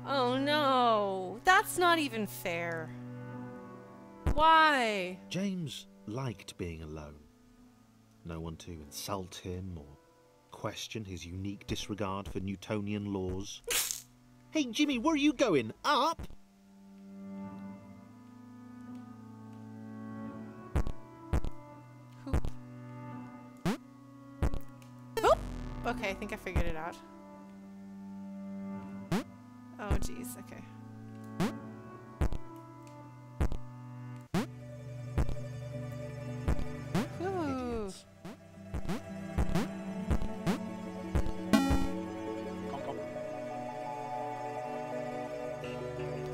Oh no! That's not even fair. Why? James liked being alone. No one to insult him or question his unique disregard for Newtonian laws. Hey, Jimmy, where are you going? Up? Hoop. Hoop! Okay, I think I figured it out. Oh, jeez, okay. Ooh.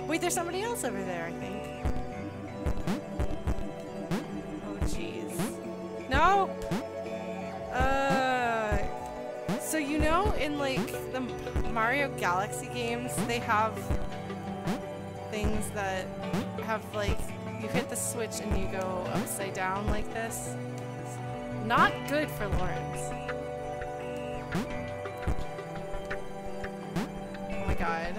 Wait, there's somebody else over there, I think. Oh, jeez. No! So you know, in like the Mario Galaxy games, they have things that have like, you hit the switch and you go upside down like this. It's not good for Lawrence. Oh my god.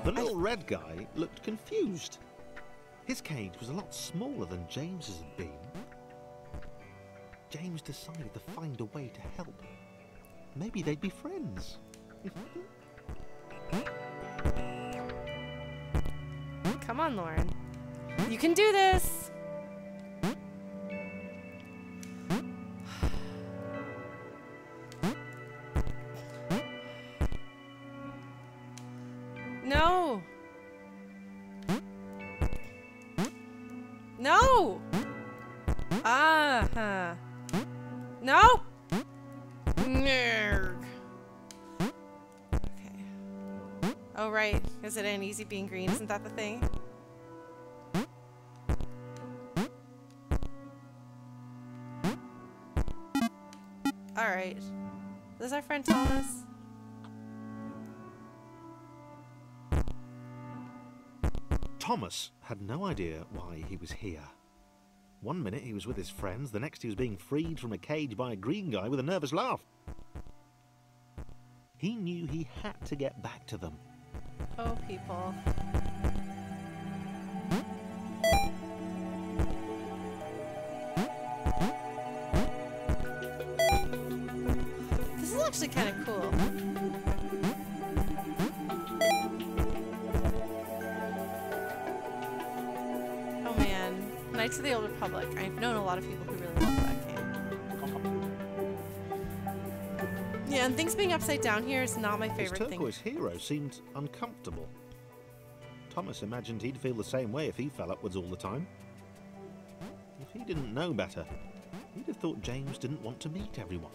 The little red guy looked confused. His cage was a lot smaller than James's had been. James decided to find a way to help. Maybe they'd be friends. Come on, Lauren. You can do this! No! No! Uh-huh. No! Nerd. Okay. Oh, right. Is it an easy being green? Isn't that the thing? Alright. This is our friend Thomas. Thomas had no idea why he was here. One minute he was with his friends, the next he was being freed from a cage by a green guy with a nervous laugh. He knew he had to get back to them. Oh, people. This is actually kind of cool. Oh man, Knights of the Old Republic. I've known a lot of people who really love that game. Yeah, and things being upside down here is not my favorite thing. His turquoise hero seemed uncomfortable. Thomas imagined he'd feel the same way if he fell upwards all the time. If he didn't know better, he'd have thought James didn't want to meet everyone.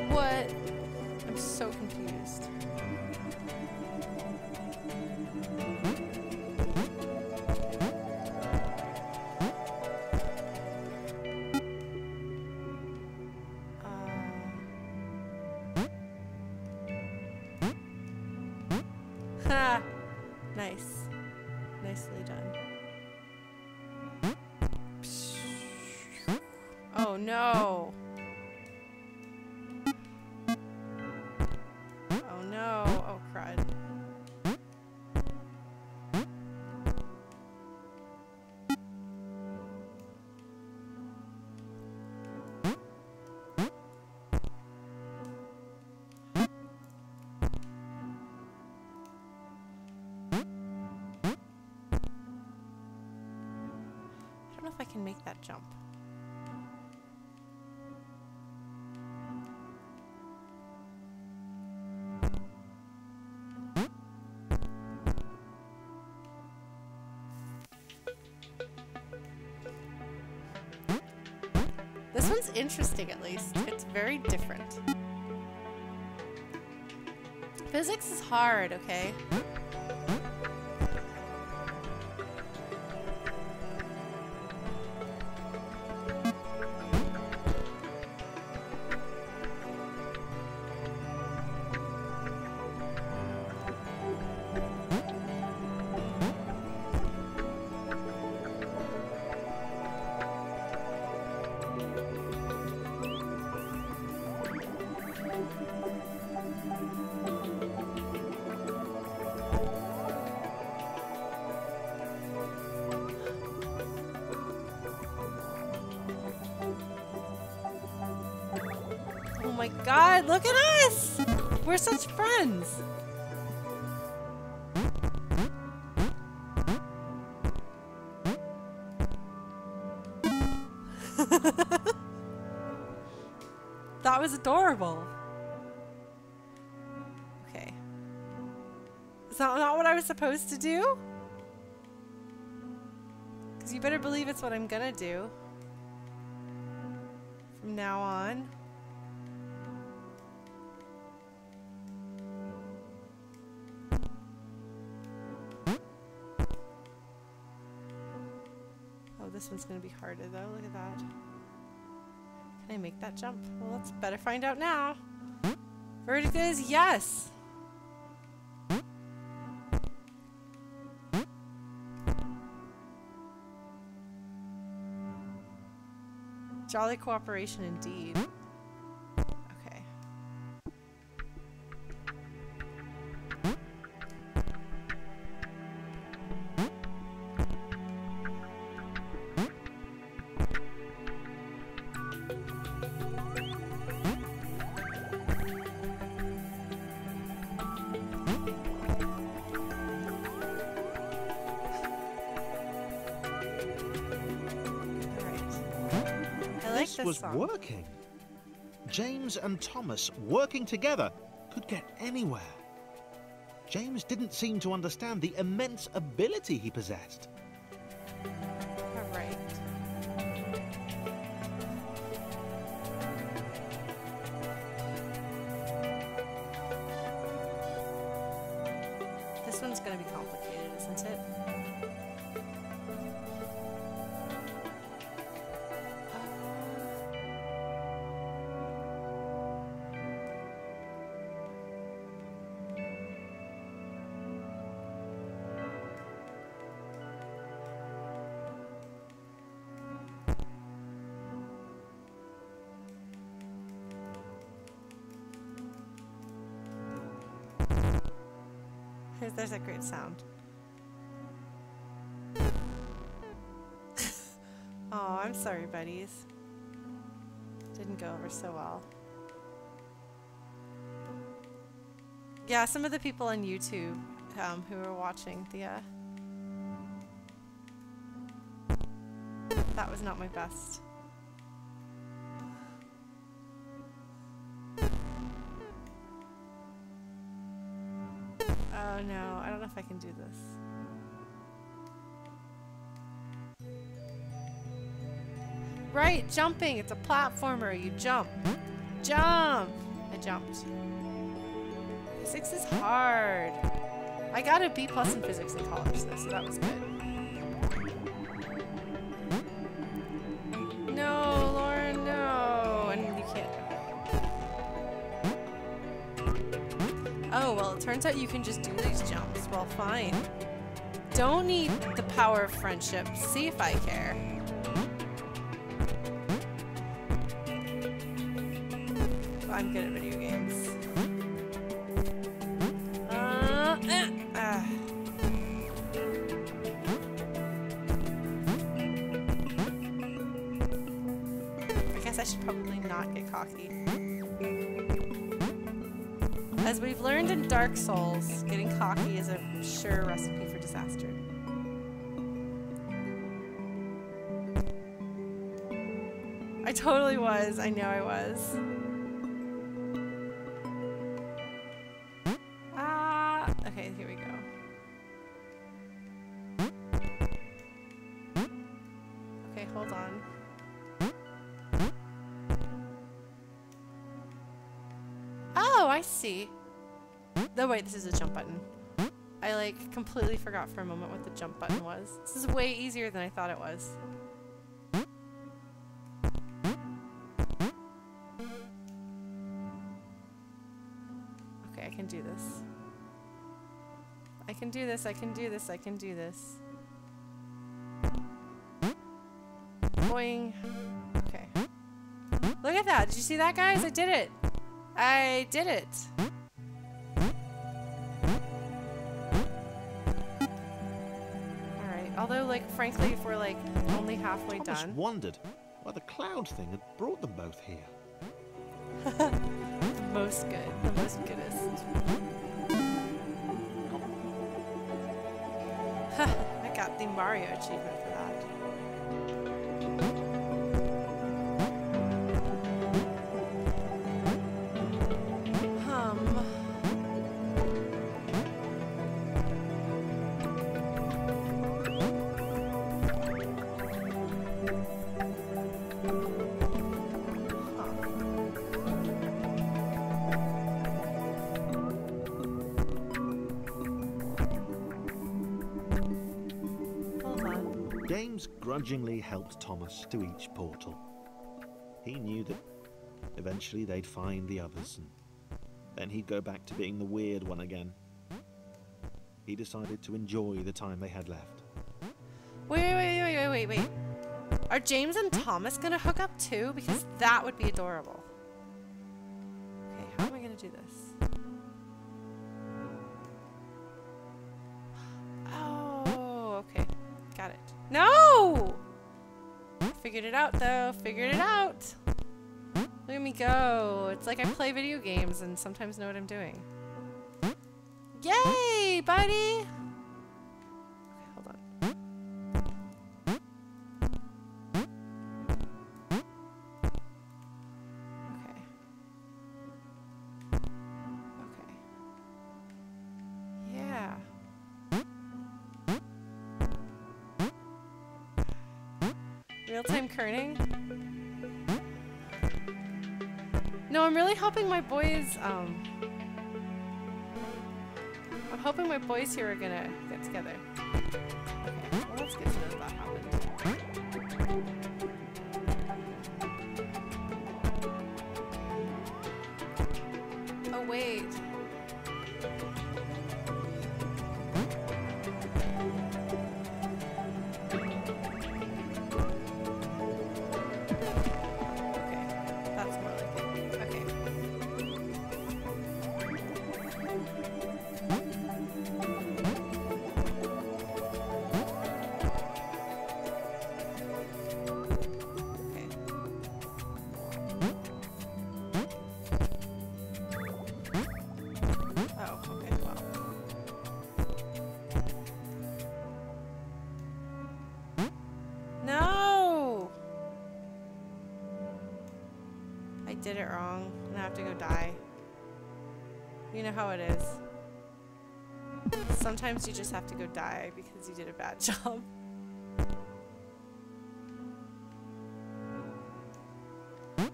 What? I'm so confused. Ha! Nice. Nicely done. Oh no! Oh no! Oh crud. I don't know if I can make that jump. This one's interesting, at least. It's very different. Physics is hard, okay? my god, look at us! We're such friends! That was adorable. Okay. Is that not what I was supposed to do? Because you better believe it's what I'm gonna do. From now on. Oh, this one's gonna be harder though. Look at that. Can I make that jump? Well, let's better find out now. Verdict is yes. Jolly cooperation indeed. Okay. This was working. James and Thomas working together could get anywhere. James didn't seem to understand the immense ability he possessed. All right. This one's going to be complicated, isn't it? There's a great sound. Oh, I'm sorry, buddies. Didn't go over so well. Yeah, some of the people on YouTube who were watching the that was not my best. Oh no, I don't know if I can do this. Right, jumping. It's a platformer. You jump. Jump! I jumped. Physics is hard. I got a B+ in physics in college though, so that was good. No, Lauren, no. And you can't. Oh, well, it turns out you can just do these jumps. Well, fine. Don't need the power of friendship. See if I care. I'm good at video games. I guess I should probably not get cocky. As we've learned in Dark Souls, getting cocky is a sure recipe for disaster. I totally was. I know I was. Okay, here we go. Okay, hold on. Oh, I see. No, wait, this is a jump button. I, like, completely forgot for a moment what the jump button was. This is way easier than I thought it was. Okay, I can do this. I can do this, I can do this, I can do this. Boing. Okay. Look at that. Did you see that, guys? I did it. I did it. Alright. Although, like, frankly, if we're, like, only halfway Thomas done. wondered why the cloud thing had brought them both here. The most good. The most goodest. I got the Mario achievement for that. James grudgingly helped Thomas to each portal. He knew that eventually they'd find the others, and then he'd go back to being the weird one again. He decided to enjoy the time they had left. Wait. Are James and Thomas gonna hook up too? Because that would be adorable. Okay, how am I gonna do this? Oh, okay. Got it. No! Figured it out though. Figured it out. Look at me go. It's like I play video games and sometimes know what I'm doing. Yay, buddy! Okay, hold on. Okay. Okay. Yeah. Real-time kerning? No, I'm really hoping my boys, I'm hoping my boys here are gonna get together. Okay, well, let's get to know that happened. Oh, wait. Did it wrong and I have to go die. You know how it is. Sometimes you just have to go die because you did a bad job.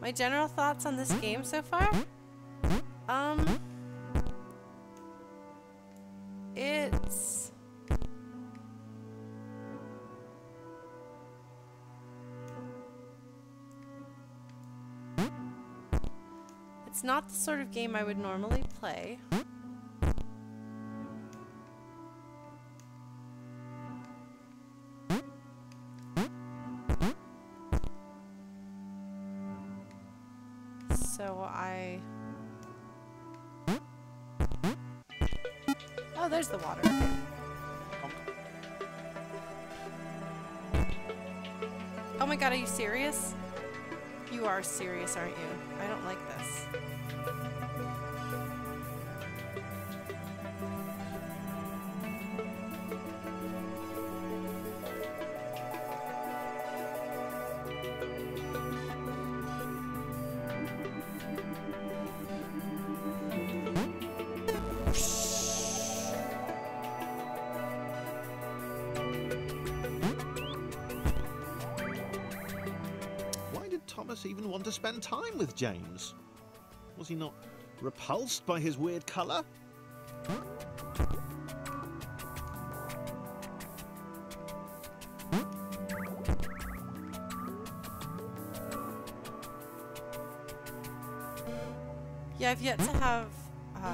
My general thoughts on this game so far? It's not the sort of game I would normally play. So oh, there's the water. Okay. Oh my god, are you serious? You are serious, aren't you? I don't like this. Even want to spend time with James? Was he not repulsed by his weird colour? Yeah, I've yet to have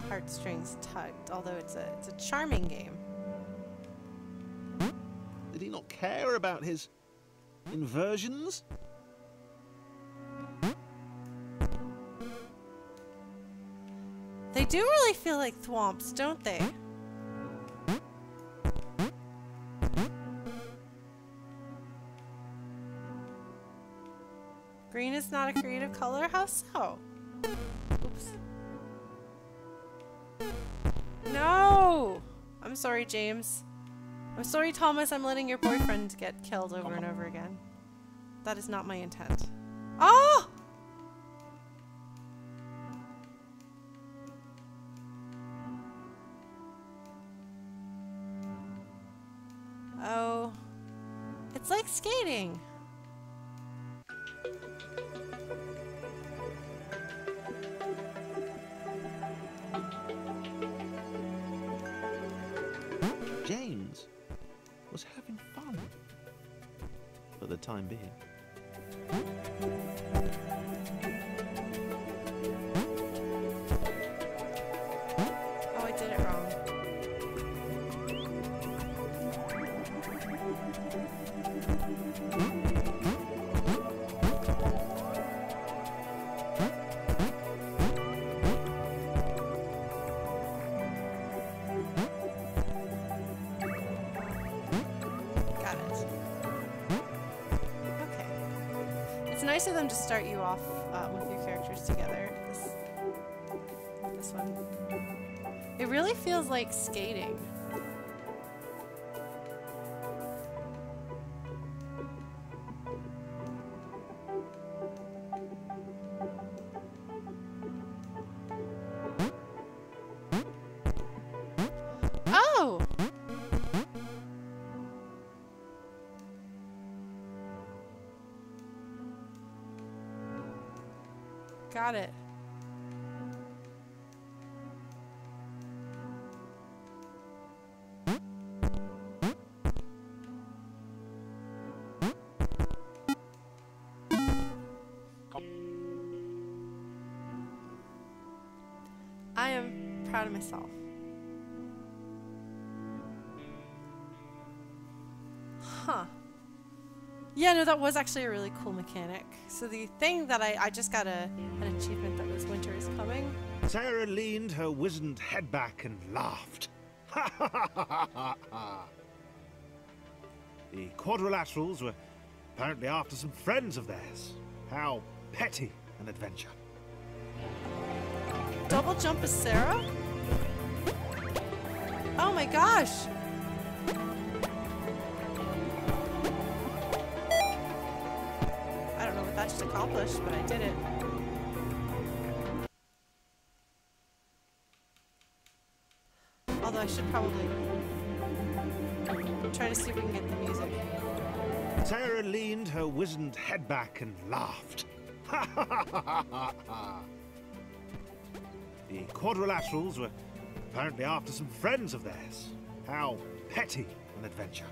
heartstrings tugged, although it's a charming game. Did he not care about his inversions? They do really feel like thwomps, don't they? Green is not a creative color? How so? Oops. No! I'm sorry, James. I'm sorry, Thomas, I'm letting your boyfriend get killed over and over again. That is not my intent. Oh! Oh. It's like skating. James was having fun for the time being. Oh, I did it wrong. Got it. Okay. It's nice of them to start you off with your characters together. This one. It really feels like skating. Oh! Got it. I am proud of myself. Huh. Yeah, no, that was actually a really cool mechanic. So the thing that I just got an achievement that was winter is coming. Sarah leaned her wizened head back and laughed. Ha ha ha ha ha ha! The Quadrilaterals were apparently after some friends of theirs. How petty an adventure. Double jump is Sarah? Oh my gosh! I don't know what that just accomplished, but I did it. Although I should probably try to see if we can get the music. Sarah leaned her wizened head back and laughed. Ha ha ha ha ha ha! The Quadrilaterals were apparently after some friends of theirs. How petty an adventure.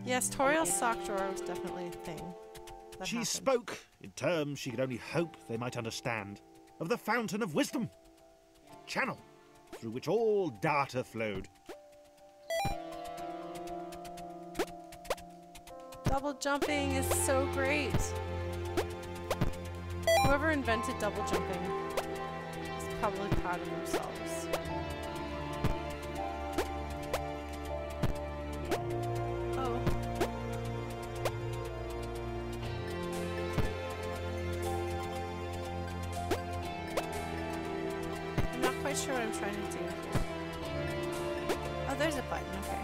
Yes, Toriel's sock drawer was definitely a thing. She happened. spoke in terms she could only hope they might understand, of the fountain of wisdom, the channel through which all data flowed. Double jumping is so great. Whoever invented double jumping is probably proud of themselves. Oh. I'm not quite sure what I'm trying to do here. Oh, there's a button, okay.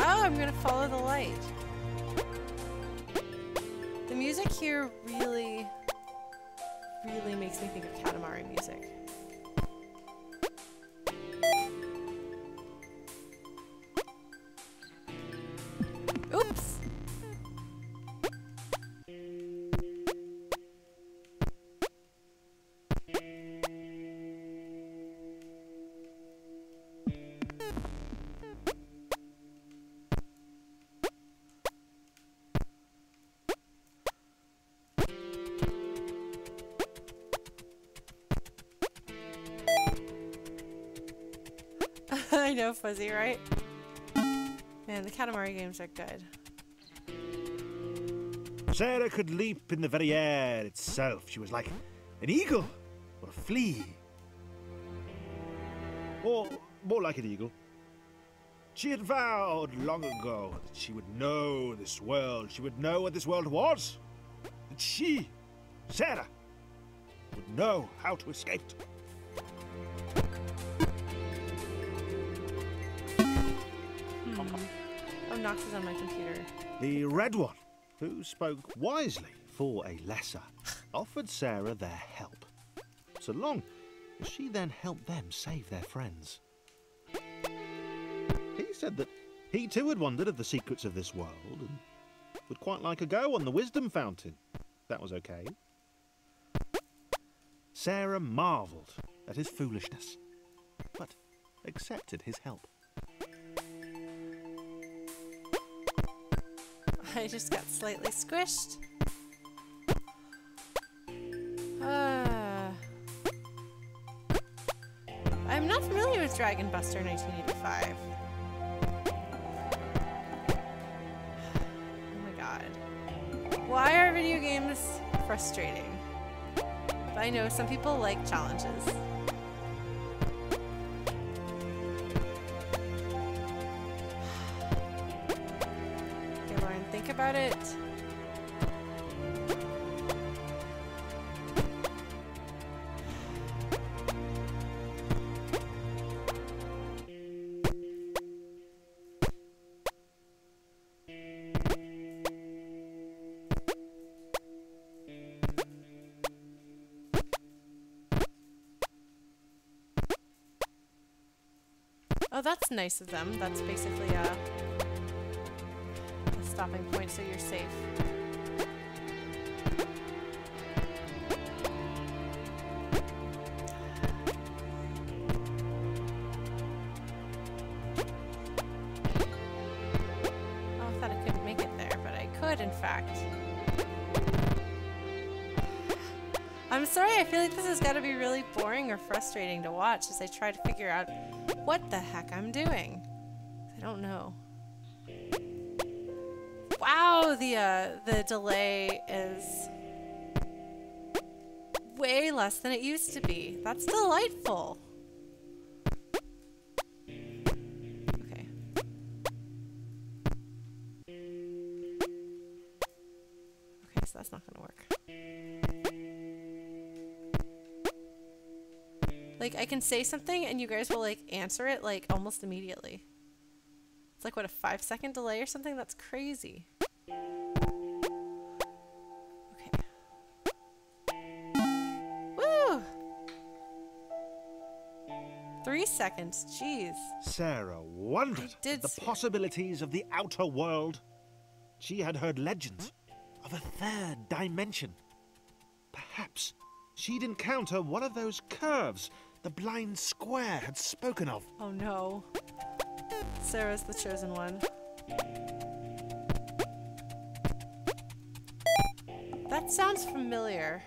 Oh, I'm gonna follow the light. The music here really makes me think of Katamari music. Oops! I know, Fuzzy, right? Man, the Katamari games are good. Sarah could leap in the very air itself. She was like an eagle or a flea. Or more like an eagle. She had vowed long ago that she would know this world. She would know what this world was. That she, Sarah, would know how to escape it. Oh, Nox is on my computer. The red one, who spoke wisely for a lesser, offered Sarah their help, so long as she then helped them save their friends. He said that he too had wondered of the secrets of this world and would quite like a go on the wisdom fountain. That was okay. Sarah marvelled at his foolishness, but accepted his help. I just got slightly squished. I'm not familiar with Dragon Buster 1985. Oh my god. Why are video games frustrating? But I know some people like challenges. Okay, Lauren, think about it. Oh, that's nice of them. That's basically a stopping point so you're safe. Oh, I thought I couldn't make it there, but I could, in fact. I'm sorry, I feel like this has got to be really boring or frustrating to watch as I try to figure out what the heck I'm doing. I don't know. Wow, the delay is way less than it used to be. That's delightful. Okay. Okay, so that's not gonna work. Like, I can say something and you guys will, like, answer it, like, almost immediately. It's like, what, a 5-second delay or something? That's crazy. Okay. Woo! 3 seconds, jeez. Sarah wondered at the possibilities of the outer world. She had heard legends of a third dimension. Perhaps she'd encounter one of those curves the blind square had spoken of. Oh no. Sarah's the chosen one. That sounds familiar.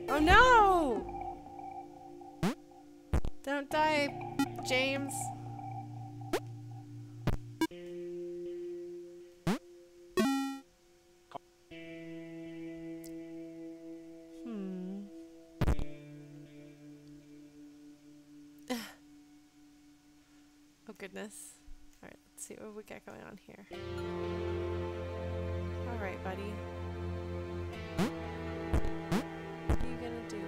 Oh no! Don't die, James. Oh goodness. Alright, let's see what we got going on here. Alright, buddy. What are you gonna do?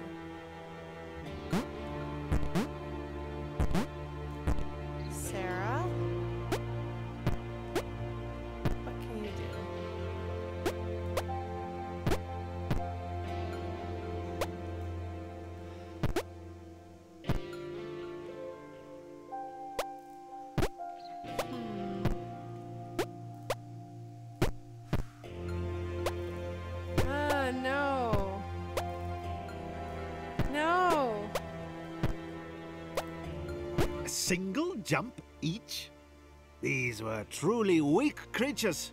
Sarah? What can you do? No. No. A single jump each? These were truly weak creatures.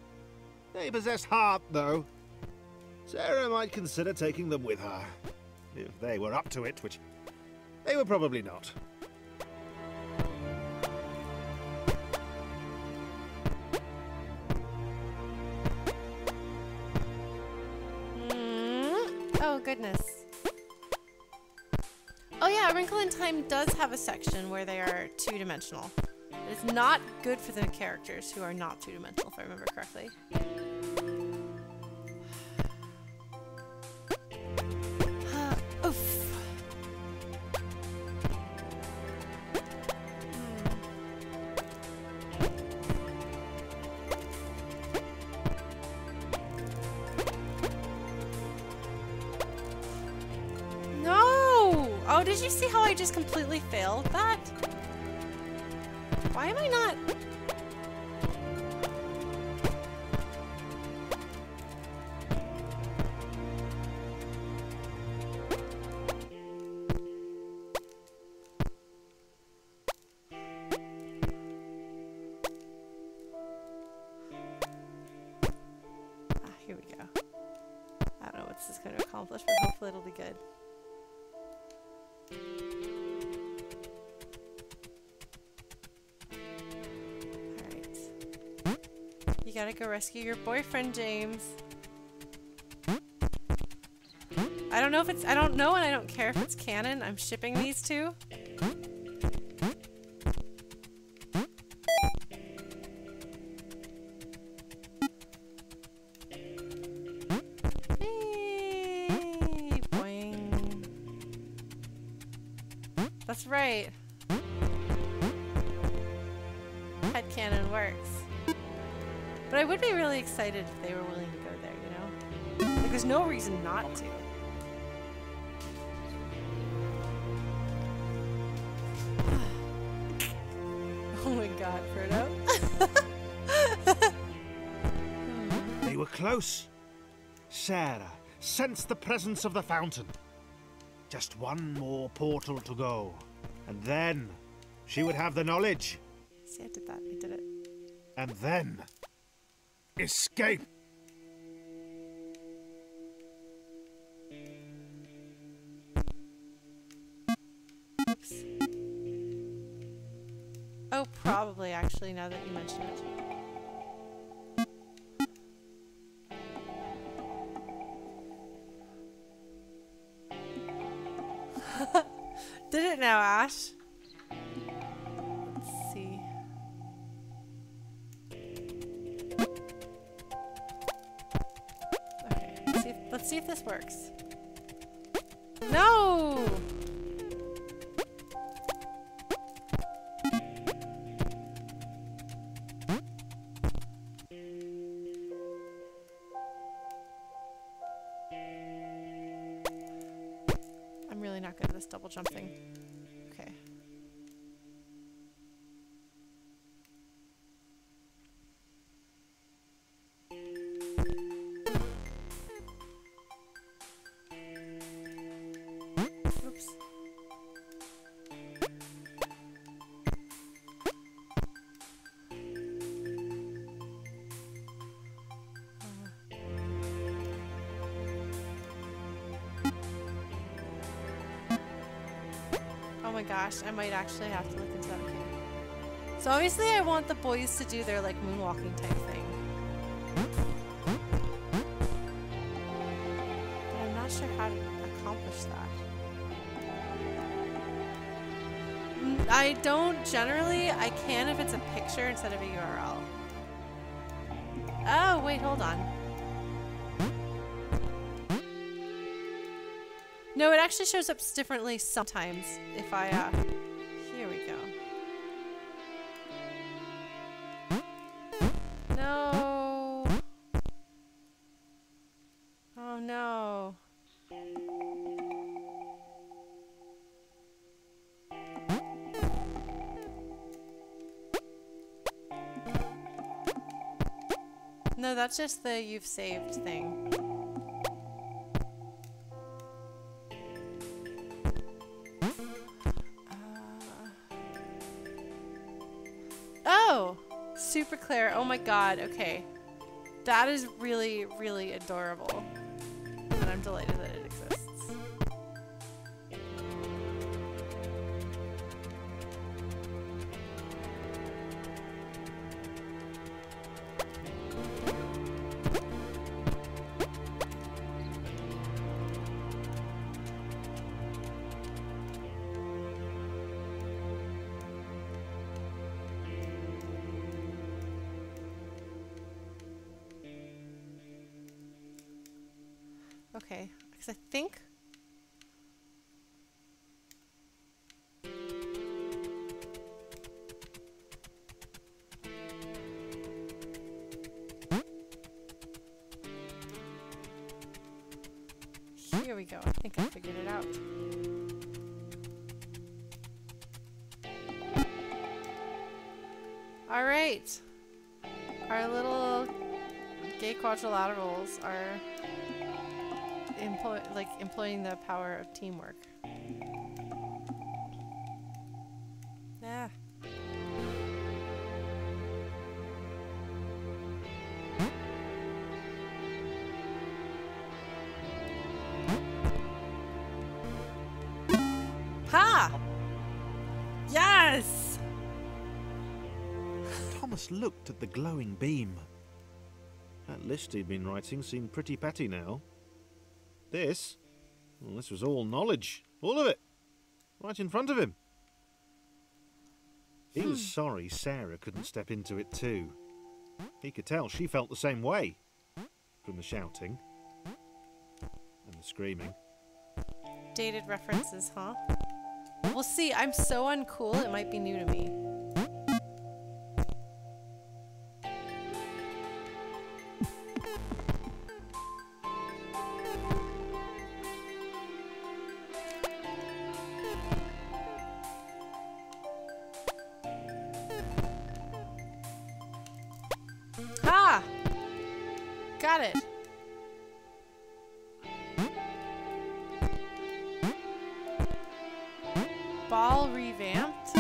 They possessed heart, though. Sarah might consider taking them with her. If they were up to it, which they were probably not. Oh, goodness. Oh yeah, A Wrinkle in Time does have a section where they are two-dimensional. It's not good for the characters who are not two-dimensional, if I remember correctly. Oof. No! Oh, did you see how I just completely failed that? Why am I not? Here we go. I don't know what this is going to accomplish, but hopefully it'll be good. You gotta go rescue your boyfriend, James. I don't know if it's- I don't know and I don't care if it's canon. I'm shipping these two. Hey, boing. That's right. Headcanon works. But I would be really excited if they were willing to go there, you know? Like, there's no reason not to. Oh my god, Frodo. They were close. Sarah sensed the presence of the fountain. Just one more portal to go. And then she would have the knowledge. See, I did that. I did it. And then escape. Oops. Oh, probably, actually, now that you mention it. Did it now, Ash? Let's see. Okay, let's see if this works. No! I'm really not good at this double jump thing. Okay. Oops. Oh my gosh, I might actually have to look into that. Okay. So obviously I want the boys to do their like moonwalking type thing. But I'm not sure how to accomplish that. I don't generally. I can if it's a picture instead of a URL. Oh, wait, hold on. No, it actually shows up differently sometimes if I, here we go. No. Oh no. No, that's just the you've saved thing. Oh! Super clear. Oh my god, okay. That is really, really adorable. And I'm delighted that it exists. Okay, because I think... Here we go. I think I figured it out. All right. Our little gay quadrilaterals are employing the power of teamwork. Ah. Ha! Yes! Thomas looked at the glowing beam. That list he'd been writing seemed pretty petty now. This? Well, this was all knowledge. All of it. Right in front of him. He was sorry Sarah couldn't step into it too. He could tell she felt the same way. From the shouting. And the screaming. Dated references, huh? Well, see, I'm so uncool, it might be new to me. Ah! Got it. Ball revamped.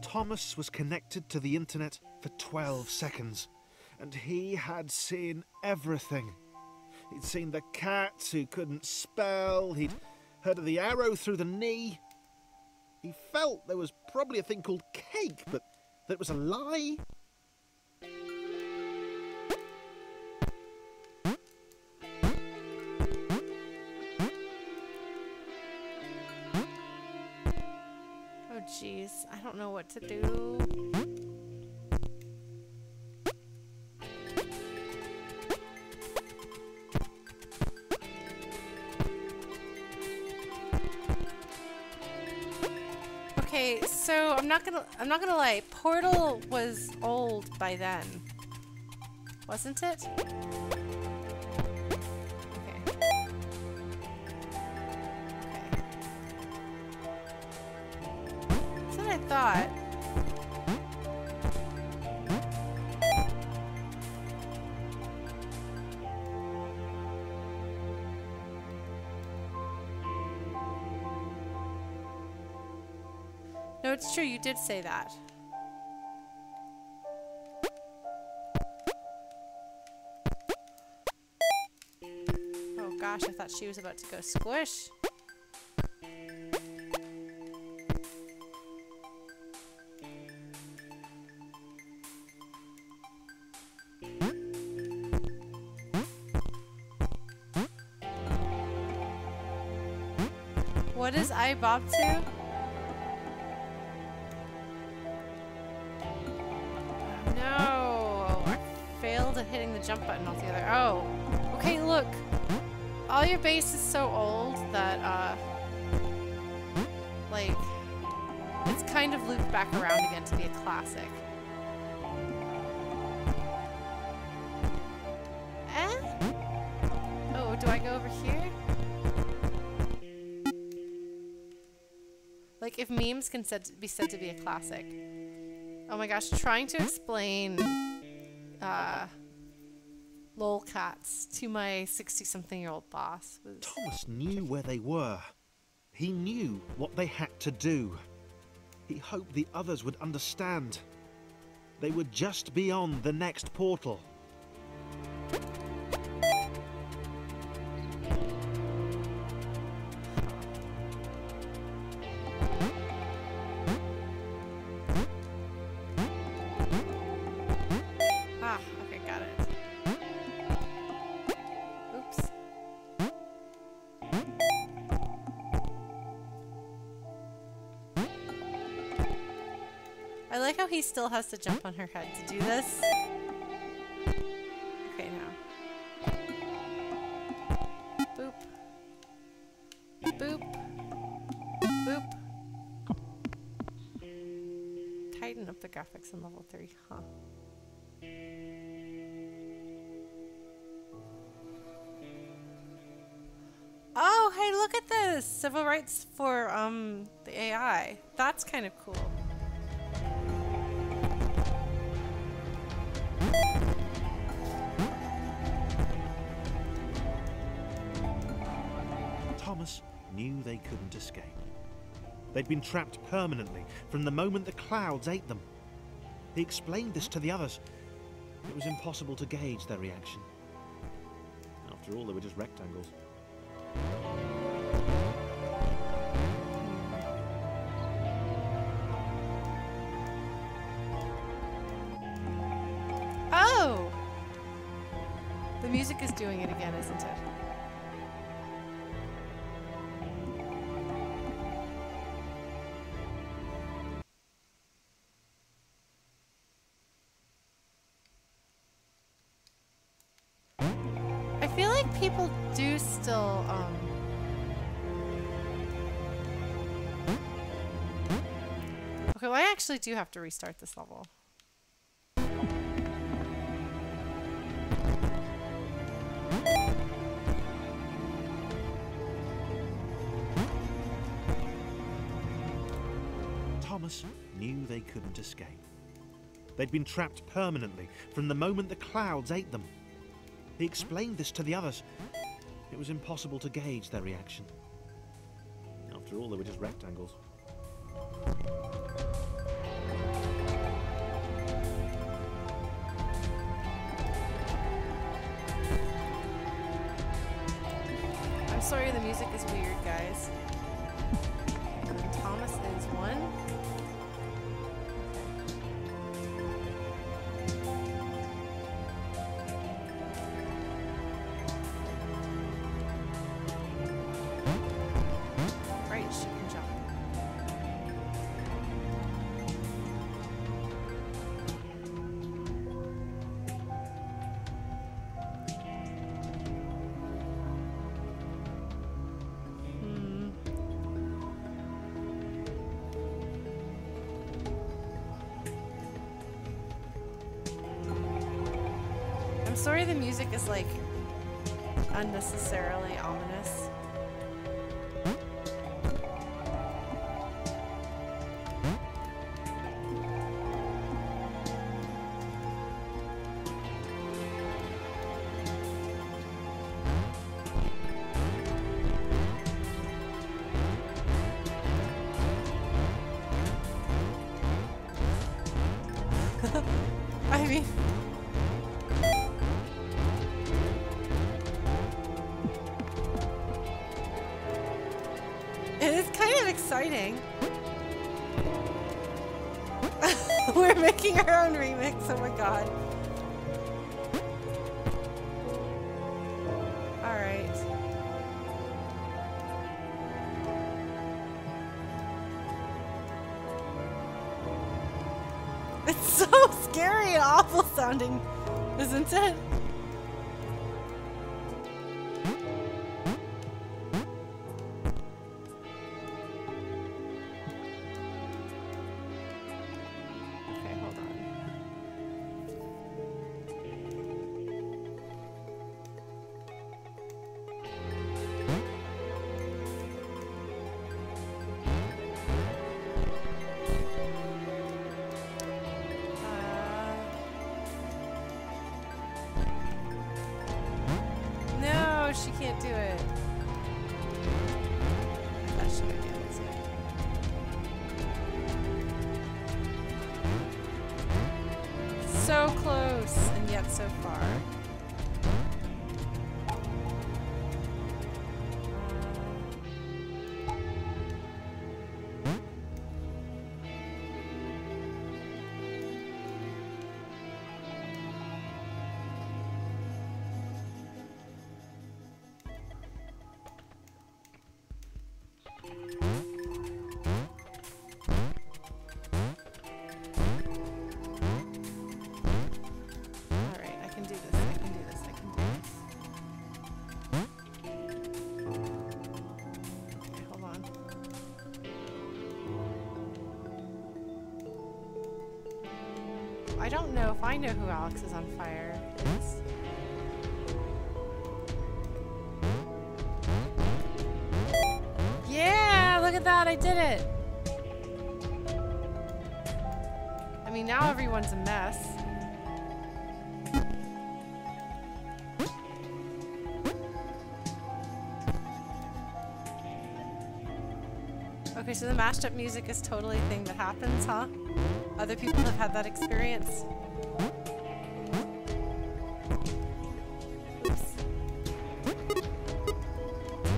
Thomas was connected to the internet for 12 seconds, and he had seen everything. He'd seen the cats who couldn't spell, he'd heard of the arrow through the knee. He felt there was probably a thing called cake, but that it was a lie. Oh jeez, I don't know what to do. Okay, so I'm not gonna lie. Portal was old by then, wasn't it? Okay. That's what I thought. No, it's true, you did say that. Oh gosh, I thought she was about to go squish. What is I bob to? At hitting the jump button altogether. Oh, okay, look. All Your Base is so old that, like, it's kind of looped back around again to be a classic. Oh, do I go over here? Like, if memes can be said to be a classic. Oh my gosh, trying to explain, lolcats to my 60-something-year-old boss was... Thomas knew where they were. He knew what they had to do. He hoped the others would understand. They were just beyond the next portal. I like how he still has to jump on her head to do this. Okay, tighten up the graphics in level 3, huh? Oh, hey, look at this! Civil rights for the AI. That's kind of cool. Thomas knew they couldn't escape. They'd been trapped permanently from the moment the clouds ate them. He explained this to the others. It was impossible to gauge their reaction. After all, they were just rectangles. Oh! The music is doing it again, isn't it? I feel like people do still, Okay, well I actually do have to restart this level. Thomas knew they couldn't escape. They'd been trapped permanently from the moment the clouds ate them. He explained this to the others. It was impossible to gauge their reaction. After all, they were just rectangles. I'm sorry the music is weird, guys. And then Thomas is 1. Right, she can jump. I'm sorry the music is like unnecessarily ominous. I mean, it is kind of exciting. We're making our own remix, oh my god. Alright. It's so scary and awful sounding, isn't it? Okay, hold on. No, she can't do it. That should be able to. So close, and yet so far. Alright, I can do this, I I don't know if I know who Alex is on fire is. Yeah, look at that, I did it! I mean, now everyone's a mess. Okay, so the mashed up music is totally a thing that happens, huh? Other people have had that experience. Oops.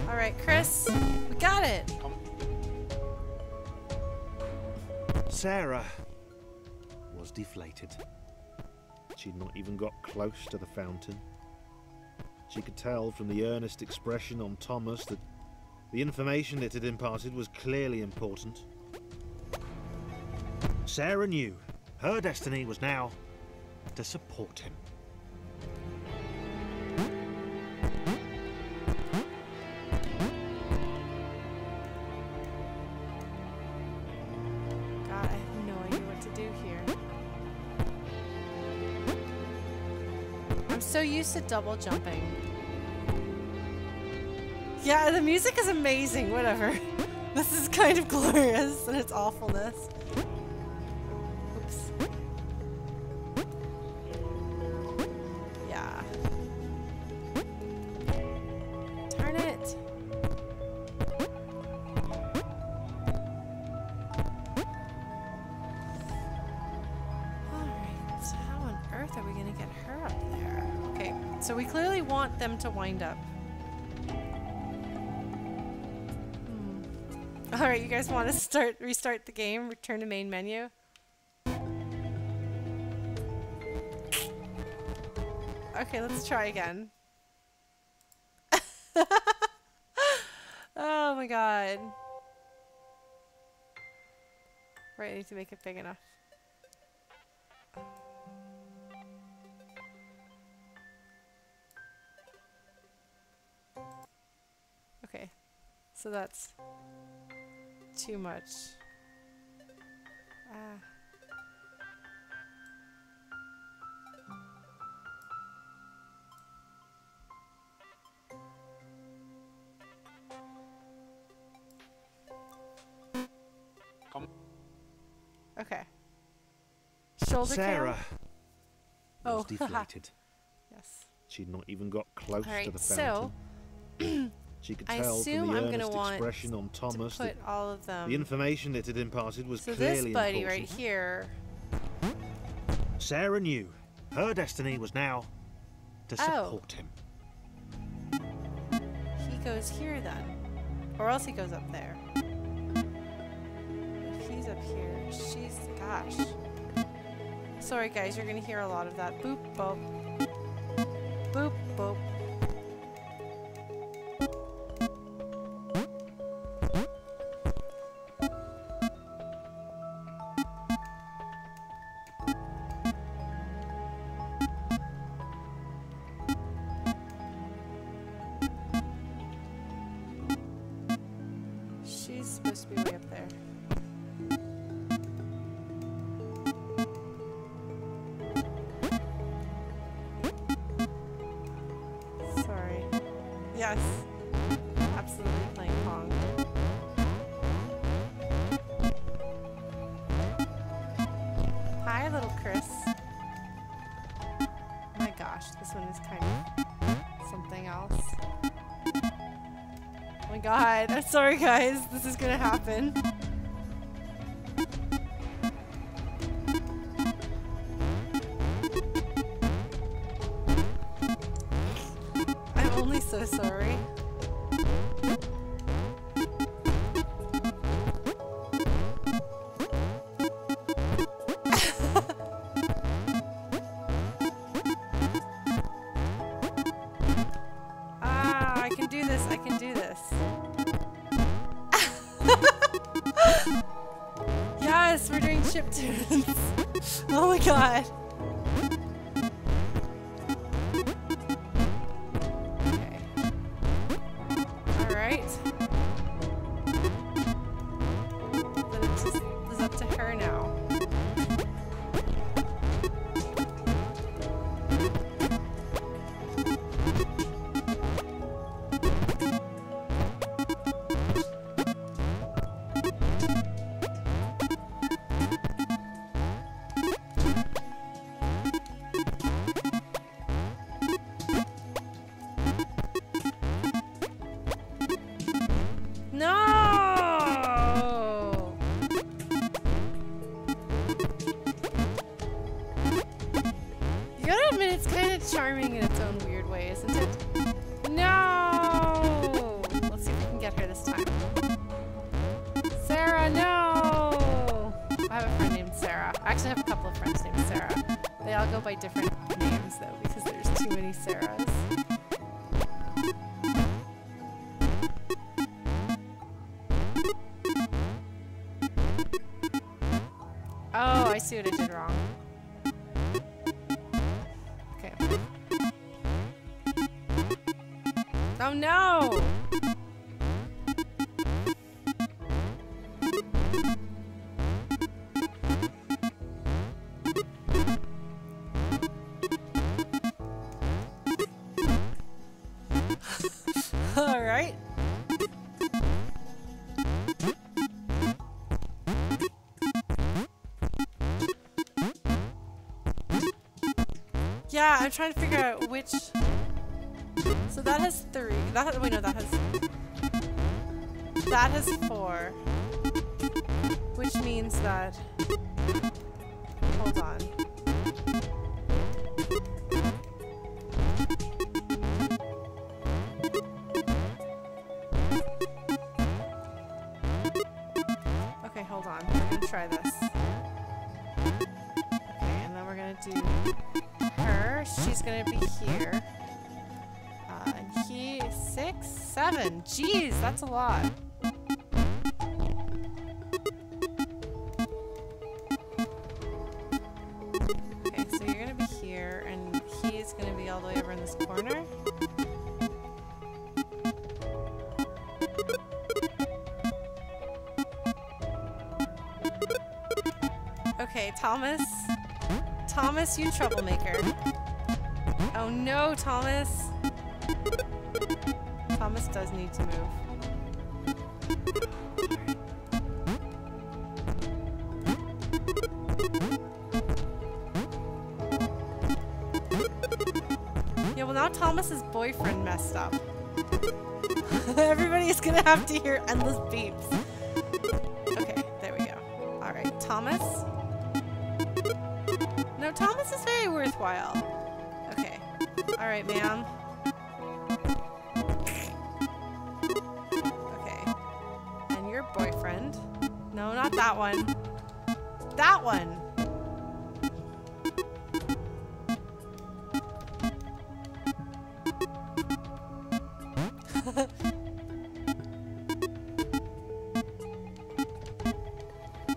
Alright, Chris, we got it! Sarah was deflated. She'd not even got close to the fountain. She could tell from the earnest expression on Thomas that the information it had imparted was clearly important. Sarah knew her destiny was now to support him. God, I have no idea what to do here. I'm so used to double jumping. Yeah, the music is amazing, whatever. This is kind of glorious in its awfulness. Oops. Yeah. Darn it. Alright, so how on earth are we gonna get her up there? Okay, so we clearly want them to wind up. Alright, you guys want to restart the game? Return to main menu? Okay, let's try again. Oh my god. Right, I need to make it big enough. Okay, so that's too much. Okay. Shoulder Sarah cam? was deflated. Yes. She'd not even got close to Alright, the fountain. so she could I tell assume from the I'm gonna earnest want expression on Thomas to put that all of them. the information it had imparted was So clearly this buddy important. right here. Sarah knew her destiny was now to support him. He goes here then. Or else he goes up there. If he's up here, she's... Gosh. Sorry guys, you're gonna hear a lot of that. Boop, boop. Boop, boop. She's supposed to be way up there. Sorry. Yes. Absolutely playing Pong. Hi, little Chris. Oh my gosh, this one is kind of something else. Oh my god, I'm sorry guys, this is gonna happen. I'm only so sorry. I can do this, I can do this. Yes, we're doing chiptunes. Oh my god. Okay. Alright. Then it just is up to her now. Charming in its own weird way, isn't it? No! Let's see if we can get her this time. Sarah, no! I have a friend named Sarah. I actually have a couple of friends named Sarah. They all go by different names though, because there's too many Sarahs. Oh, I see what I did wrong. Oh no! All right. Yeah, I'm trying to figure out which. So that has 3. Wait, no, that has 4. Which means that. Hold on. Okay, hold on. We're gonna try this. Okay, and then we're gonna do her. She's gonna be here. And he 6, 7. Jeez, that's a lot. Okay, so you're gonna be here, and he's gonna be all the way over in this corner. Okay, Thomas. Thomas, you troublemaker. Oh no, Thomas. Thomas does need to move. Yeah, well now Thomas's boyfriend messed up. Everybody is gonna have to hear endless beeps. Okay, there we go. Alright, Thomas. No, Thomas is very worthwhile. Okay. Alright, ma'am. Boyfriend. No, not that one. That one!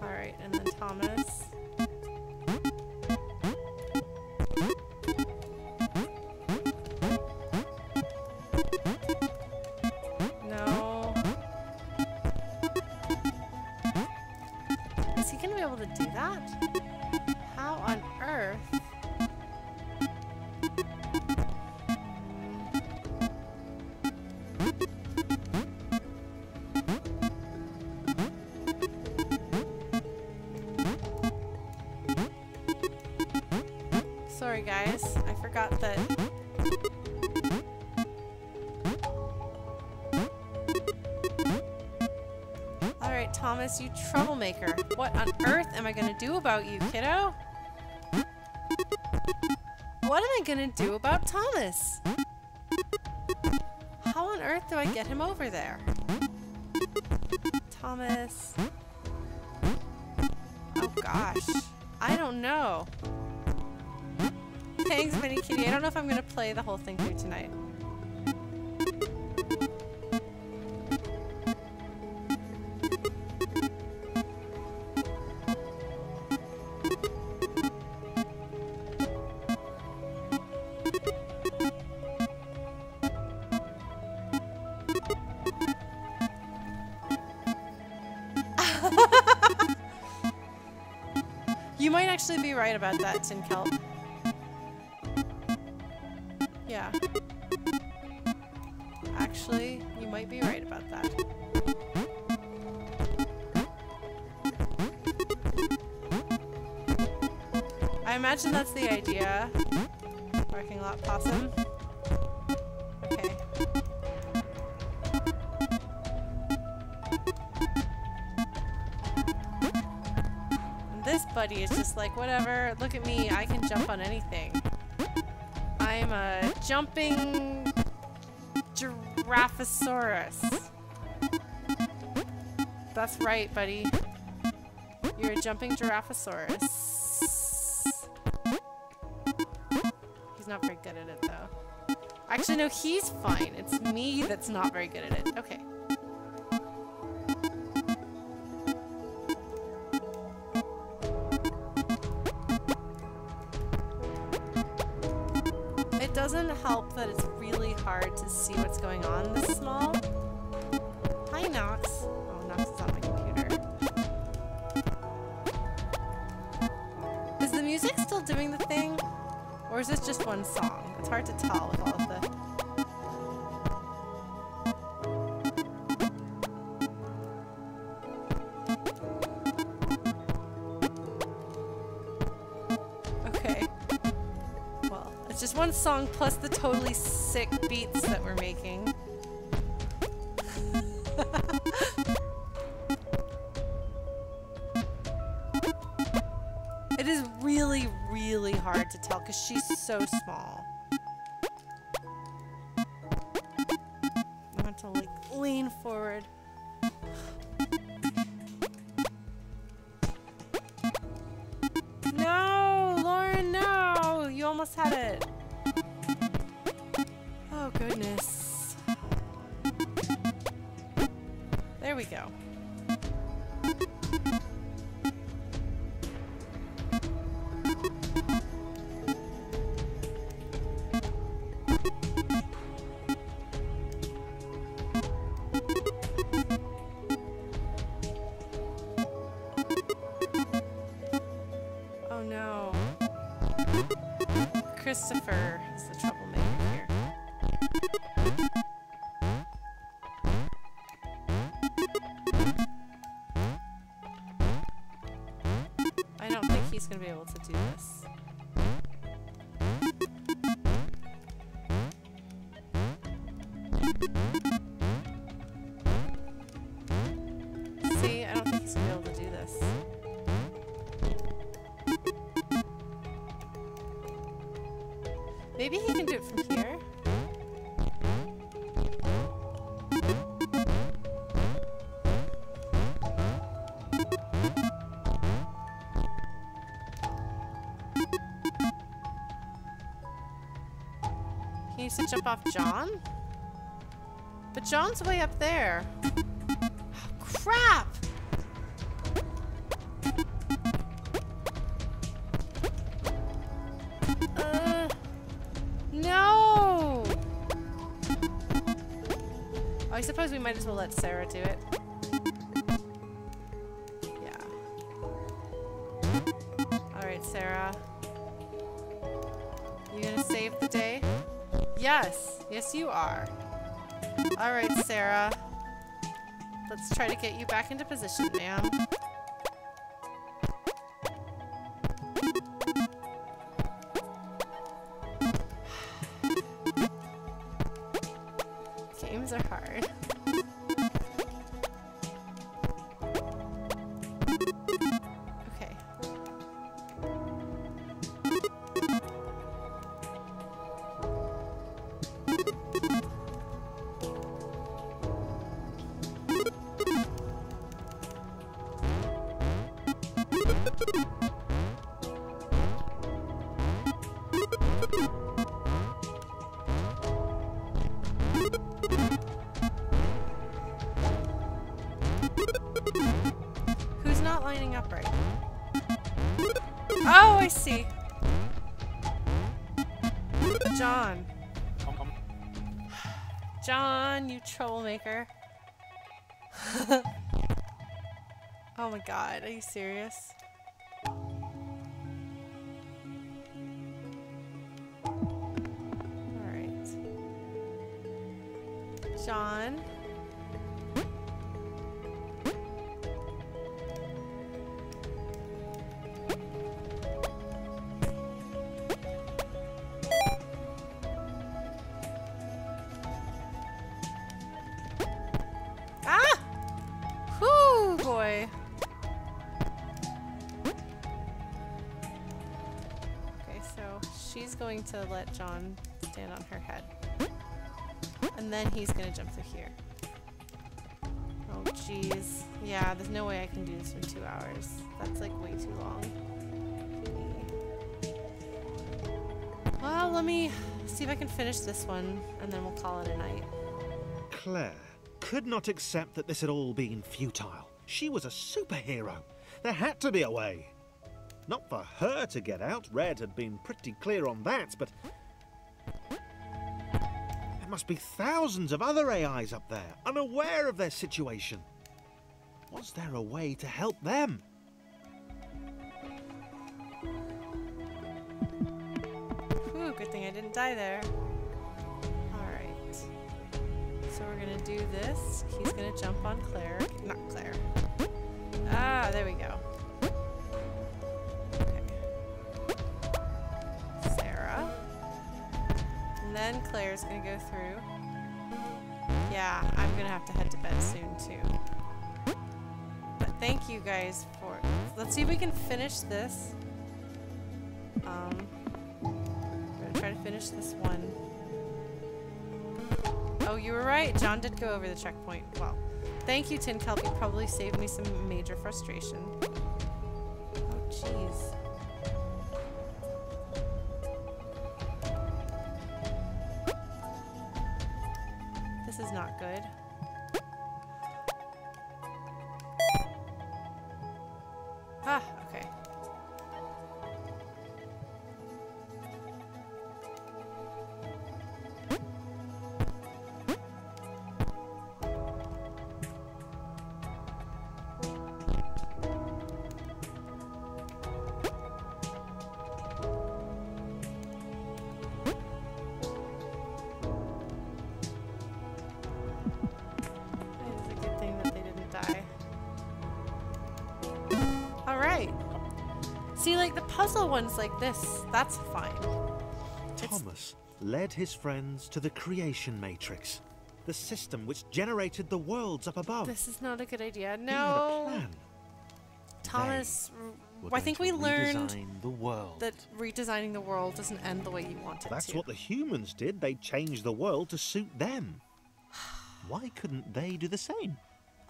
Alright, and then Thomas. No. Is he gonna be able to do that? How on earth? Sorry guys, I forgot that. Alright, Thomas, you troublemaker. What on earth am I gonna do about you, kiddo? What am I gonna do about Thomas? How on earth do I get him over there? Thomas. Oh gosh. I don't know. Thanks, Minnie Kitty. I don't know if I'm gonna play the whole thing through tonight. You might actually be right about that, Tin Kelp. Yeah. Actually, you might be right about that. I imagine that's the idea. Parking lot possum. Okay. And this buddy is just like, whatever, look at me, I can jump on anything. I'm a jumping Giraffosaurus. That's right, buddy. You're a jumping Giraffosaurus. He's not very good at it, though. Actually, no, he's fine. It's me that's not very good at it. Okay. It doesn't help that it's really hard to see what's going on this small. Hi, Nox. Oh, Nox is on my computer. Is the music still doing the thing? Or is this just one song? It's hard to tell with all of the... Okay. Well, it's just one song plus the totally sick beats that we're making. It is really, really hard to tell because she's so small. I want to like lean forward. No, Lauren, no! You almost had it. Oh, goodness. There we go. Oh no. Christopher is the troublemaker here. I don't think he's going to be able to do this. See, I don't think he's going to be able to do this. Maybe he can do it from here. He needs to jump off John? But John's way up there. Oh, crap! No! Oh, I suppose we might as well let Sarah do it. Yeah. Alright, Sarah. You gonna save the day? Yes! Yes, you are. Alright, Sarah. Let's try to get you back into position, ma'am. Games are hard. Okay. Who's not lining up right? Oh, I see. John. John, you troublemaker. Oh my god, are you serious? Alright. John. she's going to let John stand on her head. And then he's gonna jump through here. Oh jeez. Yeah, there's no way I can do this for 2 hours. That's like way too long. Well, let me see if I can finish this one, and then we'll call it a night. Claire could not accept that this had all been futile. She was a superhero. There had to be a way. Not for her to get out. Red had been pretty clear on that, but there must be thousands of other AIs up there, unaware of their situation. Was there a way to help them? Whew, good thing I didn't die there. Alright. So we're gonna do this. He's gonna jump on Claire. Not Claire. Ah, there we go. Okay. Sarah. And then Claire's gonna go through. Yeah, I'm gonna have to head to bed soon too. But thank you guys for... Let's see if we can finish this. We're gonna try to finish this one. Oh, you were right. John did go over the checkpoint. Well, thank you, Tin Kelp. You probably saved me some major frustration. Oh, jeez. This is not good. Ah, okay. See, like, the puzzle ones like this, that's fine. Thomas led his friends to the creation matrix, the system which generated the worlds up above. This is not a good idea. He No. had a plan. Thomas, We're I think we going to learned redesign the world. that redesigning the world doesn't end the way you want it That's to. what the humans did. They changed the world to suit them. Why couldn't they do the same?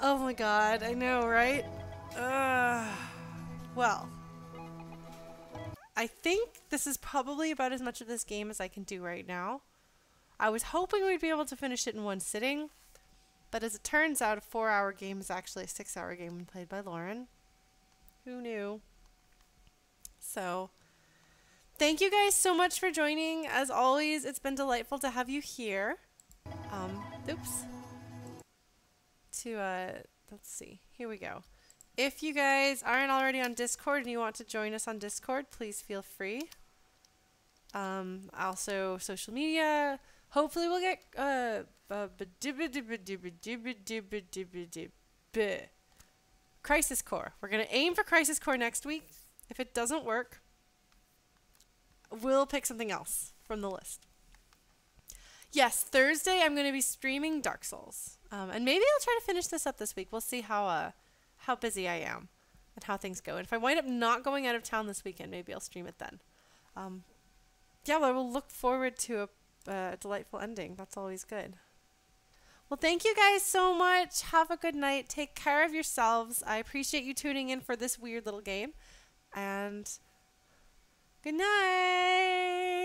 Oh my god, I know, right? Well, I think this is probably about as much of this game as I can do right now. I was hoping we'd be able to finish it in one sitting, but as it turns out, a 4-hour game is actually a 6-hour game when played by Lauren. Who knew? So, thank you guys so much for joining. As always, it's been delightful to have you here. Oops. Let's see. Here we go. If you guys aren't already on Discord and you want to join us on Discord, please feel free. Also, social media. Hopefully we'll get Crisis Core. We're going to aim for Crisis Core next week. If it doesn't work, we'll pick something else from the list. Yes, Thursday I'm going to be streaming Dark Souls. And maybe I'll try to finish this up this week. We'll see how busy I am and how things go. And if I wind up not going out of town this weekend, maybe I'll stream it then. Yeah, well, we'll look forward to a delightful ending. That's always good. Well, thank you guys so much. Have a good night. Take care of yourselves. I appreciate you tuning in for this weird little game. And good night.